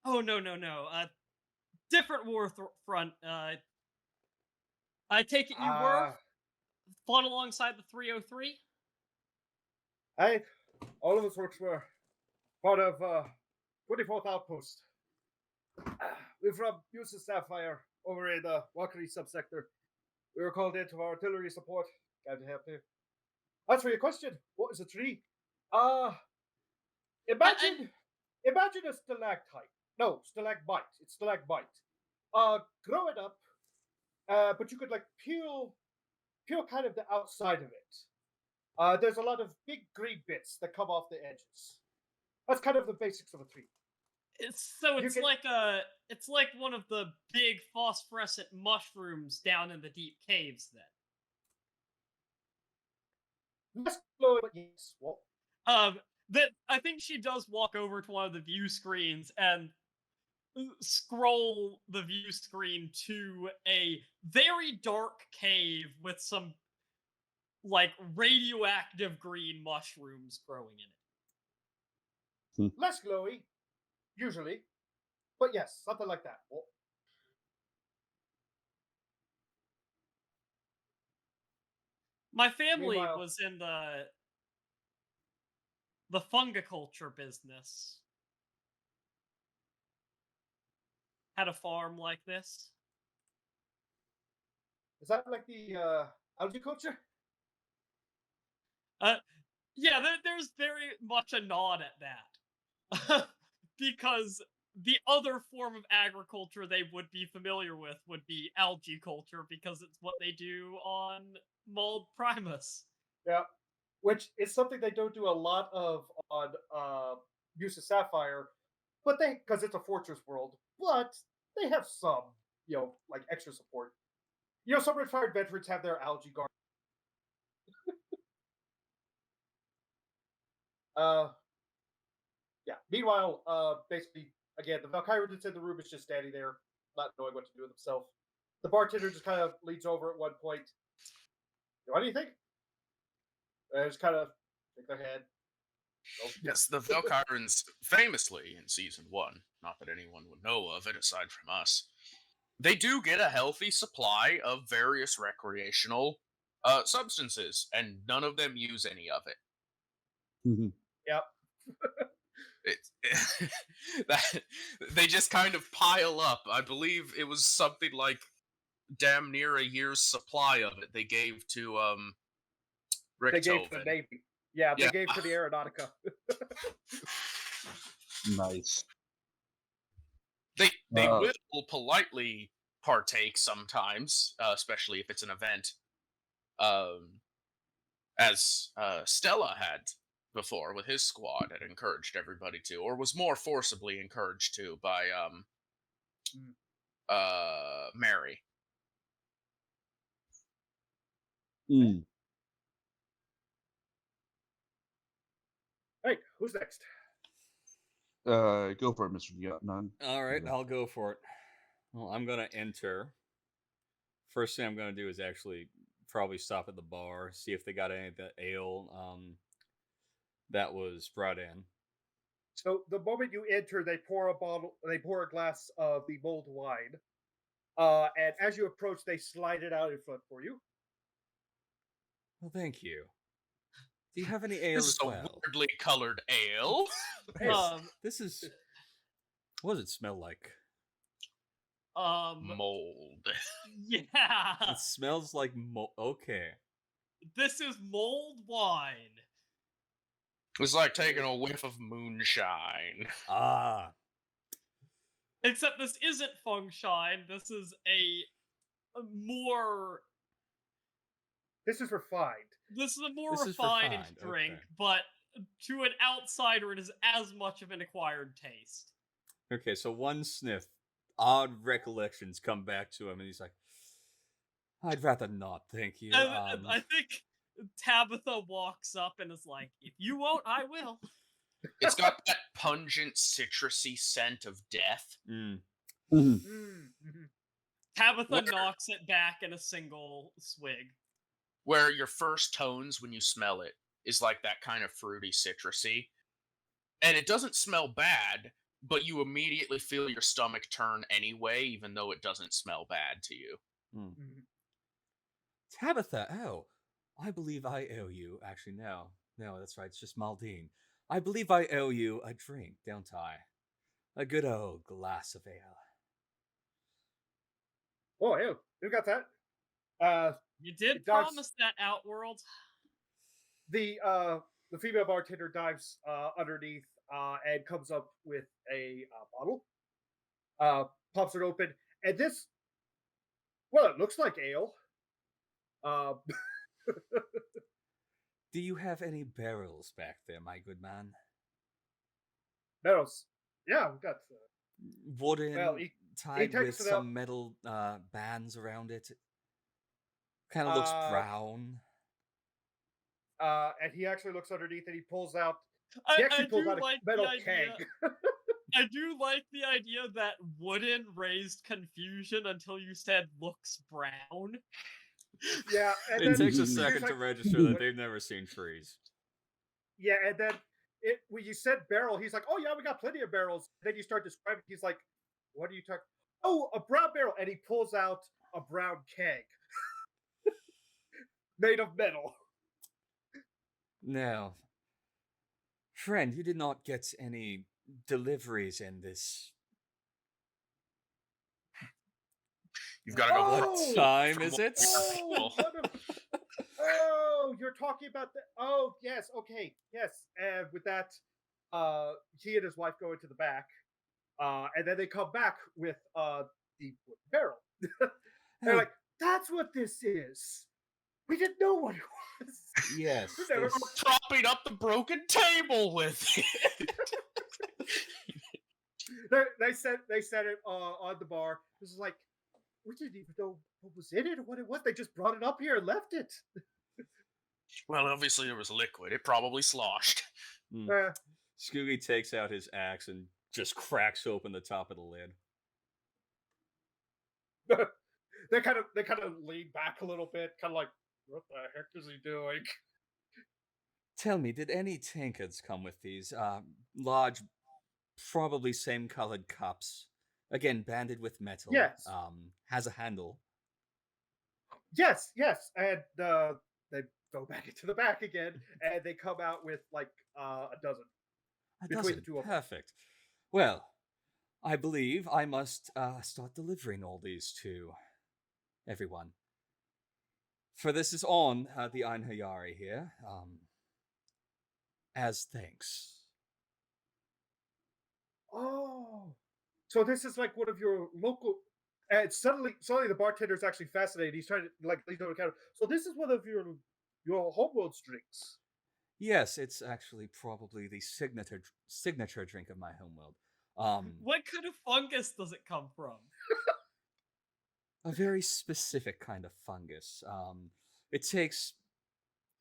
Oh no. Different war front. I take it you were fought alongside the 303. All of us works were part of 24th Outpost. We're from USS Sapphire over in the Walkery subsector. We were called in to artillery support. Glad to help you. As for your question, what is a tree? Imagine a stalactite. No, stalagmite. It's stalagmite. Grow it up, but you could like peel kind of the outside of it. There's a lot of big green bits that come off the edges. That's kind of the basics of a tree. It's can- like one of the big phosphorescent mushrooms down in the deep caves. Then, Less glowing, but yes. Well, that I think she does walk over to one of the view screens and scroll the view screen to a very dark cave with some like radioactive green mushrooms growing in it. less glowy, usually, but yes, something like that. Well, My family Meanwhile- was in the fungiculture business. Had a farm like this. is that like the algae culture? Yeah, there's very much a nod at that. Because the other form of agriculture they would be familiar with would be algae culture, because it's what they do on Mold Primus. Yeah, which is something they don't do a lot of on USS Sapphire, but because it's a fortress world, but they have some, like extra support. Some retired veterans have their algae garden. Yeah. Meanwhile, basically, again, the Valkyrie that's in the room is just standing there, not knowing what to do with himself. The bartender just kind of leans over at one point. What do you think? And just kind of shake their head. Nope. Yes, the Valkyrans famously in season 1, not that anyone would know of it aside from us, they do get a healthy supply of various recreational substances, and none of them use any of it. Yep. That they just kind of pile up. I believe it was something like damn near a year's supply of it they gave to They gave to the Richtofen. Navy. Yeah, they Yeah. gave to the Aeronautica. Nice. They Uh. will politely partake sometimes, especially if it's an event, as Stella had before with his squad, had encouraged everybody to, or was more forcibly encouraged to by Mary. Mm. Hey, who's next? Go for it, Mr. Nunn. All right, Okay. I'll go for it. Well, I'm gonna enter. First thing I'm gonna do is actually probably stop at the bar, see if they got any of the ale that was brought in. So the moment you enter, they pour a glass of the mulled wine. And as you approach, they slide it out in front for you. Well, thank you. Do you have any ale This as is a well? weirdly colored ale. This is. What does it smell like? Mold. Yeah. It smells like okay. This is mulled wine. It's like taking a whiff of moonshine. Ah, Except this isn't fungshine. This is a more. This is refined. This is a more This is refined refined, drink, okay. but to an outsider, it is as much of an acquired taste. okay. So one sniff, odd recollections come back to him, and he's like, "I'd rather not, thank you." And I think Tabitha walks up and is like, "If you won't, I will." It's got that pungent, citrusy scent of death. Mm. Mm-hmm. Tabitha What? knocks it back in a single swig. Where your first tones when you smell it is like that kind of fruity, citrusy. And it doesn't smell bad, but you immediately feel your stomach turn anyway, even though it doesn't smell bad to you. Mm. Mm-hmm. Tabitha, oh, I believe I owe you. Actually, no, that's right. It's just Maldine. I believe I owe you a drink, don't I? A good old glass of ale. Oh, hey, you got that. You did It does- promise that Outworld. The female bartender dives underneath and comes up with a bottle. Pops it open, and this, well, it looks like ale. Do you have any barrels back there, my good man? Barrels. Yeah, we've got. Wooden, Well, he tied takes with it some out. metal bands around it. Kind of looks brown. And he actually looks underneath and he pulls out. I He actually pulls do out a like metal the idea. keg. I do like the idea that wooden raised confusion until you said looks brown. Yeah, and It then takes a he's second to like- register that they've never seen trees. Yeah, and then when you said barrel, he's like, "Oh yeah, we got plenty of barrels." Then you start describing. He's like, "What are you talking? Oh, a brown barrel!" And he pulls out a brown keg made of metal. Now, friend, you did not get any deliveries in this. You've got to go. What time from is what it? you're Oh, oh, you're talking about the. Oh, yes, okay, yes. And with that, he and his wife go into the back, and then they come back with the wooden barrel. They're Oh, like, "That's what this is. We didn't know what it was." yes. Never- this- propping up the broken table with it. They said it on the bar. This is like, we didn't even know what was in it or what it was. They just brought it up here and left it. Well, obviously it was liquid. It probably sloshed. Mm. Uh, Scooby takes out his axe and just cracks open the top of the lid. they kind of lean back a little bit, kind of like, what the heck is he doing? Tell me, did any tankards come with these large, probably same colored cups? Again, banded with metal. Yes, Has a handle. yes, and they go back into the back again, and they come out with like a dozen A between the dozen. two of them. Perfect. Well, I believe I must start delivering all these to everyone. For this is on the Einhayari here, as thanks. Oh, so this is like one of your local. And suddenly, the bartender's actually fascinated. He's trying to like lean over the counter. So this is one of your homeworld's drinks. Yes, it's actually probably the signature drink of my homeworld. What kind of fungus does it come from? A very specific kind of fungus. It takes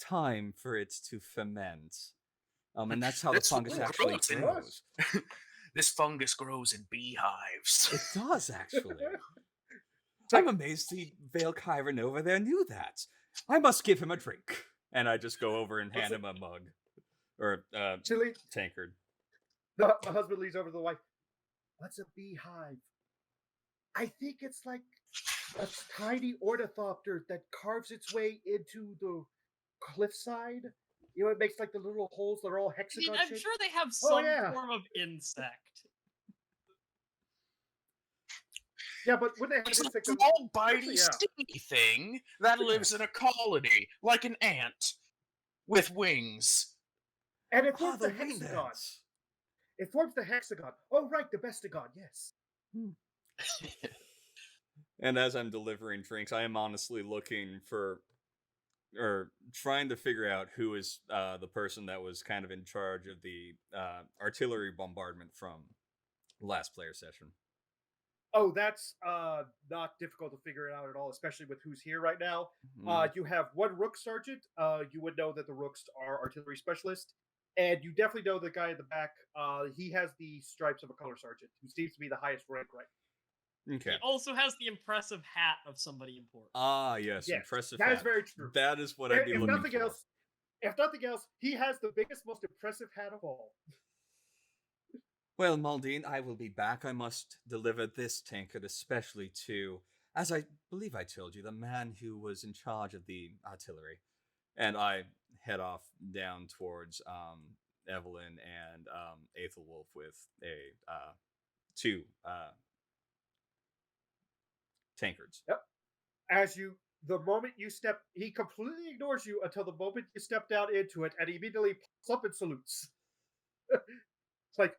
time for it to ferment. And that's how the This fungus fungus actually grows in- grows. This fungus grows in beehives. It does, actually. It's like- I'm amazed the Vale Kyron over there knew that. I must give him a drink. And I just go over and hand him a mug. Or Chili. tankard. The husband leans over to the wife. What's a beehive? I think it's like a tiny ornithopter that carves its way into the cliffside. You know, it makes like the little holes that are all I mean, hexagon I'm shaped. sure they have Oh, some yeah. form of insect. Yeah, but when they have It's a insect, small, bitey, yeah. sticky thing that lives in a colony, like an ant, with wings. and it Ah, forms the the winged hexagon. ants. It forms the hexagon. Oh, right, the bestagon. Yes. And as I'm delivering drinks, I am honestly looking for, or trying to figure out who is the person that was kind of in charge of the artillery bombardment from last player session. Oh, that's not difficult to figure it out at all, especially with who's here right now. You have one rook sergeant. You would know that the rooks are artillery specialist, and you definitely know the guy in the back. He has the stripes of a color sergeant, who seems to be the highest rank right. Okay. He also has the impressive hat of somebody important. Ah, yes, Yes, impressive. that is hat. very true. That is what I'd be If looking nothing for. else, if nothing else, he has the biggest, most impressive hat of all. Well, Maldine, I will be back. I must deliver this tankard especially to, as I believe I told you, the man who was in charge of the artillery. And I head off down towards Evelyn and Aethelwolf with two tankards. The moment you step, he completely ignores you until the moment you step down into it, and he immediately pops up and salutes. It's like,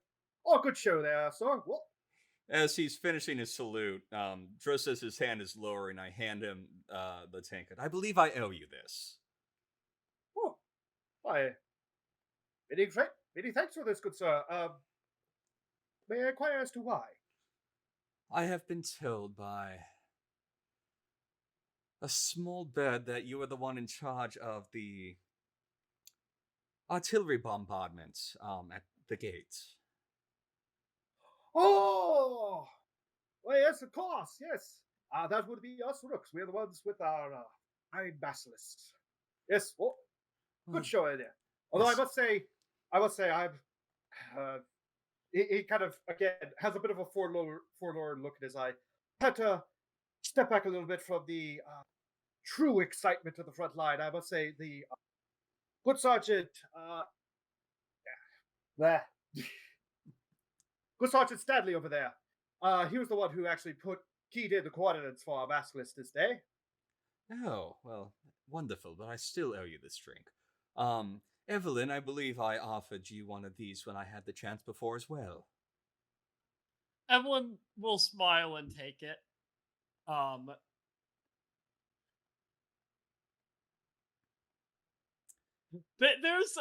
oh, good show there, sir. Well, As he's finishing his salute, just as his hand is lowering, I hand him the tankard. I believe I owe you this. oh, why, many thanks for this, good sir. May I inquire as to why? I have been told by a small bird that you are the one in charge of the artillery bombardment at the gate. Oh, well, yes, of course, yes. That would be us rooks. We're the ones with our iron basilisks. Yes, well, Well, good show there. Although yes. I must say, I'm. He kind of again has a bit of a forlorn look in his eye. Had to step back a little bit from the true excitement of the front line. I must say, the good sergeant, yeah, good sergeant Stanley over there. He was the one who actually keyed in the coordinates for our basilisk this day. Oh, well, wonderful, but I still owe you this drink. Evelyn, I believe I offered you one of these when I had the chance before as well. Evelyn will smile and take it. But there's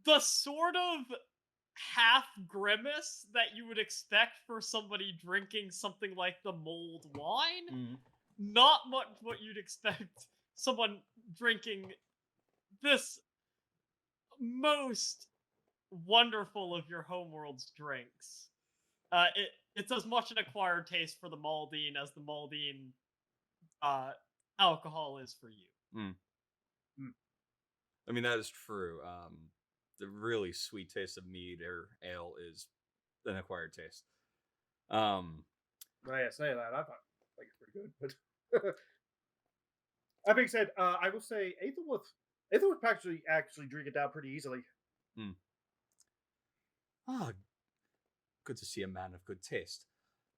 the sort of half grimace that you would expect for somebody drinking something like the mulled wine. Not much what you'd expect someone drinking this most wonderful of your homeworld's drinks. It's as much an acquired taste for the Maldine as the Maldine alcohol is for you. I mean, that is true. The really sweet taste of mead or ale is an acquired taste. I say that. I thought like it's pretty good, but that being said, I will say Aethelwolf actually drink it down pretty easily. Ah, good to see a man of good taste.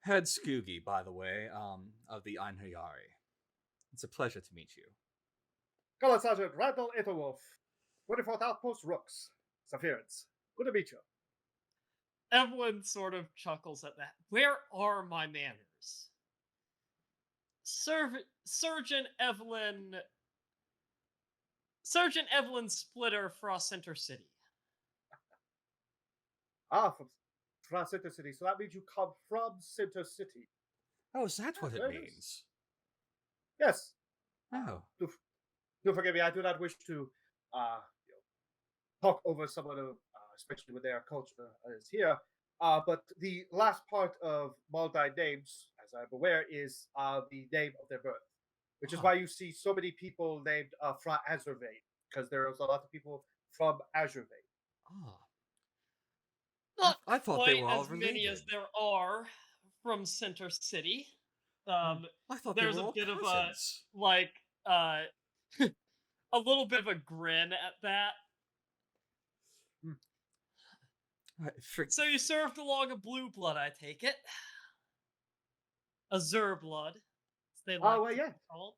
Head Skoogie, by the way, of the Einherjari. It's a pleasure to meet you. Color Sergeant Randall Aethelwolf, 24th Outpost Rooks, Saphirans. Good to meet you. Evelyn sort of chuckles at that. Where are my manners? Surgeon Evelyn Splitter, Frost Center City. From Center City. So that means you come from Center City. Oh, is that what it very nice. means? Yes. Oh. Do forgive me. I do not wish to talk over someone, especially with their culture is here. But the last part of Maldine names, as I'm aware, is the name of their birth, which is why you see so many people named Fra Azurvane, because there's a lot of people from Azurvane. Oh. Not I thought quite they were all as many as related. there are from Center City. I thought they There's were a all bit cousins. of a little bit of a grin at that. So you served along a blue blood, I take it. A Zer blood, as they like to be called.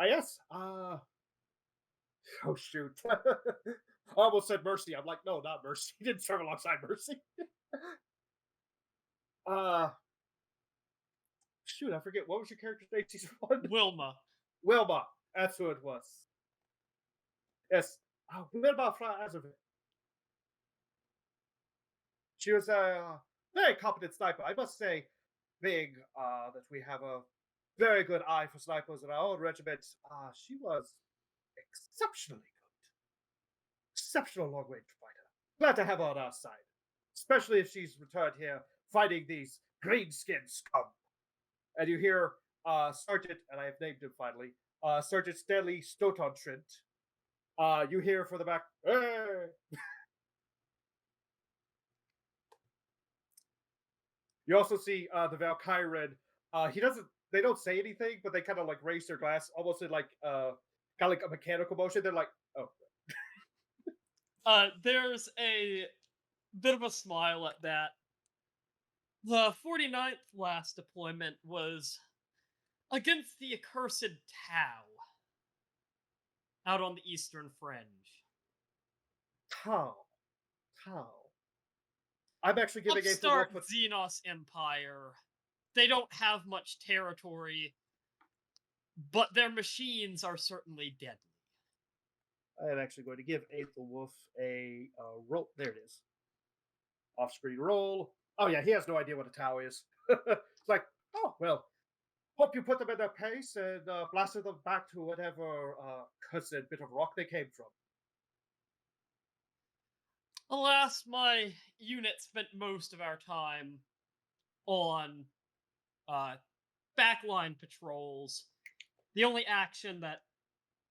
Yes. Oh shoot! I almost said Mercy. I'm like, no, not Mercy. He didn't serve alongside Mercy. Shoot, I forget what was your character's name. Season 1. Wilma. That's who it was. Yes. Wilma Fra Azurvane. She was a very competent sniper. I must say, being that we have a very good eye for snipers in our own regiment, she was exceptionally good. Exceptional long-range fighter. Glad to have her on our side. Especially if she's returned here fighting these green-skinned scum. And you hear Sergeant, and I have named him finally, Sergeant Stanley Stoton Trent. You hear from the back, hey! You also see the Valkyran. They don't say anything, but they kind of like raise their glass, almost in like kind of like a mechanical motion. They're like, oh. There's a bit of a smile at that. The 49th last deployment was against the accursed Tau out on the eastern fringe. Tau. I'm actually giving Upstart Xenos Empire. They don't have much territory, but their machines are certainly deadly. I'm actually going to give Aethelwolf a roll. There it is. Off-screen roll. Oh yeah, he has no idea what a Tau is. It's like, oh well. Hope you put them in their pace and blasted them back to whatever cursed bit of rock they came from. Alas, my unit spent most of our time on backline patrols. The only action that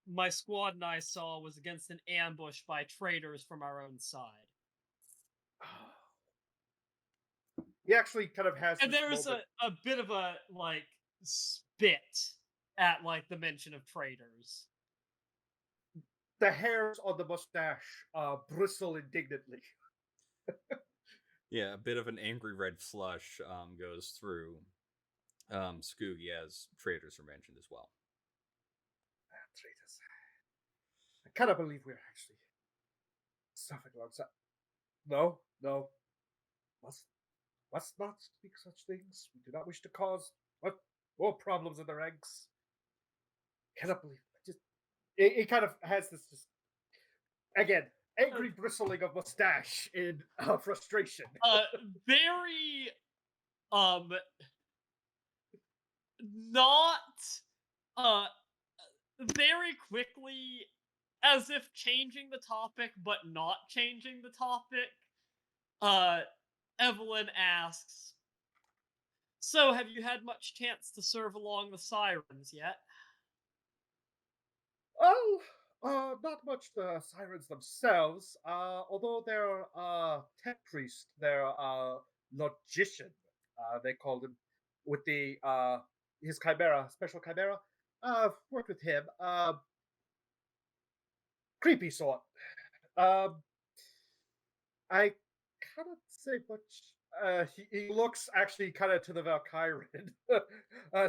my squad and I saw was against an ambush by traitors from our own side. He actually kind of has. And there's a bit of a like spit at like the mention of traitors. The hairs on the mustache bristle indignantly. Yeah, a bit of an angry red flush goes through Skoogie as traitors are mentioned as well. Traitors. I cannot believe we're actually suffering alongside. No. Must not speak such things. We do not wish to cause more problems in the ranks. Cannot believe it. It kind of has this just, again, angry bristling of mustache in frustration. Very not very quickly, as if changing the topic but not changing the topic, Evelyn asks, So, have you had much chance to serve along the sirens yet? Oh, not much the sirens themselves. Although they're tech priest, they're logician. They called him with the his chimera, special chimera. Worked with him. Creepy sort. Um, I cannot say much. He looks actually kind of to the Valkyrie,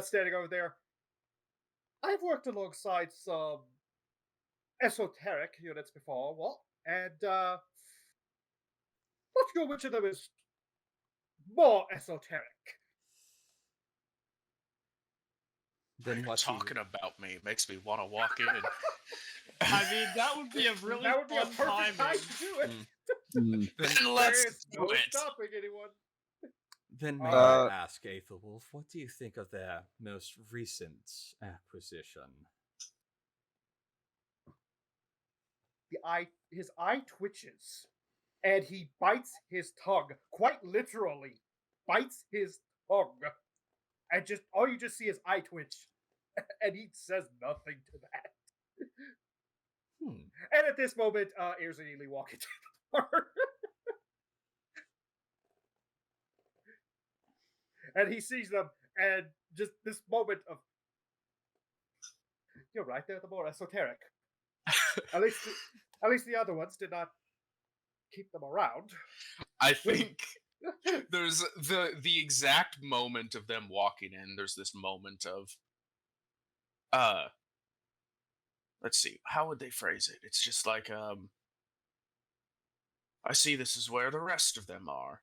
standing over there. I've worked alongside some esoteric units before, and not sure which of them is more esoteric. Then what? Talking about me makes me want to walk in. I mean, that would be a really That would be a fun perfect time timing. to do it. Mm. Then There let's is do no it. stopping anyone. Then may Uh, I ask, Aethelwolf, what do you think of their most recent acquisition? His eye twitches, and he bites his tongue. Quite literally, bites his tongue, and just all you just see is eye twitch, and he says nothing to that. Hmm. And at this moment, Ayers and Ely walk into the bar. And he sees them, and just this moment of, you're right, they're the more esoteric. at least the other ones did not keep them around. I think there's the exact moment of them walking in. There's this moment of let's see, how would they phrase it? It's just like I see this is where the rest of them are.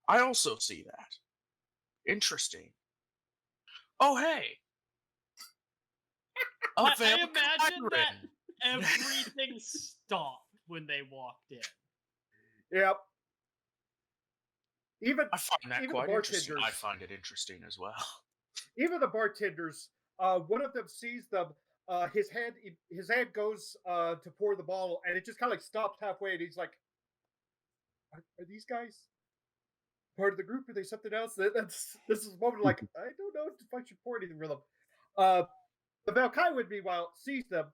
I also see that. Interesting. Oh hey. A I veiled imagine that Kyron. everything stopped when they walked in. Yep. I find that even quite the interesting. I bartenders- find it interesting as well. Even the bartenders, one of them sees them. His hand goes to pour the bottle, and it just kind of like stops halfway, and he's like, "Are these guys part of the group? Are they something else?" This is a moment like, I don't know if I should pour anything for them. The Valkyrie, meanwhile, sees them.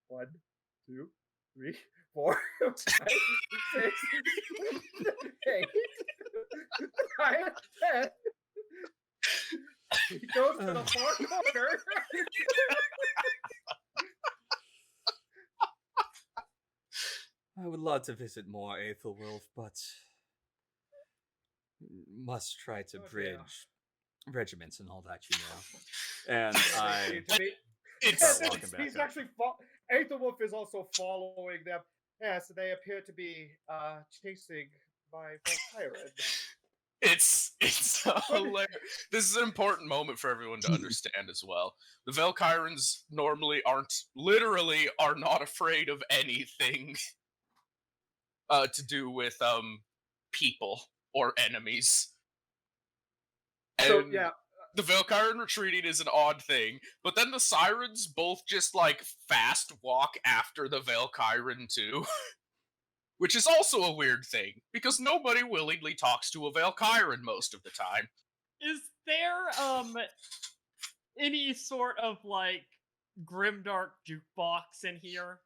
1, 2, 3, 4, 5, 6, 8, 9, 10. He goes to the far corner. I would love to visit more Aethelwolf, but must try to Oh, yeah. bridge regiments and all that, you know. And I It's start walking back He's up. actually Aethelwolf is also following them. Yeah, so they appear to be chasing my Valkyrie. it's hilarious. This is an important moment for everyone to understand as well. The Valkyrans normally literally are not afraid of anything to do with people or enemies. So And yeah, the Valkyran retreating is an odd thing, but then the Sirens both just like fast walk after the Valkyran too. Which is also a weird thing, because nobody willingly talks to a Valkyran most of the time. Is there any sort of like grimdark jukebox in here?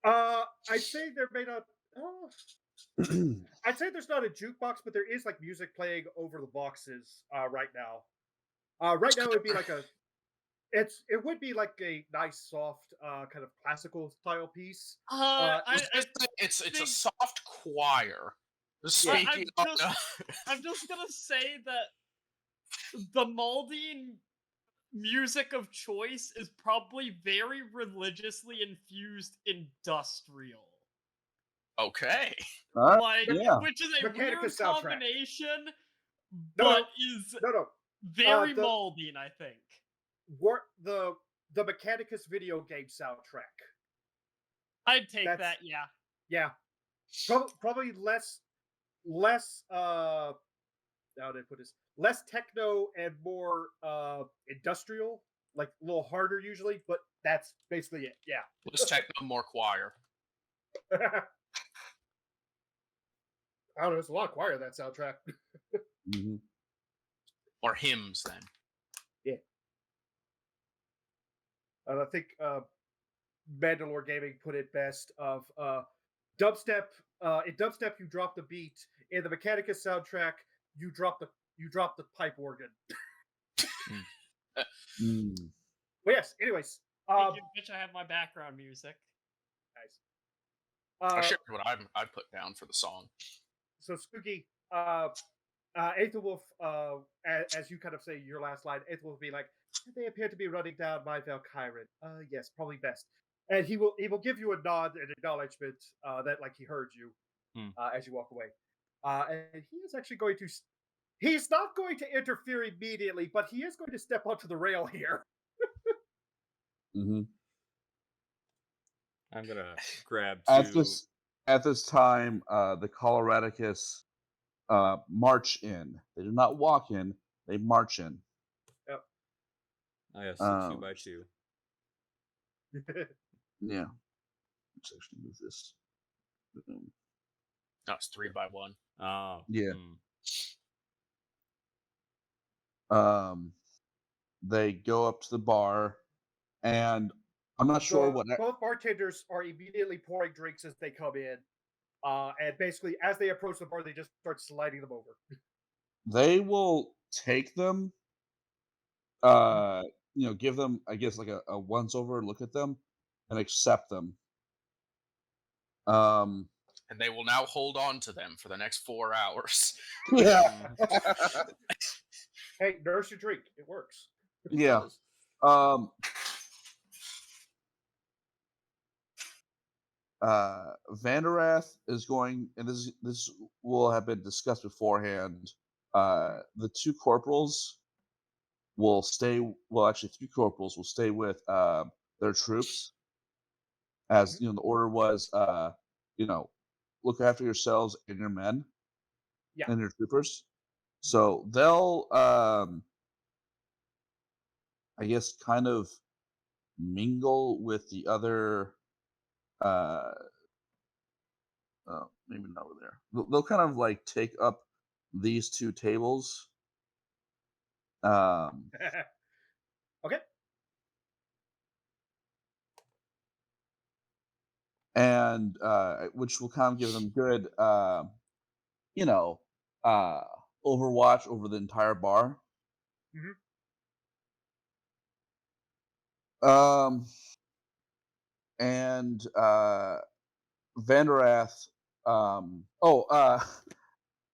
I'd say there may not. I'd say there's not a jukebox, but there is like music playing over the boxes right now. Right now, it'd be like it would be like a nice, soft, kind of classical style piece. It's a think- soft choir. Speaking I'm just gonna say that the Maldine music of choice is probably very religiously infused industrial. Okay. Like, yeah. which is a weird Mechanicus soundtrack. combination, No, but is No, very the- Maldine, I think. the Mechanicus video game soundtrack. I'd take That's- that, yeah. Yeah, probably less. How did I put this? Less techno and more industrial, like a little harder usually. But that's basically it. Yeah. Less techno, more choir. I don't know. There's a lot of choir in that soundtrack. Mhm. Or hymns, then. Yeah. And I think Mandalore Gaming put it best of dubstep. In dubstep, you drop the beat. In the Mechanicus soundtrack, you drop the pipe organ. Mm. But yes. Anyways, Speaking of which, I have my background music. nice. I shared what I put down for the song. So Spooky, Aethelwolf, as you kind of say your last line, Aethelwolf will be like, they appear to be running down my Valkyrie. Yes, probably best. And he will give you a nod and acknowledgement that like he heard you as you walk away. And he is actually going to. He's not going to interfere immediately, but he is going to step onto the rail here. Mm-hmm. I'm gonna grab At two. this time, the Coloradicus march in. They do not walk in; they march in. Yep. Oh yes, the 2x2. Yeah. Let's actually move this. No, it's 3x1. Oh. Yeah. Hmm. They go up to the bar, and I'm not sure what. Both bartenders are immediately pouring drinks as they come in. And basically, as they approach the bar, they just start sliding them over. They will take them, give them, I guess, like a once over look at them, and accept them. And they will now hold on to them for the next 4 hours. Yeah. Hey, nurse your drink. It works. Yeah. Vanderath is going, and this will have been discussed beforehand. The two corporals will stay. Well, actually, three corporals will stay with their troops. As you know, the order was, look after yourselves and your men, and your troopers. So they'll, I guess, kind of mingle with the other. Maybe not over there. They'll kind of like take up these two tables. Okay. And which will kind of give them good, overwatch over the entire bar. And Vanderath.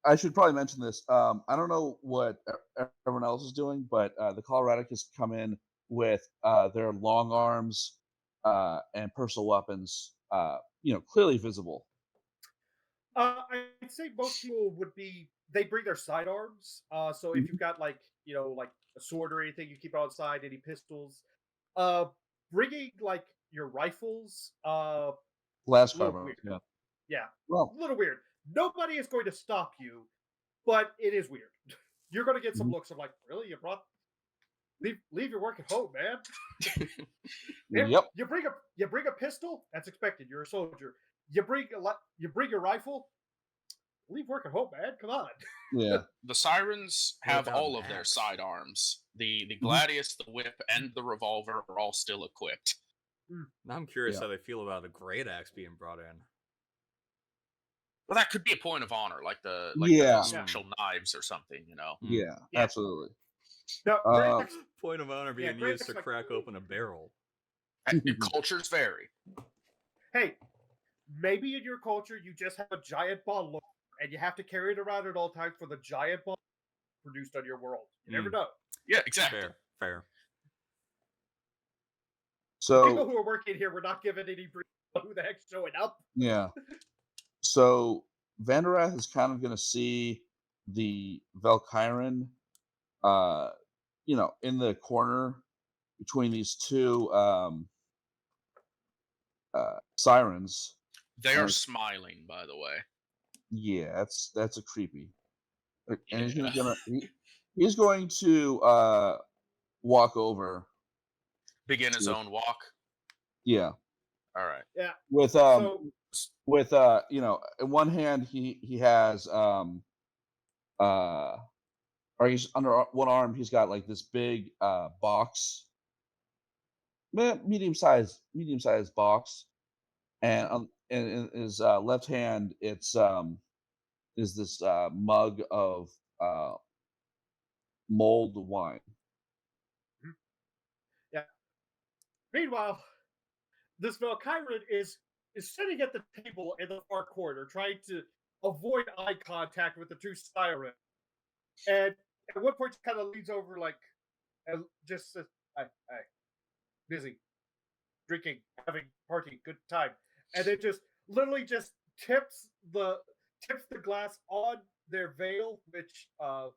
I should probably mention this. I don't know what everyone else is doing, but the Coloradicus come in with their long arms and personal weapons, clearly visible. I'd say most people they bring their sidearms. So if you've got like a sword or anything, you keep it on side. Any pistols, bringing like your rifles, Last a little 5 hours, weird. Yeah, well, a little weird. Nobody is going to stop you, but it is weird. You're going to get some looks of like, really, you brought. Leave your work at home, man. Yep. You bring a pistol. That's expected. You're a soldier. You bring your rifle. Leave work at home, man. Come on. Yeah. The Sirens have Without all an of their axe. sidearms. The Gladius, the whip, and the revolver are all still equipped. Now I'm curious Yeah. how they feel about a great axe being brought in. Well, that could be a point of honor, like the Yeah. special knives or something, you know. Yeah, Yeah. absolutely. No, Point of honor being Greg's used to like, crack open a barrel. Cultures vary. hey, maybe in your culture you just have a giant bottle and you have to carry it around at all times for the giant bottle produced on your world. You never know. Yeah, exactly. Fair. So people who are working here, we're not given any brief on who the heck's showing up. Yeah. So Vanderath is kind of going to see the Valkyran, in the corner between these two sirens. They are smiling, by the way. Yeah, that's a creepy. And he's going to walk over. Begin his own walk. Yeah. All right. Yeah. With in one hand he has or he's under one arm. He's got like this big box, medium sized box, and in his left hand, it's is this mug of uh, mulled wine. Mhm. Yeah. Meanwhile, this Valkyrie is sitting at the table in the far corner, trying to avoid eye contact with the two siren. And at one point, she kind of leans over, like, and just says, "I busy drinking, having party, good time," and then just literally just tips the glass on their veil, which those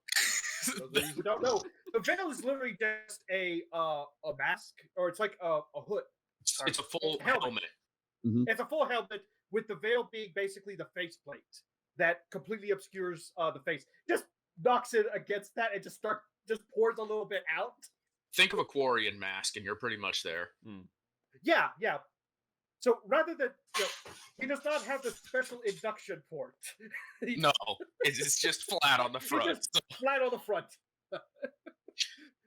of you who don't know, the veil is literally just a mask, or it's like a hood. Sorry, It's a full helmet. helmet. It's a full helmet with the veil being basically the faceplate that completely obscures the face. Just knocks it against that and just pours a little bit out. Think of a Quarian mask, and you're pretty much there. Yeah, yeah. So rather than he does not have the special induction port. No, it's just flat on the He's front. just flat on the front.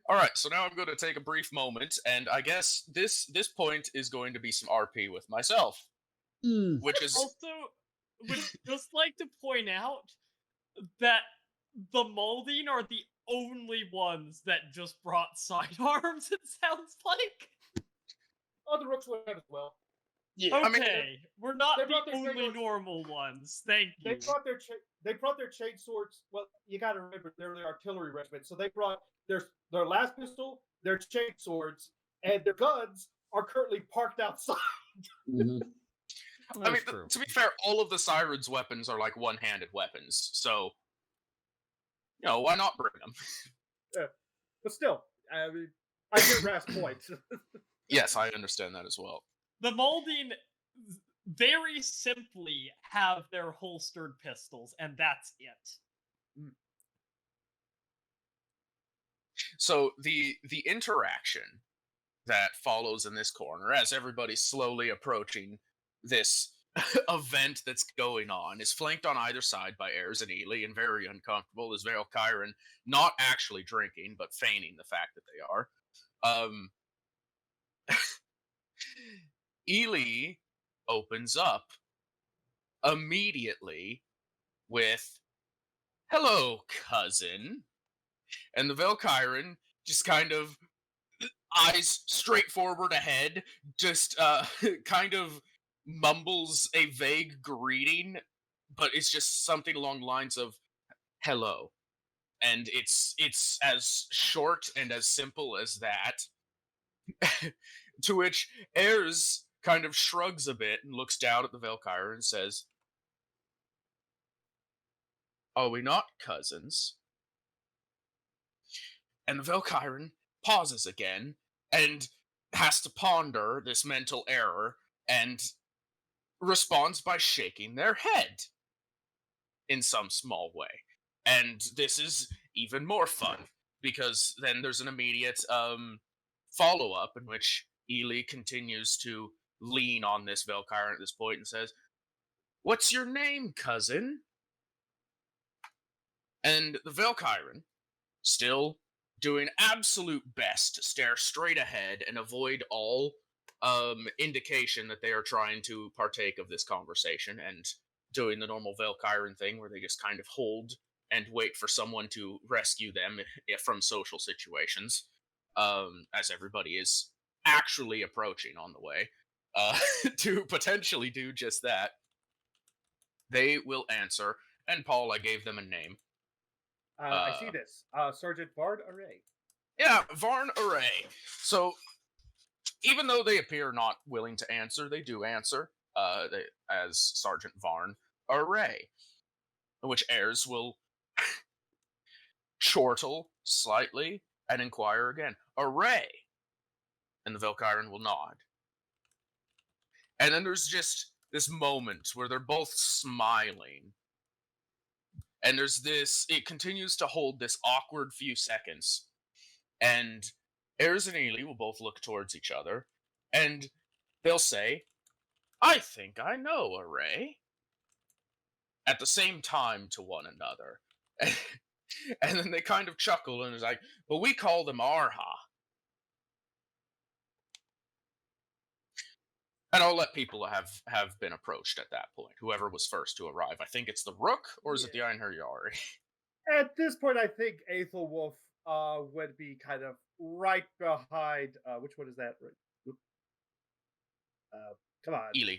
All right, so now I'm going to take a brief moment, and I guess this point is going to be some RP with myself, which is Also, would just like to point out that the molding are the only ones that just brought sidearms, it sounds like. Oh, the rooks would have as well. yeah. Okay, I mean, we're not they the brought their only regular- normal ones. Thank They you. brought their chain swords. Well, you got to remember they're the artillery regiment, so they brought their last pistol, their chain swords, and their guns are currently parked outside. Mhm. I mean, That's true. to be fair, all of the Sirens' weapons are like one-handed weapons, so why not bring them? But still, I mean, I get Raph's point. Yes, I understand that as well. The molding very simply have their holstered pistols, and that's it. So the interaction that follows in this corner, as everybody's slowly approaching this event that's going on, is flanked on either side by Ayers and Ely, and very uncomfortable is Vale Chiron, not actually drinking, but feigning the fact that they are. Ely opens up immediately with, "Hello, cousin." And the Valkyran just kind of eyes straight forward ahead, just kind of mumbles a vague greeting, but it's just something along the lines of "hello," and it's as short and as simple as that. To which Ayers kind of shrugs a bit and looks down at the Valkyrie and says, "Are we not cousins?" And the Valkyrie pauses again and has to ponder this mental error and responds by shaking their head in some small way. And this is even more fun because then there's an immediate follow up in which Ely continues to lean on this Valkyrie at this point and says, "What's your name, cousin?" And the Valkyrie, still doing absolute best to stare straight ahead and avoid all indication that they are trying to partake of this conversation, and doing the normal Valkyrie thing where they just kind of hold and wait for someone to rescue them from social situations, as everybody is actually approaching on the way to potentially do just that. They will answer, and Paul, I gave them a name. I see this. Sergeant Bard Array. Yeah, Varn Array. So, even though they appear not willing to answer, they do answer as Sergeant Varn Array, which Ayers will chortle slightly and inquire again. "Array," and the Valkyrian will nod. And then there's just this moment where they're both smiling. And there's this, it continues to hold this awkward few seconds. And Ayers and Ely will both look towards each other, and they'll say, "I think I know Array," at the same time to one another. And then they kind of chuckle and is like, "But we call them Arha." And I'll let people have been approached at that point. Whoever was first to arrive. I think it's the Rook, or is it the Yeah. Einherjari? At this point, I think Aethelwolf would be kind of right behind. Which one is that? Come on. Ely.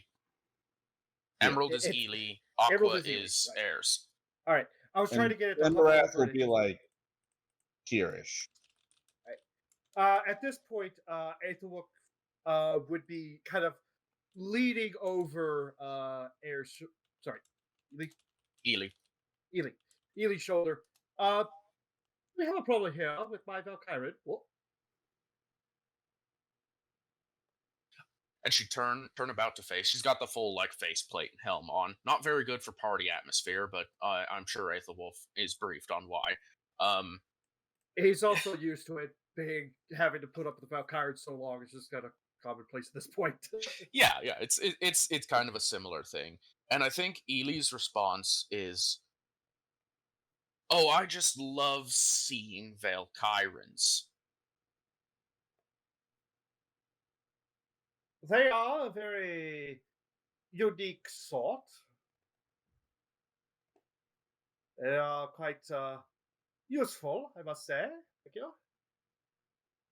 Yeah. Emerald is It's Ely. Emerald Aqua is Ely, is right? Airs. All right. I was trying And to get it to hover Emberath over will it. be like Kierish. At this point, Aethelwolf would be kind of leading over sorry, Ely. Ely's shoulder. We have a problem here with my Valkyrie. Whoa. And she turn about to face. She's got the full like faceplate and helm on. Not very good for party atmosphere, but I'm sure Aethelwolf is briefed on why. He's also used to it being having to put up with the Valkyrie so long. It's just kind of commonplace at this point. Yeah, it's kind of a similar thing. And I think Ely's response is, "Oh, I just love seeing Valkyrians." They are a very unique sort. They are quite useful, I must say. Thank you.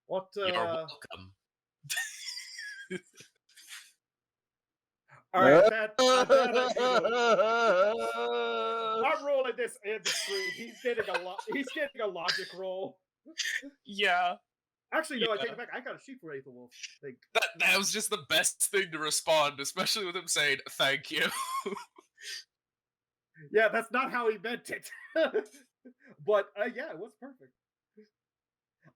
What? You're welcome. All right, I'm rolling this in the screen. He's getting a logic roll. Yeah. Actually, no, I take Yeah. it back. I got a sheep for Aethelwolf. That was just the best thing to respond, especially with him saying thank you. Yeah, that's not how he meant it. But yeah, it was perfect.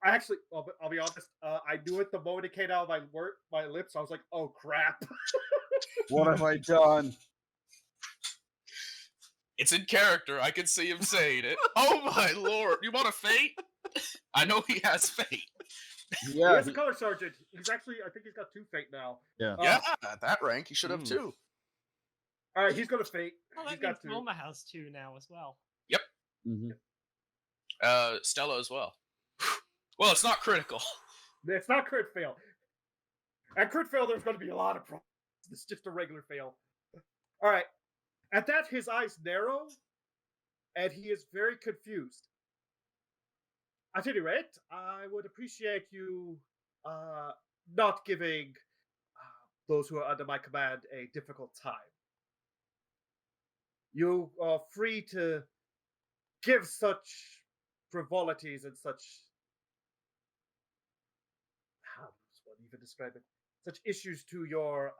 I actually, I'll be honest. I knew it the moment it came out of my lips. I was like, "Oh crap!" What have I done? It's in character. I can see him saying it. Oh my lord! You want a fate? I know he has fate. He Yeah, has a color sergeant. He's actually, I think he's got 2 fate now. Yeah. Yeah, at that rank, he should have Hmm. 2. All right, he's going to fate. Well, He's that means got 2. Roma has 2 now as well. Mhm. Stella as well. Well, it's not critical. It's not crit fail. At crit fail, there's going to be a lot of problems. It's just a regular fail. All right. At that, his eyes narrow, and he is very confused. At any rate, I would appreciate you not giving those who are under my command a difficult time. You are free to give such frivolities and such, how does one even describe it? Such issues to your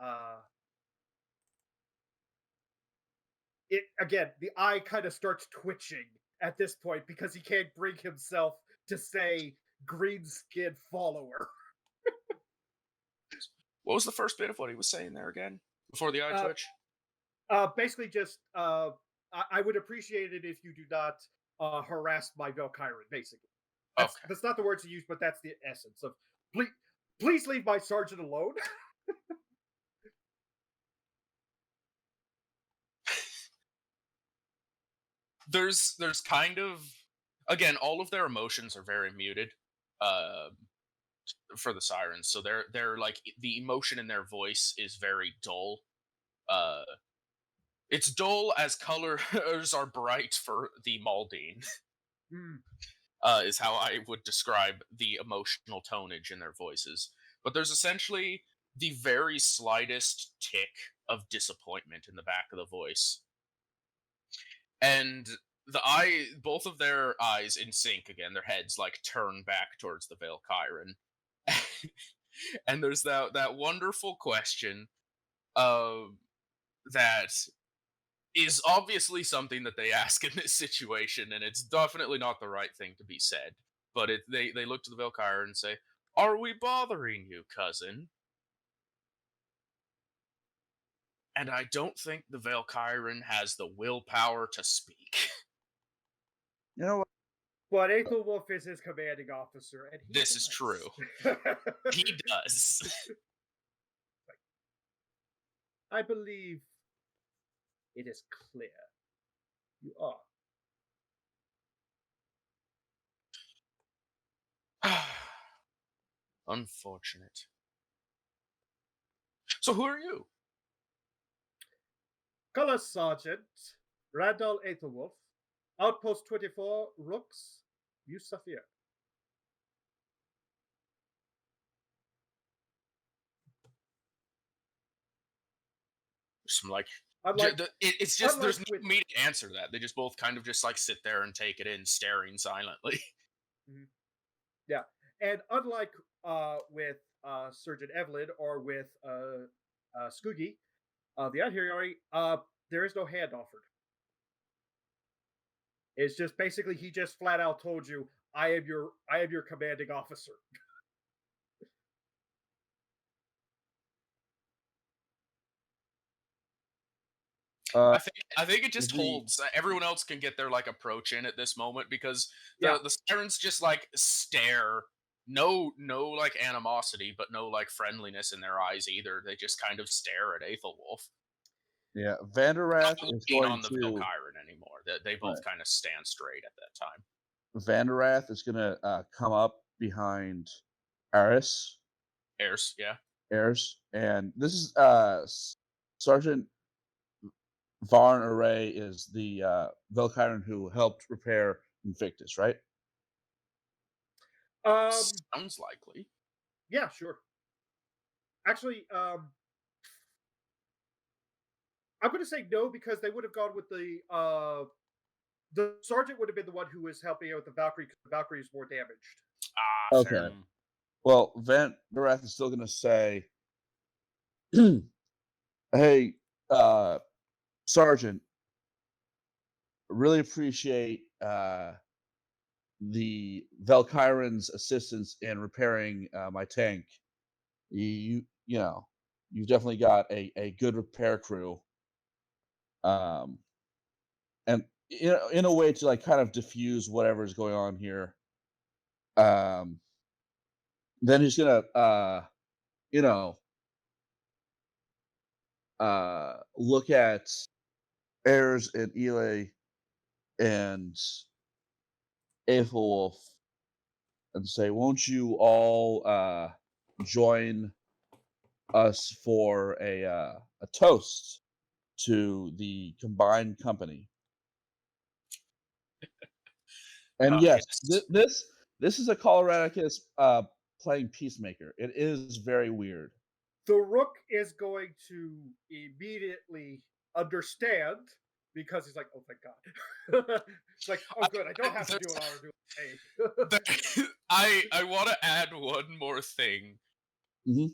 the eye kind of starts twitching at this point because he can't bring himself to say green skin follower. What was the first bit of what he was saying there again? Before the eye twitch? Basically just I would appreciate it if you do not harass my Valkyrie, basically. That's not the words he used, but that's the essence of please leave my sergeant alone. There's kind of, again, all of their emotions are very muted for the sirens, so they're like, the emotion in their voice is very dull. It's dull as colors are bright for the Maldine. Is how I would describe the emotional tonage in their voices. But there's essentially the very slightest tick of disappointment in the back of the voice. And both of their eyes in sync again, their heads like turn back towards the Valkyran. And there's that wonderful question that is obviously something that they ask in this situation, and it's definitely not the right thing to be said. But they look to the Valkyrie and say, "Are we bothering you, cousin?" And I don't think the Valkyrian has the willpower to speak. You know what? But Aethelwolf is his commanding officer, and This is true. He does. I believe it is clear. You are Unfortunate. So who are you? Color Sergeant Randall Aethelwolf, Outpost 24, Rooks, Yusafir. Some like Unlike, it's just unlike there's no with me to answer that. They just both kind of just like sit there and take it in, staring silently. Mhm. Yeah, and unlike with Sergeant Evelyn or with Skoogie, the Anhiriori, there is no hand offered. It's just basically he just flat out told you, I am your commanding officer. Uh, I think it just the holds. Everyone else can get their like approach in at this moment because Yeah, the sirens just like stare. No like animosity, but no like friendliness in their eyes either. They just kind of stare at Aethelwolf. yeah, Not Vanderath is looking going on the to Valkyran anymore. They both right. kind of stand straight at that time. Vanderath is gonna come up behind Aris, Airs, yeah. and this is Sergeant Varn Array is the Valkyran who helped repair Invictus, right? Sounds likely. yeah, sure. Actually, I'm going to say no because they would have gone with the sergeant would have been the one who was helping out with the Valkyrie because the Valkyrie is more damaged. Ah, Okay. fair. Well, Vanderath is still gonna say, "Hey, Sergeant, really appreciate the Valkyran's assistance in repairing my tank. You know, you've definitely got a good repair crew. Um, and in a way to like kind of diffuse whatever's going on here. Um, then he's gonna you know look at Ayers and Eli and Aethelwolf and say, "Won't you all join us for a toast to the combined company?" And yes, Yes. this is a Coloradicus playing Peacemaker. It is very weird. The Rook is going to immediately understand because he's like, oh, thank God. It's like, oh, good. I don't have to do what I want to do. Hey. I want to add one more thing. Mhm.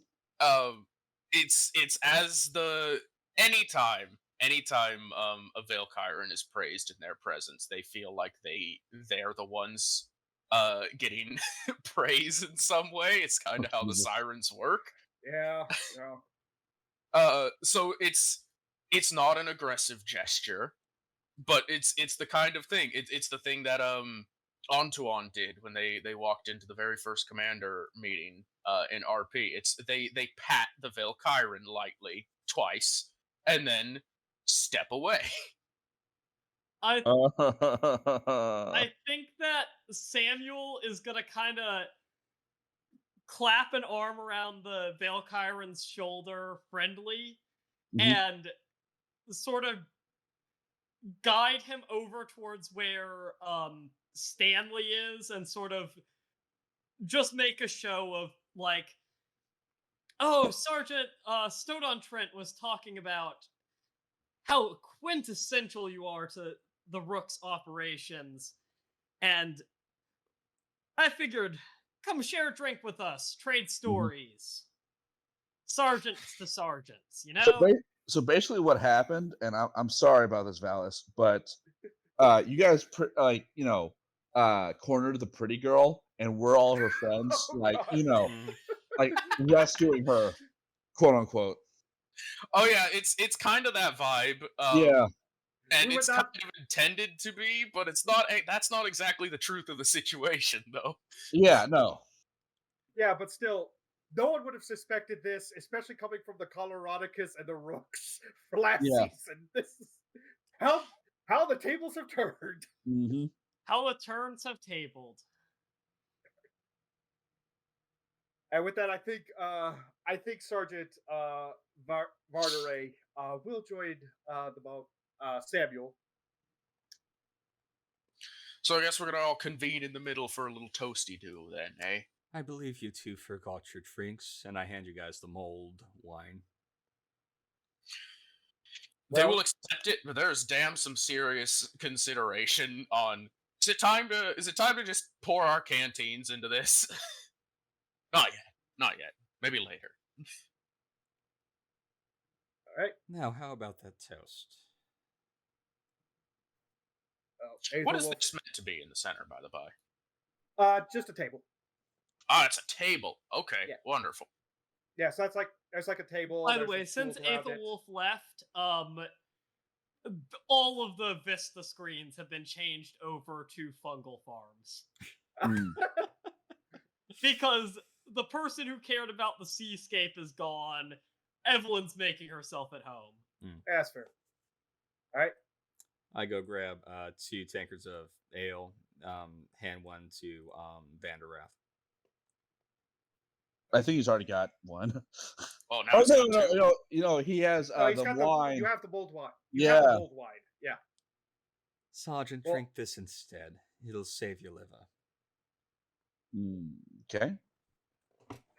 It's as the anytime a Valkyran is praised in their presence, they feel like they're the ones getting praise in some way. It's kind of how the Jesus. sirens work. Yeah, yeah. So it's not an aggressive gesture, but it's the kind of thing. It's the thing that Antoine did when they walked into the very first commander meeting in RP. It's they pat the Valkyran lightly twice and then step away. I think that Samuel is gonna kind of clap an arm around the Valkyran's shoulder, friendly, Mhm. and sort of guide him over towards where Stanley is, and sort of just make a show of like, oh, Sergeant Stodon Trent was talking about how quintessential you are to the Rook's operations, and I figured, come share a drink with us, trade stories. Sergeants to sergeants, you So, know? so basically, what happened, and I'm sorry about this, Valis, but you guys cornered the pretty girl, and we're all her friends, Oh, like God. Mm. like rescuing her, quote unquote. Oh yeah, it's kind of that vibe. Yeah, And We would it's kind not. of intended to be, but it's not. That's not exactly the truth of the situation, though. yeah, no, Yeah, but still, no one would have suspected this, especially coming from the Coloradicus and the Rooks for last yeah. season. This is how the tables have turned. Hmm. How the turns have tabled. And with that, I think Sergeant Varderay will join Samuel. So I guess we're gonna all convene in the middle for a little toasty do then, eh? I believe you two forgot your drinks, and I hand you guys the mulled wine. They Well- will accept it, but there's damn some serious consideration on. Is it time to just pour our canteens into this? Not yet. Not yet. Maybe later. All right. Now, how about that toast? What is Aethelwolf- this meant to be in the center, by the by? Just a table. Ah, it's a table. Okay, Yeah. wonderful. Yeah, so that's like a table. By the there's way, some since stools around it. Aethelwolf left, all of the Vista screens have been changed over to fungal farms. Mm. Because the person who cared about the seascape is gone. Evelyn's making herself at home. That's fair. All right. I go grab 2 tankards of ale, hand one to Vanderrath. I think he's already got one. Oh, now Oh it's no, got no, two. no, he has Oh, he's the got wine. you have the bold wine. You have the Yeah. bold wine. Yeah. Sergeant, Well- drink this instead. It'll save your liver. Okay.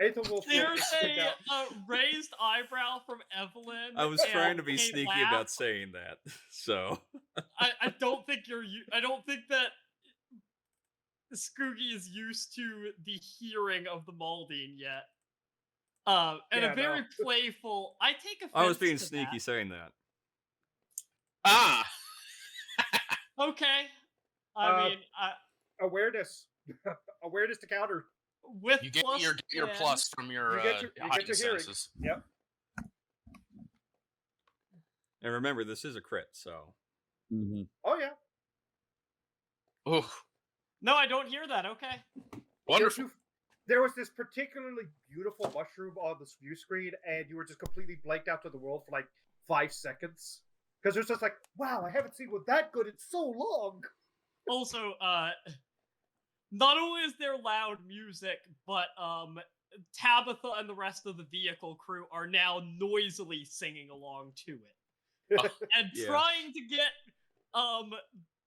Aethelwolf. There's sit down. a raised eyebrow from Evelyn. I was trying to be and a sneaky laugh. about saying that, so. I don't think I don't think that Scoogie is used to the hearing of the Maldine yet. And Yeah, a very no. playful. I take offense. I was being to sneaky that. saying that. Ah! Okay. I mean, Awareness. Awareness to counter. with You get plus your 10, plus from your You get your heightened hearing. senses. Yep. And remember, this is a crit, so. Mm-hmm. Oh yeah. Ooh, No, I don't hear that. Okay. wonderful. There was this particularly beautiful mushroom on the view screen, and you were just completely blanked out to the world for like 5 seconds. Because it was just like, wow, I haven't seen one that good in so long. Also, not only is there loud music, but Tabitha and the rest of the vehicle crew are now noisily singing along to it. And Yeah. trying to get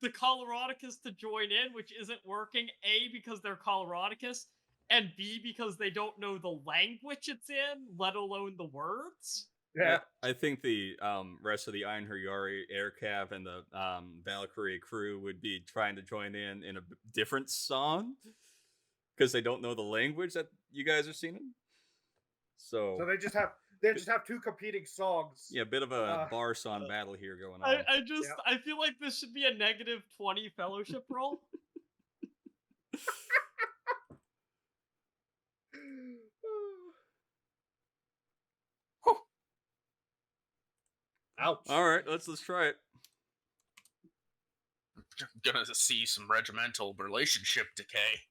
the Coloradicus to join in, which isn't working, A, because they're Coloradicus, and B, because they don't know the language it's in, let alone the words. Yeah. I think the rest of the Einherjari air cav and the Valkyrie crew would be trying to join in a different song because they don't know the language that you guys are singing. So So they just have 2 competing songs. yeah, a bit of a bar song battle here going on. I feel like this should be a negative 20 fellowship roll. Ouch. All right, let's try it. Gonna see some regimental relationship decay.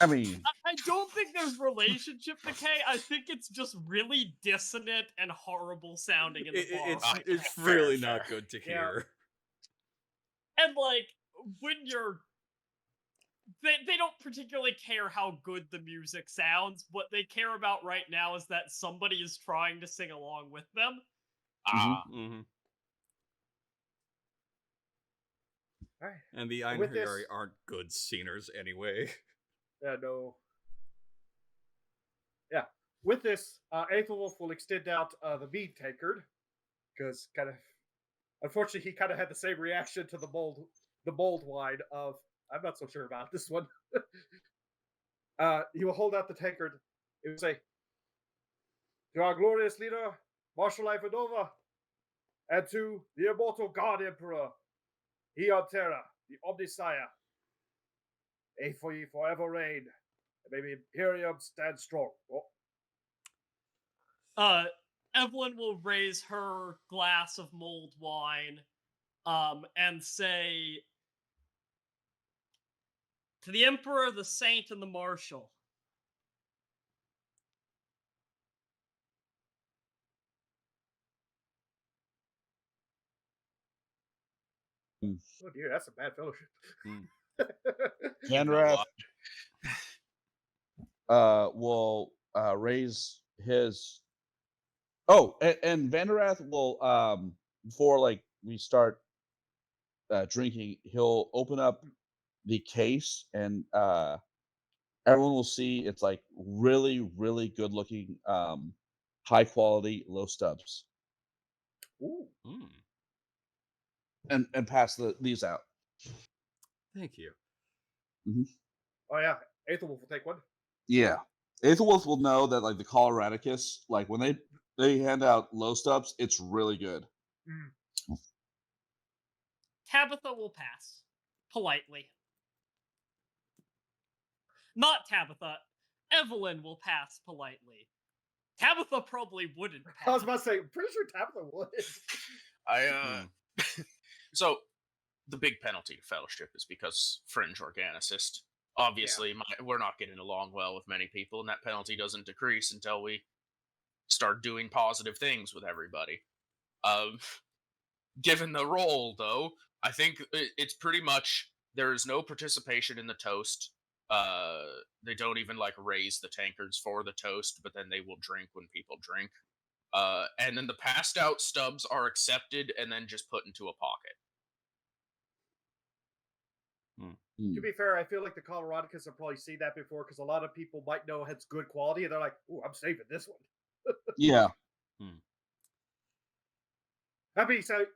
I mean, I don't think there's relationship decay. I think it's just really dissonant and horrible sounding in the bar. It's Fair, really fair. not good to Yeah. hear. And like when you're they don't particularly care how good the music sounds. What they care about right now is that somebody is trying to sing along with them. Ah, Mm-hmm. All right. And the With this- Einherjari aren't good singers anyway. Yeah, no. Yeah. With this, Aethelwolf will extend out the mead tankard, because unfortunately, he kind of had the same reaction to the bold wine of, I'm not so sure about this one. He will hold out the tankard. He will say, to our glorious leader, Marshal Ivanova, and to the immortal God Emperor, Eon Terra, the Omnisire, may for ye forever reign, and may the Imperium stand strong. Oh, Evelyn will raise her glass of mulled wine, and say, to the Emperor, the Saint, and the Marshal. oh dear, that's a bad fellowship. Mm. Vanderrath, will raise his. Oh, and Vanderath will before like we start drinking, he'll open up the case and everyone will see it's like really, really good looking, high quality low stubs, Ooh. Mm, and pass these out. thank you. Oh yeah, Aethelwolf will take one. Yeah, Aethelwolf will know that like the Coloradicus, like when they hand out low stubs, it's really good. Mm. Tabitha will pass politely. Not Tabitha. Evelyn will pass politely. Tabitha probably wouldn't I was pass. about to say, I'm pretty sure Tabitha would. So the big penalty to fellowship is because fringe organicist. Obviously, we're not getting along well with many people, and that penalty doesn't decrease until we start doing positive things with everybody. Given the role, though, I think it's pretty much there is no participation in the toast. They don't even like raise the tankards for the toast, but then they will drink when people drink. And then the passed out stubs are accepted and then just put into a pocket. To be fair, I feel like the Coloradicus have probably seen that before because a lot of people might know it's good quality and they're like, "Ooh, I'm saving this one." Yeah. That being said,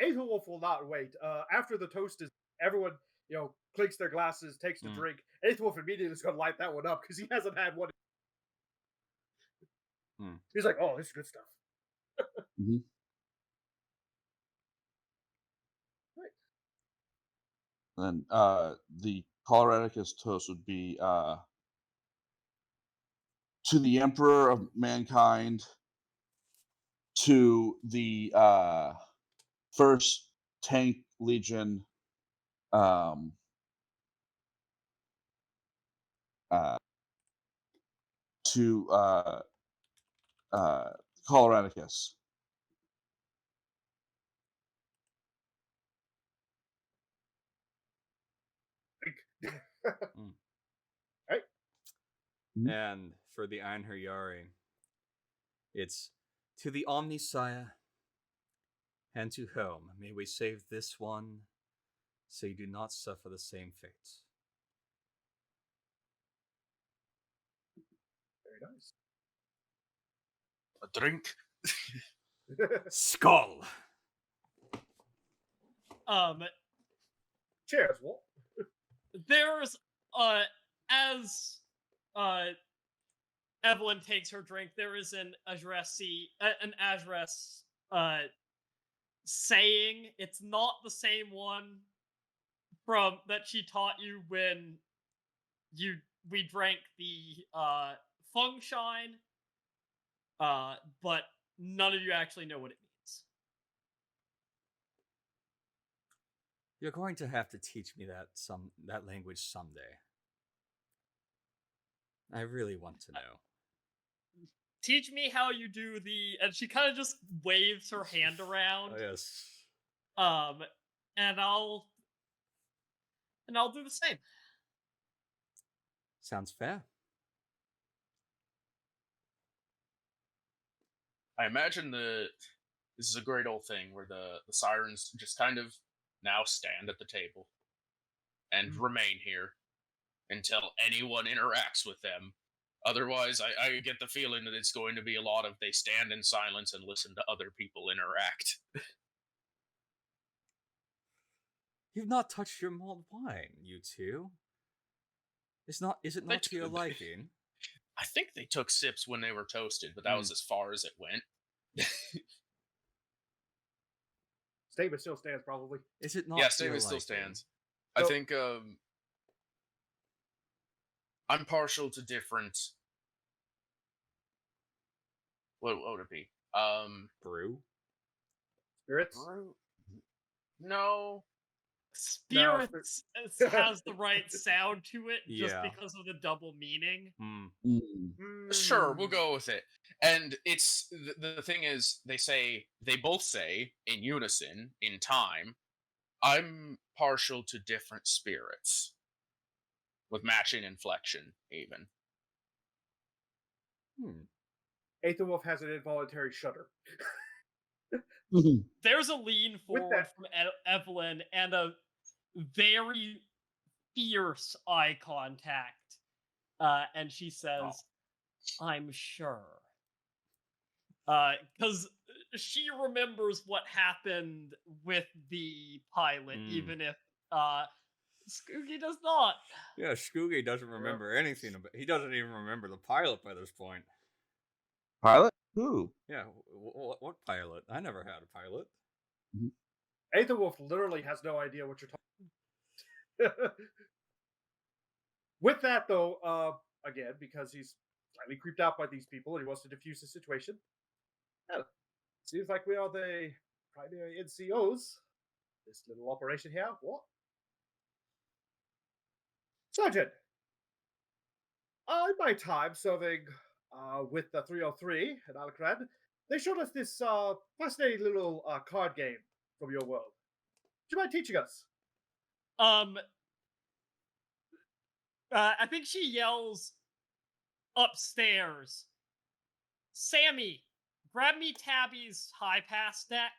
Aethelwolf will not wait. After the toast is, everyone clinks their glasses, takes the drink. Aethelwolf immediately is going to light that one up because he hasn't had one. He's like, "Oh, this is good stuff." Right. Then the Coloradicus toast would be to the Emperor of Mankind, to the First Tank Legion, to Coloradicus. Right. And for the Einherjari, it's to the Omnisire and to Helm. May we save this one, so you do not suffer the same fate. Very nice. A drink. Skull. Cheers, Walt. There's as Evelyn takes her drink, there is an Ajress saying. It's not the same one from that she taught you when we drank the Fungshine, but none of you actually know what it means. You're going to have to teach me that language someday. I really want to know. Teach me how you do and she kind of just waves her hand around. Oh, yes. And I'll do the same. Sounds fair. I imagine this is a great old thing where the sirens just kind of now stand at the table and remain here until anyone interacts with them. Otherwise, I get the feeling that it's going to be a lot of they stand in silence and listen to other people interact. You've not touched your mulled wine, you two. Is it not to your liking? I think they took sips when they were toasted, but that was as far as it went. Statement still stands, probably. Is it not? Yeah, statement still stands. So, I think I'm partial to different. What would it be? Brew? Spirits? Brew? No. Spirits has the right sound to it just because of the double meaning. Sure, we'll go with it. And it's the thing is, they both say in unison in time, I'm partial to different spirits with matching inflection, even. Aethelwolf has an involuntary shudder. There's a lean With forward that- from Evelyn and a very fierce eye contact. And she says, I'm sure. Because she remembers what happened with the pilot, even if Skoogie does not. Yeah, Skoogie doesn't remember anything about. He doesn't even remember the pilot by this point. Pilot? Who? Yeah, what pilot? I never had a pilot. Aethelwolf literally has no idea what you're talking. With that, though, again, because he's slightly creeped out by these people and he wants to defuse the situation. Seems like we are the primary NCOs. This little operation here. What? Sergeant, in my time serving with the 303 at Alacrad, they showed us this fascinating little card game from your world. Would you mind teaching us? I think she yells upstairs, Sammy, grab me Tabby's high pass deck.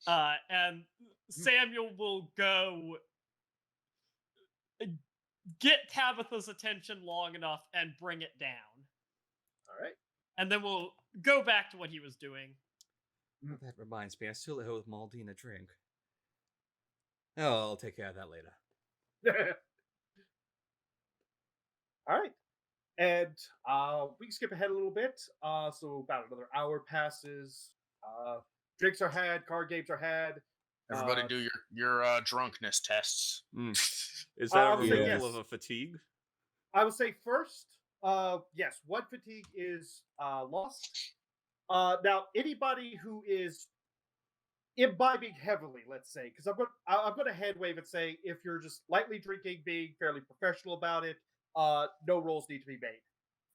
And Samuel will go get Tabitha's attention long enough and bring it down. All right. And then we'll go back to what he was doing. That reminds me, I still owe Maldine a drink. Oh, I'll take care of that later. All right. And we can skip ahead a little bit. So about another hour passes. Drinks are had, card games are had. Everybody do your drunkenness tests. Is that a I would say removal yes. of a fatigue? I would say first, yes, one fatigue is lost. Now, anybody who is imbibing heavily, let's say, because I'm going to hand wave and say if you're just lightly drinking, being fairly professional about it, no rolls need to be made.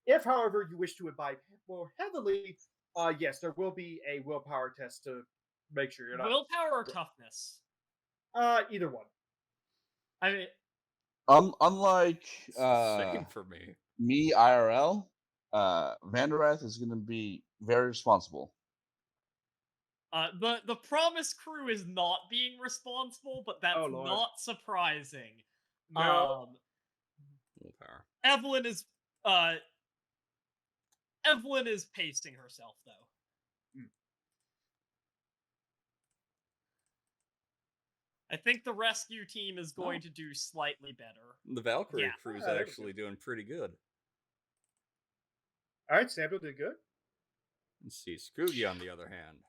If, however, you wish to imbibe more heavily, yes, there will be a willpower test to make sure you're not. Willpower or toughness? Either one. I mean, Unlike Same for me. me IRL, Vanderath is going to be very responsible. the Promise crew is not being responsible, but that's Oh, Lord. not surprising. No. Willpower. Evelyn is pacing herself though. I think the rescue team is going to do slightly better. The Valkyrie Yeah. crew's there we actually doing pretty good. All right, Samuel did good. Let's see, Skoogie on the other hand.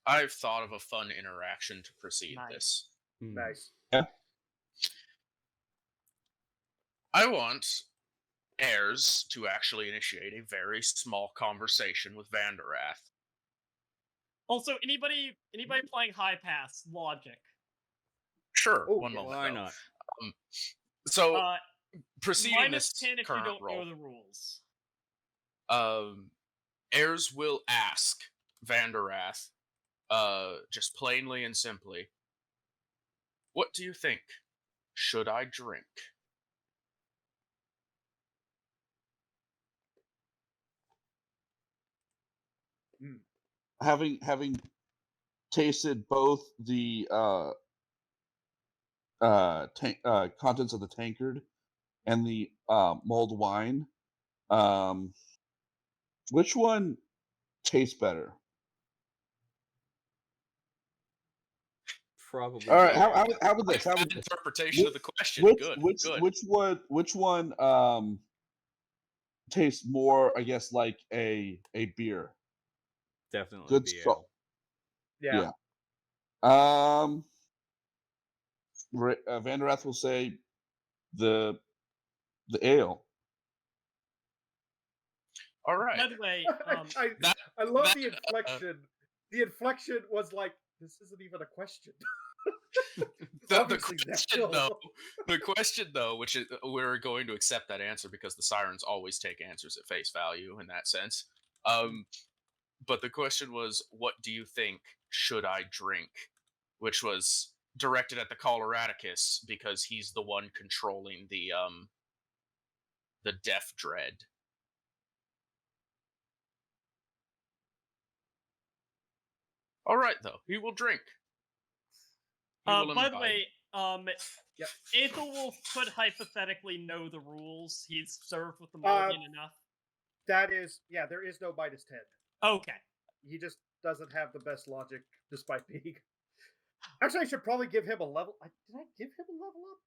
I've thought of a fun interaction to precede Nice. this. Nice. I want heirs to actually initiate a very small conversation with Vanderath. Also, anybody playing high pass logic? Sure, Oh, one yeah. moment. Why though. not? So, preceding Minus this 10 if you current don't roll, know the rules. heirs will ask Vanderath, just plainly and simply, what do you think? Should I drink? Having tasted both the contents of the tankard and the mulled wine, which one tastes better? Probably. All right, better. how about this? How That about this? interpretation of the question. Good. Which one tastes more, I guess, like a beer? Definitely Good be salt. Yeah. Vanderath will say the ale. All right. By the way, I love that- the inflection. The inflection was like, this isn't even a question. The Obviously, question though, which is we're going to accept that answer because the sirens always take answers at face value in that sense. But the question was, what do you think should I drink? Which was directed at the Coloradicus because he's the one controlling the the deaf dread. All right, though, he will drink. He will By the imbibe. way, Yep. Aethelwolf could hypothetically know the rules. He's served with the Morgan enough. That is, yeah, there is no -10. Okay. He just doesn't have the best logic, despite being. Actually, I should probably give him a level. Did I give him a level up?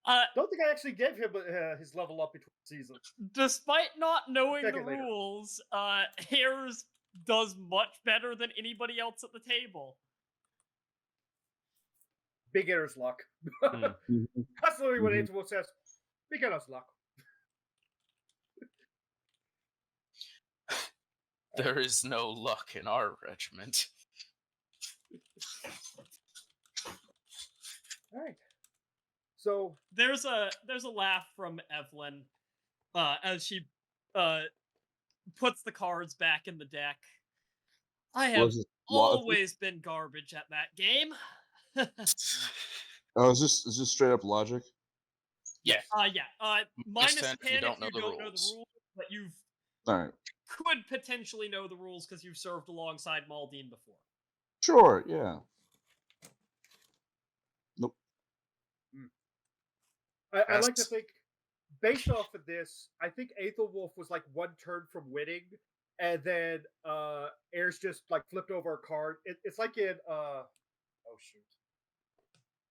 I don't think I actually gave him his level up between seasons. Despite not knowing Check the it later. rules, Hares does much better than anybody else at the table. Beginner's luck. Hmm. That's literally what Aethelwolf says. Beginner's luck. There is no luck in our regiment. All right. So There's a laugh from Evelyn as she puts the cards back in the deck. I have Was it always been garbage at that game. Oh, is this straight up logic? Yes. Yeah. Minus 10 if you don't know the know the rules. rules, but you All right. could potentially know the rules because you've served alongside Maldine before. Sure. Yeah. Nope. I like to think, based off of this, I think Aethelwolf was like one turn from winning, and then Ayers just like flipped over a card. It's like in oh shoot,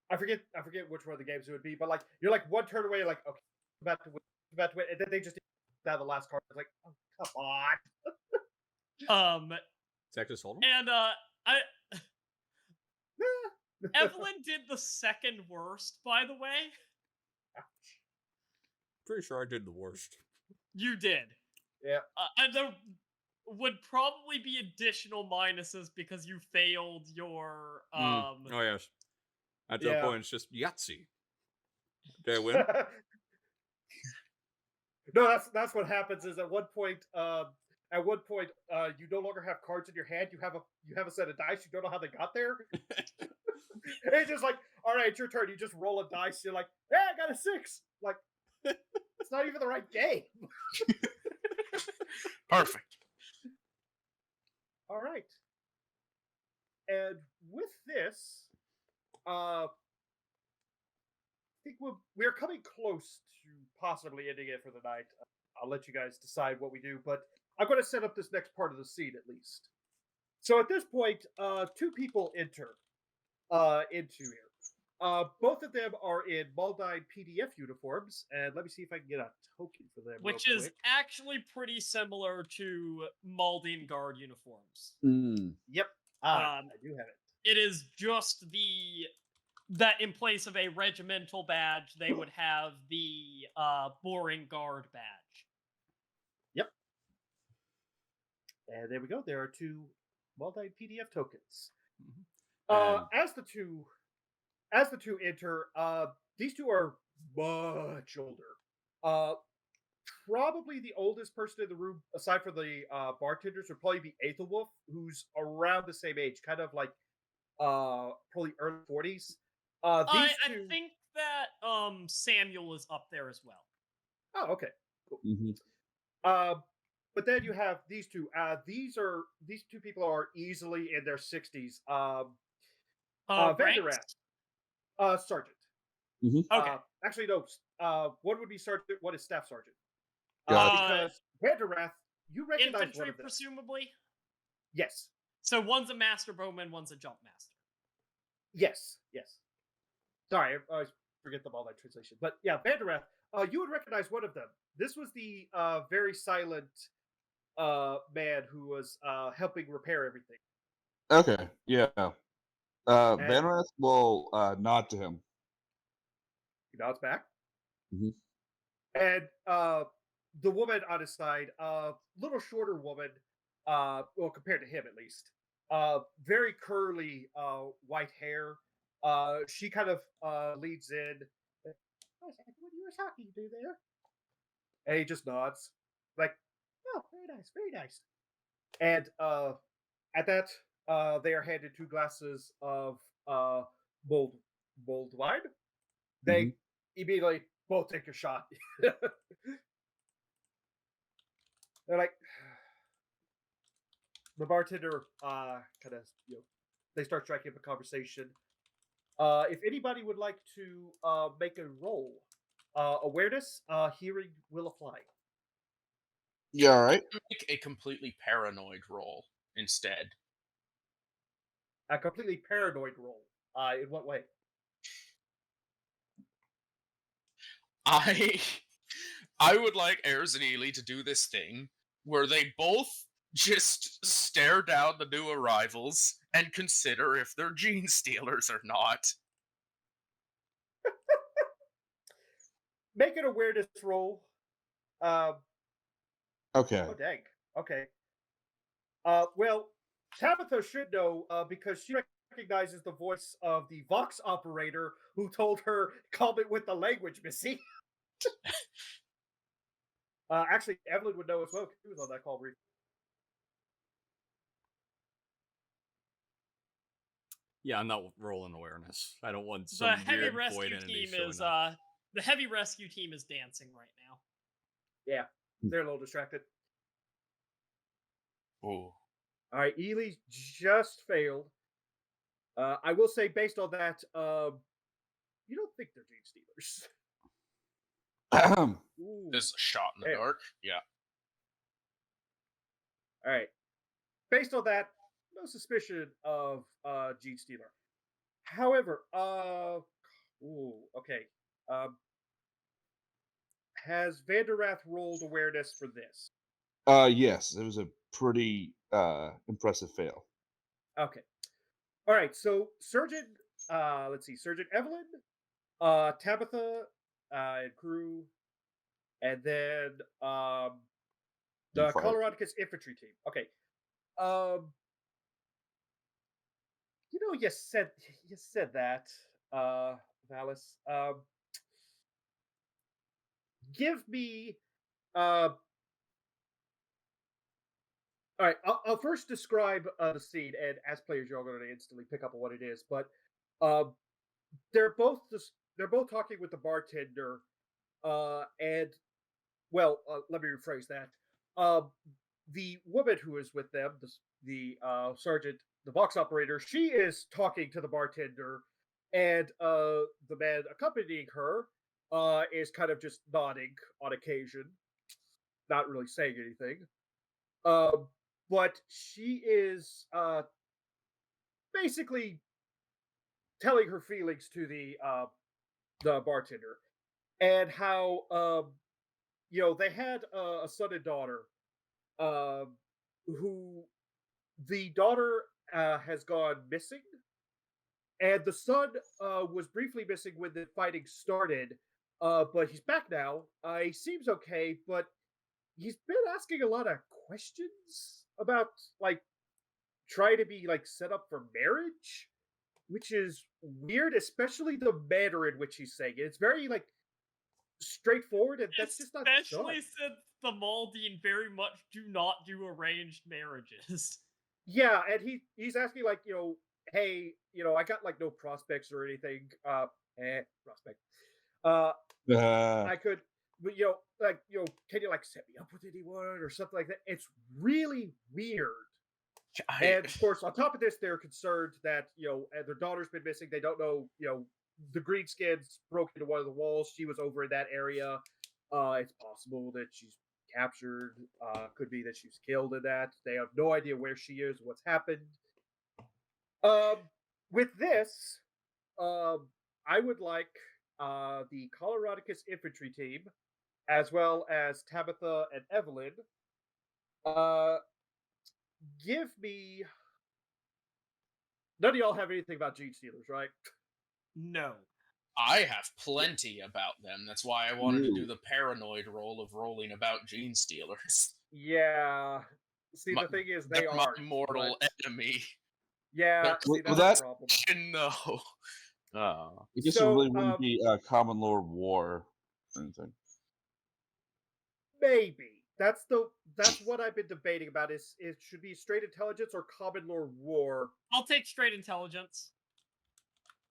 I forget which one of the games it would be, but like you're like one turn away, like okay, about to win, and then they just down the last card. It's like, oh come on. Texas Hold'em? And Evelyn did the second worst, by the way. Pretty sure I did the worst. You did. Yeah. And there would probably be additional minuses because you failed your Oh yes. At that point, it's just Yahtzee. Did I win? No, that's what happens. Is at one point, you no longer have cards in your hand. You have a set of dice. You don't know how they got there. It's just like, all right, it's your turn. You just roll a dice. You're like, hey, I got a 6. Like, it's not even the right game. Perfect. All right. And with this, I think we're coming close to possibly ending it for the night. I'll let you guys decide what we do, but I'm going to set up this next part of the scene at least. So at this point, 2 people enter into here. Both of them are in Maldine PDF uniforms, and let me see if I can get a token for them. which real is quick. actually pretty similar to Maldine Guard uniforms. Yep, I do have it. It is just that in place of a regimental badge, they would have the boring guard badge. Yep. And there we go. There are 2 Maldine PDF tokens. As the two enter, these 2 are much older. Probably the oldest person in the room, aside from the bartenders, would probably be Aethelwolf, who's around the same age, kind of like probably early 40s. I think that Samuel is up there as well. Oh, okay, cool. But then you have these 2. These 2 people are easily in their 60s. Vanderath, sergeant. Okay. Actually, no. One would be sergeant. One is staff sergeant. Gotcha. Because Vanderath, you recognize one Infantry, of them. presumably. Yes. So one's a master bowman, one's a jump master. Yes. Sorry, I always forget the Maldine translation. But yeah, Vanderath, you would recognize one of them. This was the very silent man who was helping repair everything. Okay. Yeah. Vanrath will nod to him. He nods back. Mhm. And the woman on his side, little shorter woman, well, compared to him at least, very curly white hair. She kind of leads in. What you were talking to there? And he just nods, like, "Oh, very nice." And at that, they are handed 2 glasses of mulled wine. They immediately both take a shot. They're like, the bartender kind of, they start striking up a conversation. If anybody would like to make a roll, awareness, hearing will apply. You all right? Make a completely paranoid roll instead. A completely paranoid roll. In what way? I I would like Ayers and Ely to do this thing where they both just stare down the new arrivals and consider if they're gene stealers or not. Make an awareness roll. Um, Okay. oh dang. Okay. Well, Tabitha should know because she recognizes the voice of the Vox operator who told her comment with the language, Missy. Actually, Evelyn would know as well. She was on that call brief. Yeah, I'm not rolling awareness. I don't want The some heavy weird rescue void entity team showing is up. the heavy rescue team is dancing right now. Yeah, they're a little distracted. Oh. All right, Ely just failed. I will say, based on that, you don't think they're gene stealers. Ooh. This is a shot in the Damn. dark. Yeah. All right. Based on that, no suspicion of gene stealer. However, okay. Has Vanderrath rolled awareness for this? Yes, it was a pretty impressive fail. Okay. All right. So Surgeon, let's see, Surgeon Evelyn, Tabitha, and crew, and then the Fire. Coloradicus infantry team. Okay. You said that, Valis. Give me all right, I'll first describe the scene, and as players, you're all going to instantly pick up on what it is. But um, they're both talking with the bartender, and well, let me rephrase that. The woman who is with them, the sergeant, the box operator, she is talking to the bartender, and the man accompanying her is kind of just nodding on occasion, not really saying anything. Um, but she is basically telling her feelings to the bartender, and how they had a son and daughter, um, who the daughter has gone missing, and the son was briefly missing when the fighting started, but he's back now. He seems okay, but he's been asking a lot of questions about like trying to be like set up for marriage, which is weird, especially the manner in which he's saying it. It's very like straightforward, and that's just not Especially done. since the Maldine very much do not do arranged marriages. Yeah, and he's asking like, hey, I got like no prospects or anything. Prospect. Uh, Uh, I could, but can you like set me up with anyone or something like that? It's really weird. And of course, on top of this, they're concerned that their daughter's been missing. They don't know, the greenskins broke into one of the walls. She was over in that area. It's possible that she's captured. Could be that she's killed in that. They have no idea where she is, what's happened. With this, I would like the Coloradicus infantry team, as well as Tabitha and Evelyn, give me. None of y'all have anything about gene stealers, right? No. I have plenty about them. That's why I wanted to do the paranoid role of rolling about gene stealers. Yeah. See, the thing is, they're my are mortal enemy. Yeah, see, well, that's that- the problem. No. I guess it So, really wouldn't be a common lore war or anything. Maybe that's what I've been debating about. Is it should be straight intelligence or common lore war? I'll take straight intelligence.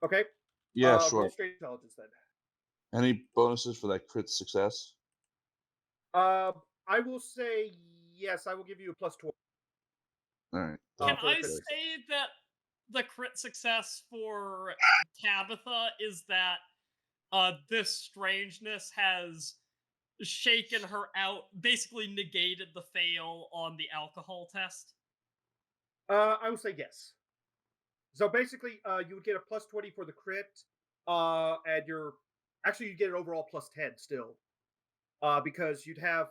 Okay. Yeah, Roll sure. straight intelligence then. Any bonuses for that crit success? I will say yes. I will give you a plus 20 All right. Can for the I crit success. say that the crit success for Tabitha is that this strangeness has shaken her out, basically negated the fail on the alcohol test? I will say yes. So basically, you would get a plus 20 for the crit, and you get an overall plus 10 still, because you'd have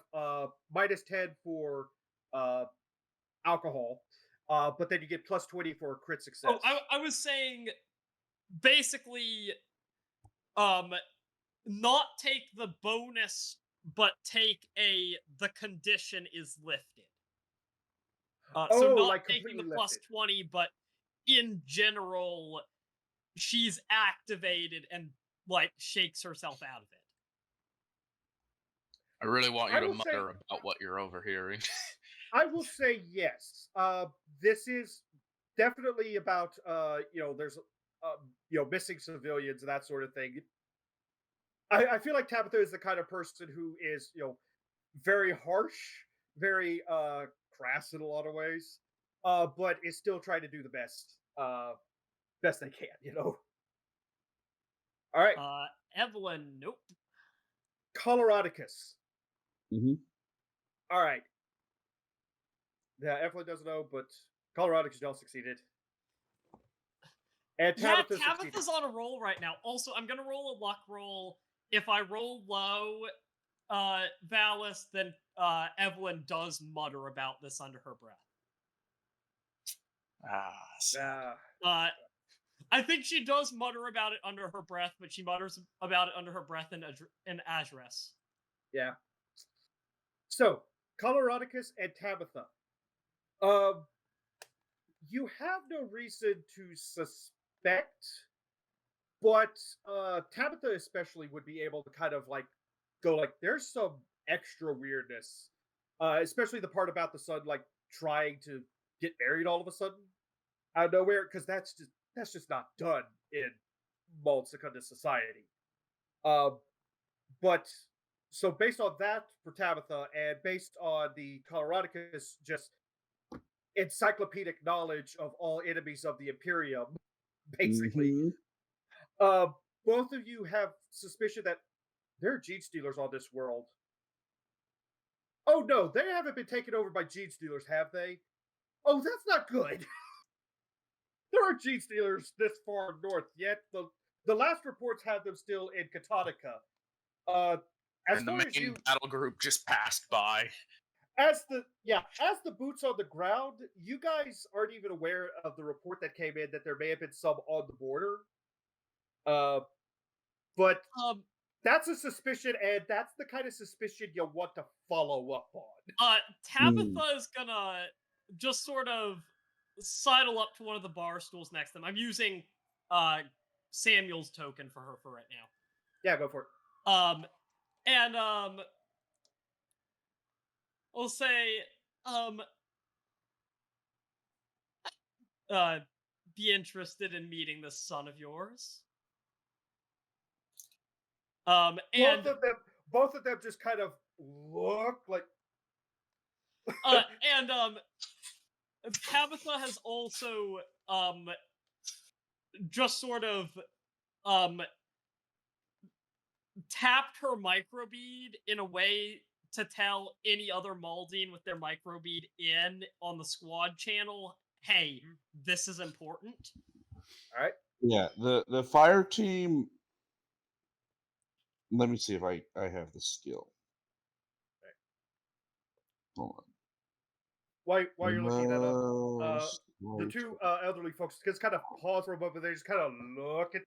minus 10 for uh, alcohol, but then you get plus 20 for crit success. Oh, I was saying basically, not take the bonus, but take the condition is lifted. So Oh, not like taking the completely plus lifted. 20, but in general, she's activated and like shakes herself out of it. I really want you I to will say, mutter about what you're overhearing. I will say yes. This is definitely about there's missing civilians and that sort of thing. I feel like Tabitha is the kind of person who is very harsh, very crass in a lot of ways, but is still trying to do the best they can. All right, Evelyn, nope. Coloradicus. Mm-hmm. All right, yeah, Evelyn doesn't know, but Coloradicus y'all succeeded, and Yeah, Tabitha succeeded. Tabitha's on a roll right now. Also, I'm gonna roll a luck roll. If I roll low, Valis, then Evelyn does mutter about this under her breath. Sad. I think she does mutter about it under her breath, but she mutters about it under her breath in Ajres. Yeah. So, Coloradicus and Tabitha. Um, you have no reason to suspect, but Tabitha especially would be able to kind of like go like, there's some extra weirdness, especially the part about the son like trying to get married all of a sudden out of nowhere, because that's just not done in Mold Secunda society. But so based on that for Tabitha, and based on the Coloradicus just encyclopedic knowledge of all enemies of the Imperium, basically, Mm-hmm. uh, both of you have suspicion that there are gene stealers on this world. Oh no, they haven't been taken over by gene stealers, have they? Oh, that's not good. There are gene stealers this far north yet. The last reports have them still in Katanica. As And the far as main you, battle group just passed by. as the boots on the ground, you guys aren't even aware of the report that came in that there may have been some on the border. But that's a suspicion, and that's the kind of suspicion you'll want to follow up on. Tabitha is gonna just sort of sidle up to one of the bar stools next to them. I'm using Samuel's token for her for right now. Yeah, go for it. And we'll say be interested in meeting this son of yours. And both of them just kind of look like and Tabitha has also just sort of tapped her microbead in a way to tell any other Maldine with their microbead in on the squad channel, hey, this is important. All right. Yeah, the fire team. Let me see if I have the skill. Right. Hold on. While you're looking that up, the two elderly folks just kind of pause for a moment. They just kind of look at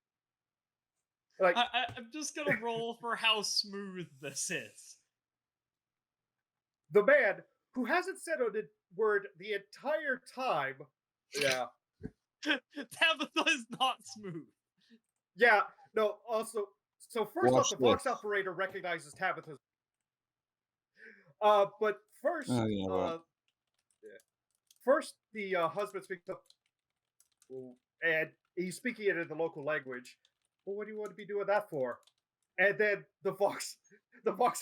like I'm just gonna roll for how smooth this is. the man who hasn't said a word the entire time. Yeah. Tabitha is not smooth. Yeah. No. Also, so first Watch off, the Vox this. operator recognizes Tabitha's. But first, Oh, yeah, well. first the husband speaks up, and he's speaking it in the local language. Well, what do you want to be doing that for? And then the Vox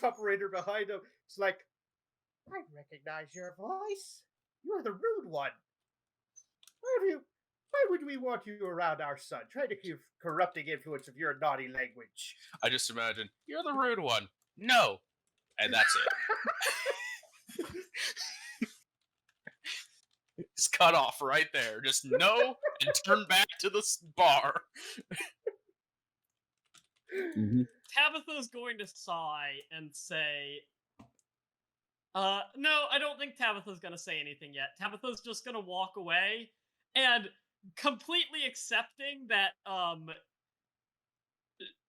operator behind him is like, I recognize your voice. You're the rude one. Why would we want you around our son? Try to keep corrupting influence of your naughty language. I just imagine you're the rude one. No, and that's it. It's cut off right there. Just no, and turn back to the bar. Mhm. Tabitha's going to sigh and say, no, I don't think Tabitha's gonna say anything yet. Tabitha's just gonna walk away and completely accepting that,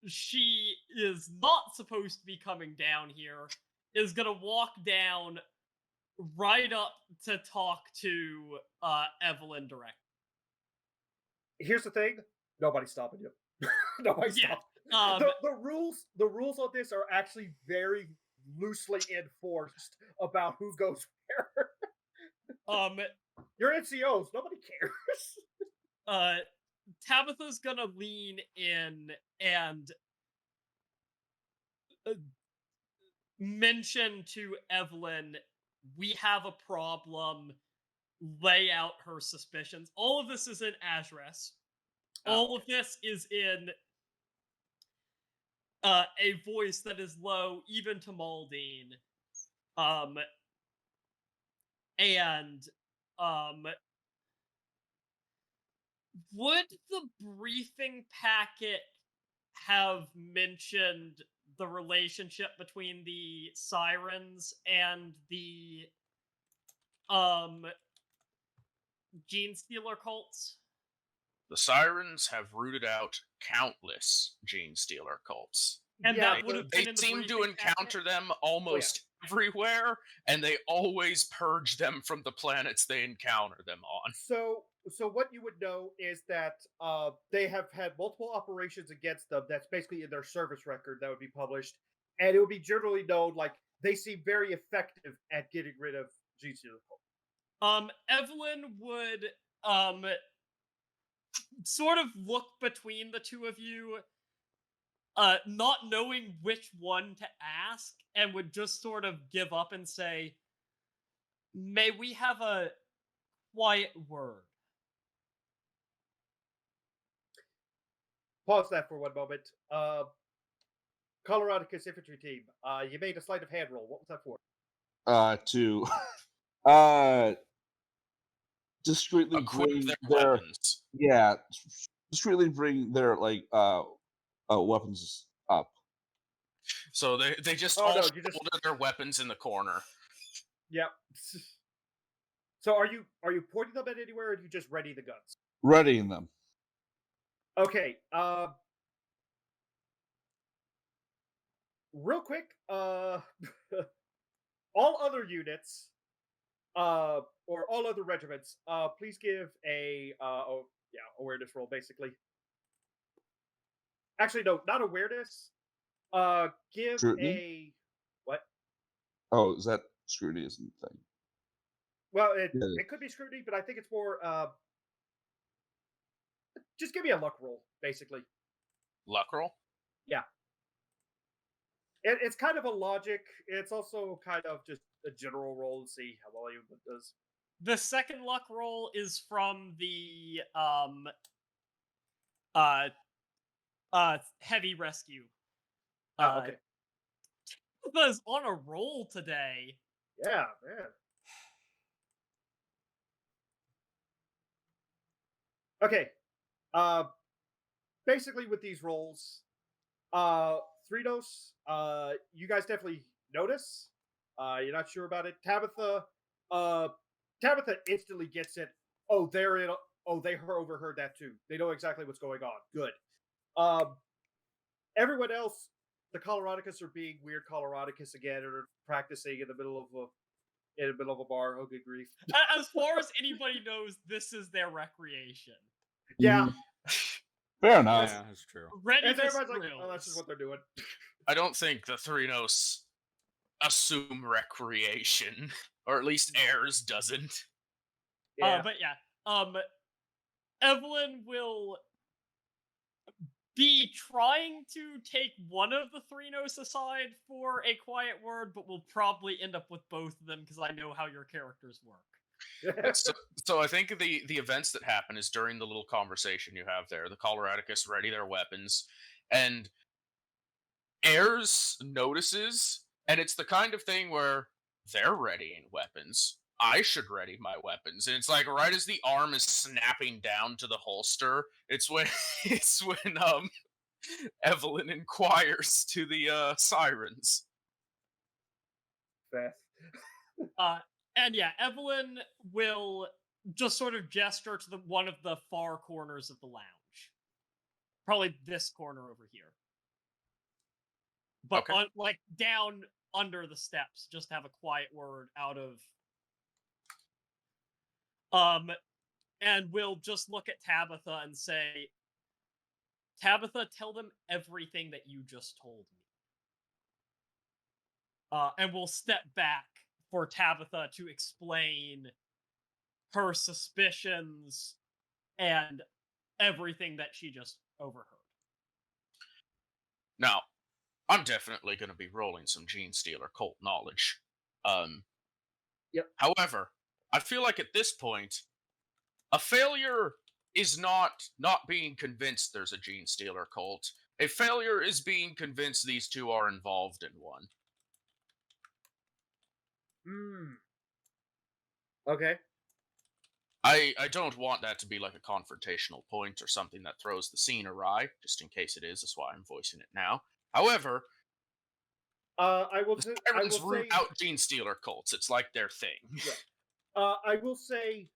she is not supposed to be coming down here, is gonna walk down right up to talk to, Evelyn directly. Here's the thing: nobody's stopping you. Nobody's Yeah, stopping. The rules on this are actually very loosely enforced about who goes where. um, You're NCOs. Nobody cares. Tabitha's gonna lean in and mention to Evelyn, we have a problem, lay out her suspicions. All of this is in Azres. All of this is in a voice that is low, even to Maldine. And would the briefing packet have mentioned the relationship between the sirens and the gene stealer cults? The sirens have rooted out countless gene stealer cults. And Yeah, that would have They been in the seem to briefing encounter packet? them almost everywhere, and they always purge them from the planets they encounter them on. So what you would know is that they have had multiple operations against them. That's basically in their service record that would be published, and it would be generally known like they seem very effective at getting rid of Gene Stealer cult. Evelyn would sort of look between the two of you, not knowing which one to ask, and would just sort of give up and say, may we have a quiet word? Pause that for one moment. Coloradicus infantry team. You made a sleight of hand roll. What was that for? To uh discreetly Equip bring their their weapons. yeah discreetly bring their like weapons up. So they just Oh all no, you just shoulder their weapons in the corner. yep. So are you pointing them at anywhere, or are you just ready the guns? Readying them. Okay. Real quick. All other units, or all other regiments, please give a awareness roll, basically. Actually, no, not awareness. Give Scrutiny? a what? Oh, is that scrutiny isn't the thing? Well, Yeah. it could be scrutiny, but I think it's more. Just give me a luck roll, basically. Luck roll? Yeah. It's kind of a logic. It's also kind of just a general roll to see how well you does. The second luck roll is from the heavy rescue. Okay. Tabitha's on a roll today. Yeah, man. Okay. Basically with these rolls, Threados, you guys definitely notice. You're not sure about it. Tabitha instantly gets it. Oh, they're in. Oh, they overheard that too. They know exactly what's going on. Good. Everyone else, the Coloradicus are being weird Coloradicus again, or practicing in the middle of a bar. Oh, good grief. As far as anybody knows, this is their recreation. Yeah. Fair enough. Yeah, that's true. Ready And to everybody's like, thrills. oh, that's just what they're doing. I don't think the Threanos assume recreation, or at least Ayers doesn't. Yeah. But yeah, Evelyn will be trying to take one of the three notes aside for a quiet word, but we'll probably end up with both of them because I know how your characters work. Yeah, so I think the events that happen is during the little conversation you have there. The Coloradicus ready their weapons, and Ayers notices, and it's the kind of thing where they're readying weapons. I should ready my weapons, and it's like right as the arm is snapping down to the holster, it's when it's when Evelyn inquires to the sirens. Fast. And yeah, Evelyn will just sort of gesture to one of the far corners of the lounge. Probably this corner over here. But Okay. like down under the steps, just have a quiet word out of and we'll just look at Tabitha and say, Tabitha, tell them everything that you just told me. And we'll step back for Tabitha to explain her suspicions and everything that she just overheard. Now, I'm definitely going to be rolling some Gene Stealer cult knowledge. Yep. However, I feel like at this point, a failure is not being convinced there's a Gene Stealer cult. A failure is being convinced these two are involved in one. Okay. I don't want that to be like a confrontational point or something that throws the scene awry, just in case it is. That's why I'm voicing it now. However, I will Sirens root say out Gene Stealer cults. It's like their thing. Yeah. I will say,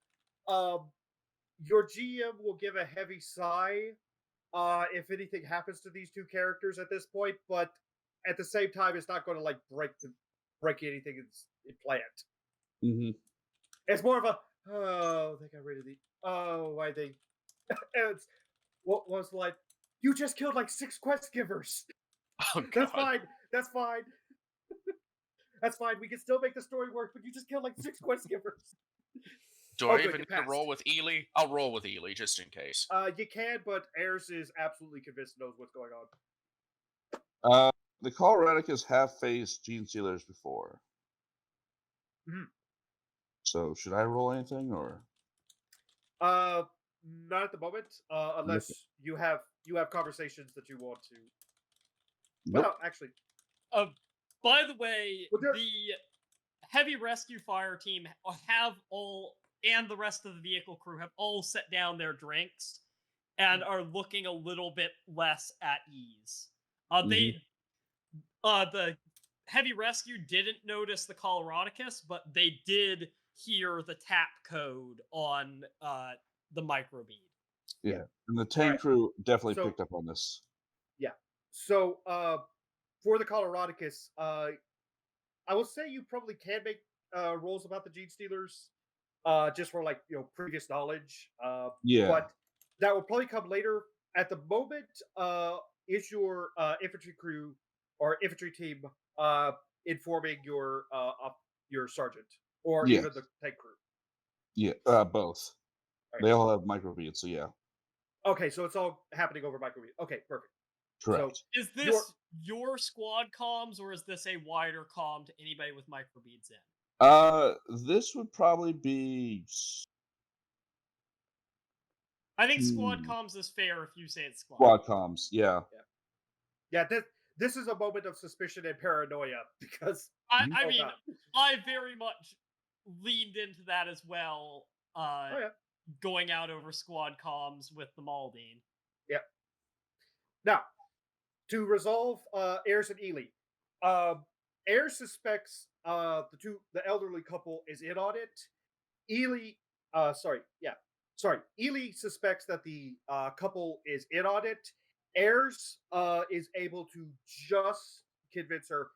your GM will give a heavy sigh if anything happens to these two characters at this point, but at the same time, it's not going to like break anything in plant. Mm-hmm. It's more of a they got rid of the why they it's what was like you just killed like 6 quest givers. Oh, That's God. fine. That's fine. That's fine. We can still make the story work, but you just killed like 6 quest givers. Do I even need to roll with Ely? I'll roll with Ely just in case. You can, but Ayers is absolutely convinced knows what's going on. The Coloradicus have faced Gene Stealers before. Mhm. So should I roll anything or? Not at the moment. Unless you have conversations that you want to. Nope. Well, actually. By the way, Well, the heavy rescue fire team have all, and the rest of the vehicle crew have all set down their drinks and are looking a little bit less at ease. The heavy rescue didn't notice the Coloradicus, but they did hear the tap code on the microbead. Yeah, and the tank Right. crew definitely So- picked up on this. Yeah. So, for the Coloradicus, I will say you probably can make rolls about the Gene Stealers, just for like previous knowledge. Yeah. But that will probably come later. At the moment, is your infantry crew or infantry team informing your sergeant or Yes. even the tank crew? Yeah, both. Right. They all have microbeads, so yeah, Okay, so it's all happening over microwave. Okay, perfect. correct. Is this your squad comms, or is this a wider comm to anybody with microbeads in? This would probably be. I think squad comms is fair if you say it's squad. Squad comms, yeah. Yeah, this is a moment of suspicion and paranoia because I oh mean, God. I very much leaned into that as well. Oh yeah. Going out over squad comms with the Maldine. Yep. Now, to resolve Ayers and Ely, Ayers suspects the elderly couple is in on it. Ely suspects that the couple is in on it. Ayers is able to just convince her,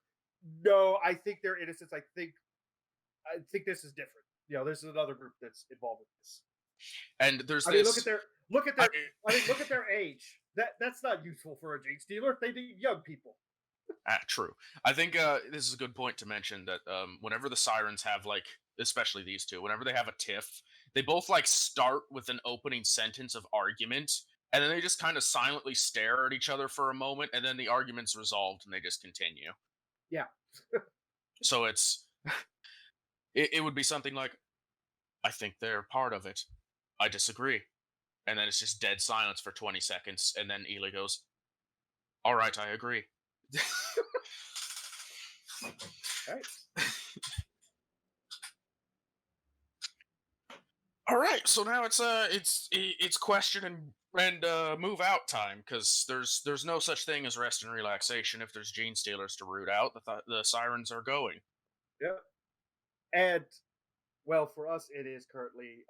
no, I think they're innocent. I think this is different. This is another group that's involved with this. And there's I this. mean, look at their age. That's not useful for a Gene Stealer. They need young people. True. I think this is a good point to mention that whenever the sirens have especially these two, whenever they have a tiff, they both start with an opening sentence of argument and then they just kind of silently stare at each other for a moment, and then the argument's resolved, and they just continue. Yeah. So it would be something like, "I think they're part of it. I disagree," and then it's just dead silence for 20 seconds, and then Ely goes, "All right, I agree." Right. All right, so now it's question and move out time, because there's no such thing as rest and relaxation if there's gene stealers to root out. The sirens are going. Yeah. And well, for us, it is currently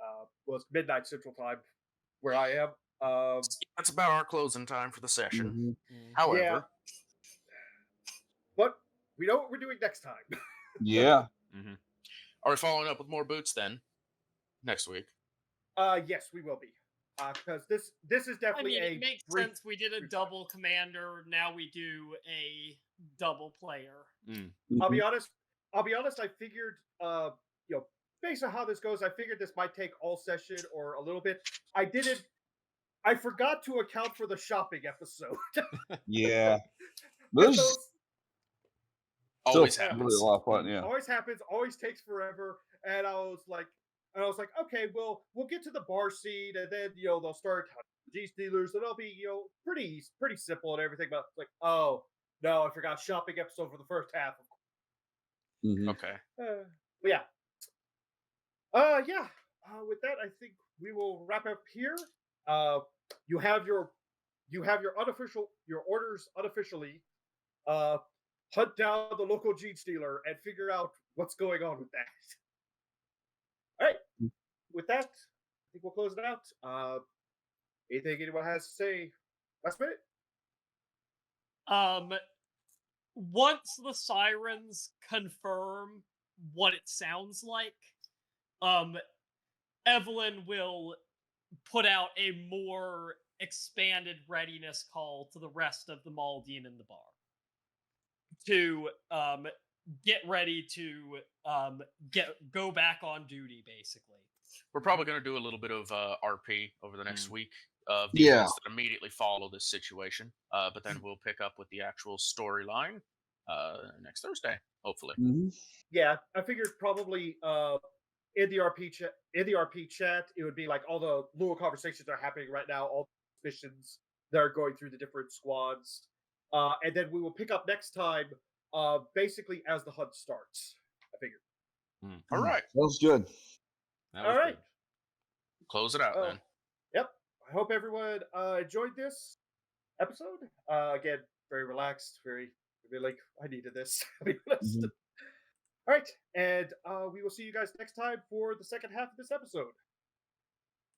it's midnight Central Time where I am. That's about our closing time for the session. Mhm. Yeah, However, but we know what we're doing next time. Yeah. Mm-hmm. are we following up with more boots then next week? Yes, we will be. Because this is I definitely mean, a it makes brief. sense. We did a brief double commander. Now we do a double player. Mm. I'll be Mhm. honest. I figured, based on how this goes, I figured this might take all session or a little bit. I forgot to account for the shopping episode. Yeah. Because Those those Always still happens. really a lot of fun. Yeah. always happens, always takes forever, and I was like, okay, well, we'll get to the bar scene, and then they'll start G stealers, and it'll be pretty simple and everything. But it's like, oh no, I forgot shopping episode for the first half. Mhm. Okay. But yeah, yeah. With that, I think we will wrap up here. You have your your orders unofficially. Hunt down the local gene stealer and figure out what's going on with that. All right. With that, I think we'll close it out. Anything anyone has to say last minute? Once the sirens confirm what it sounds like, Evelyn will put out a more expanded readiness call to the rest of the Maldine in the bar to get ready to go back on duty, basically. We're probably going to do a little bit of RP over the next Mm. week of the Yeah. events that immediately follow this situation. But then we'll pick up with the actual storyline next Thursday, hopefully. Mhm. Yeah, I figured probably in the RP chat, it would be like all the little conversations that are happening right now, all the missions that are going through the different squads, and then we will pick up next time, basically as the hunt starts. I figured. Mm. All right, That was good. That All was right. good. close it out Oh, then. yep. I hope everyone enjoyed this episode. Again, very relaxed, very like I needed this. To be honest. Mhm. All right, and we will see you guys next time for the second half of this episode.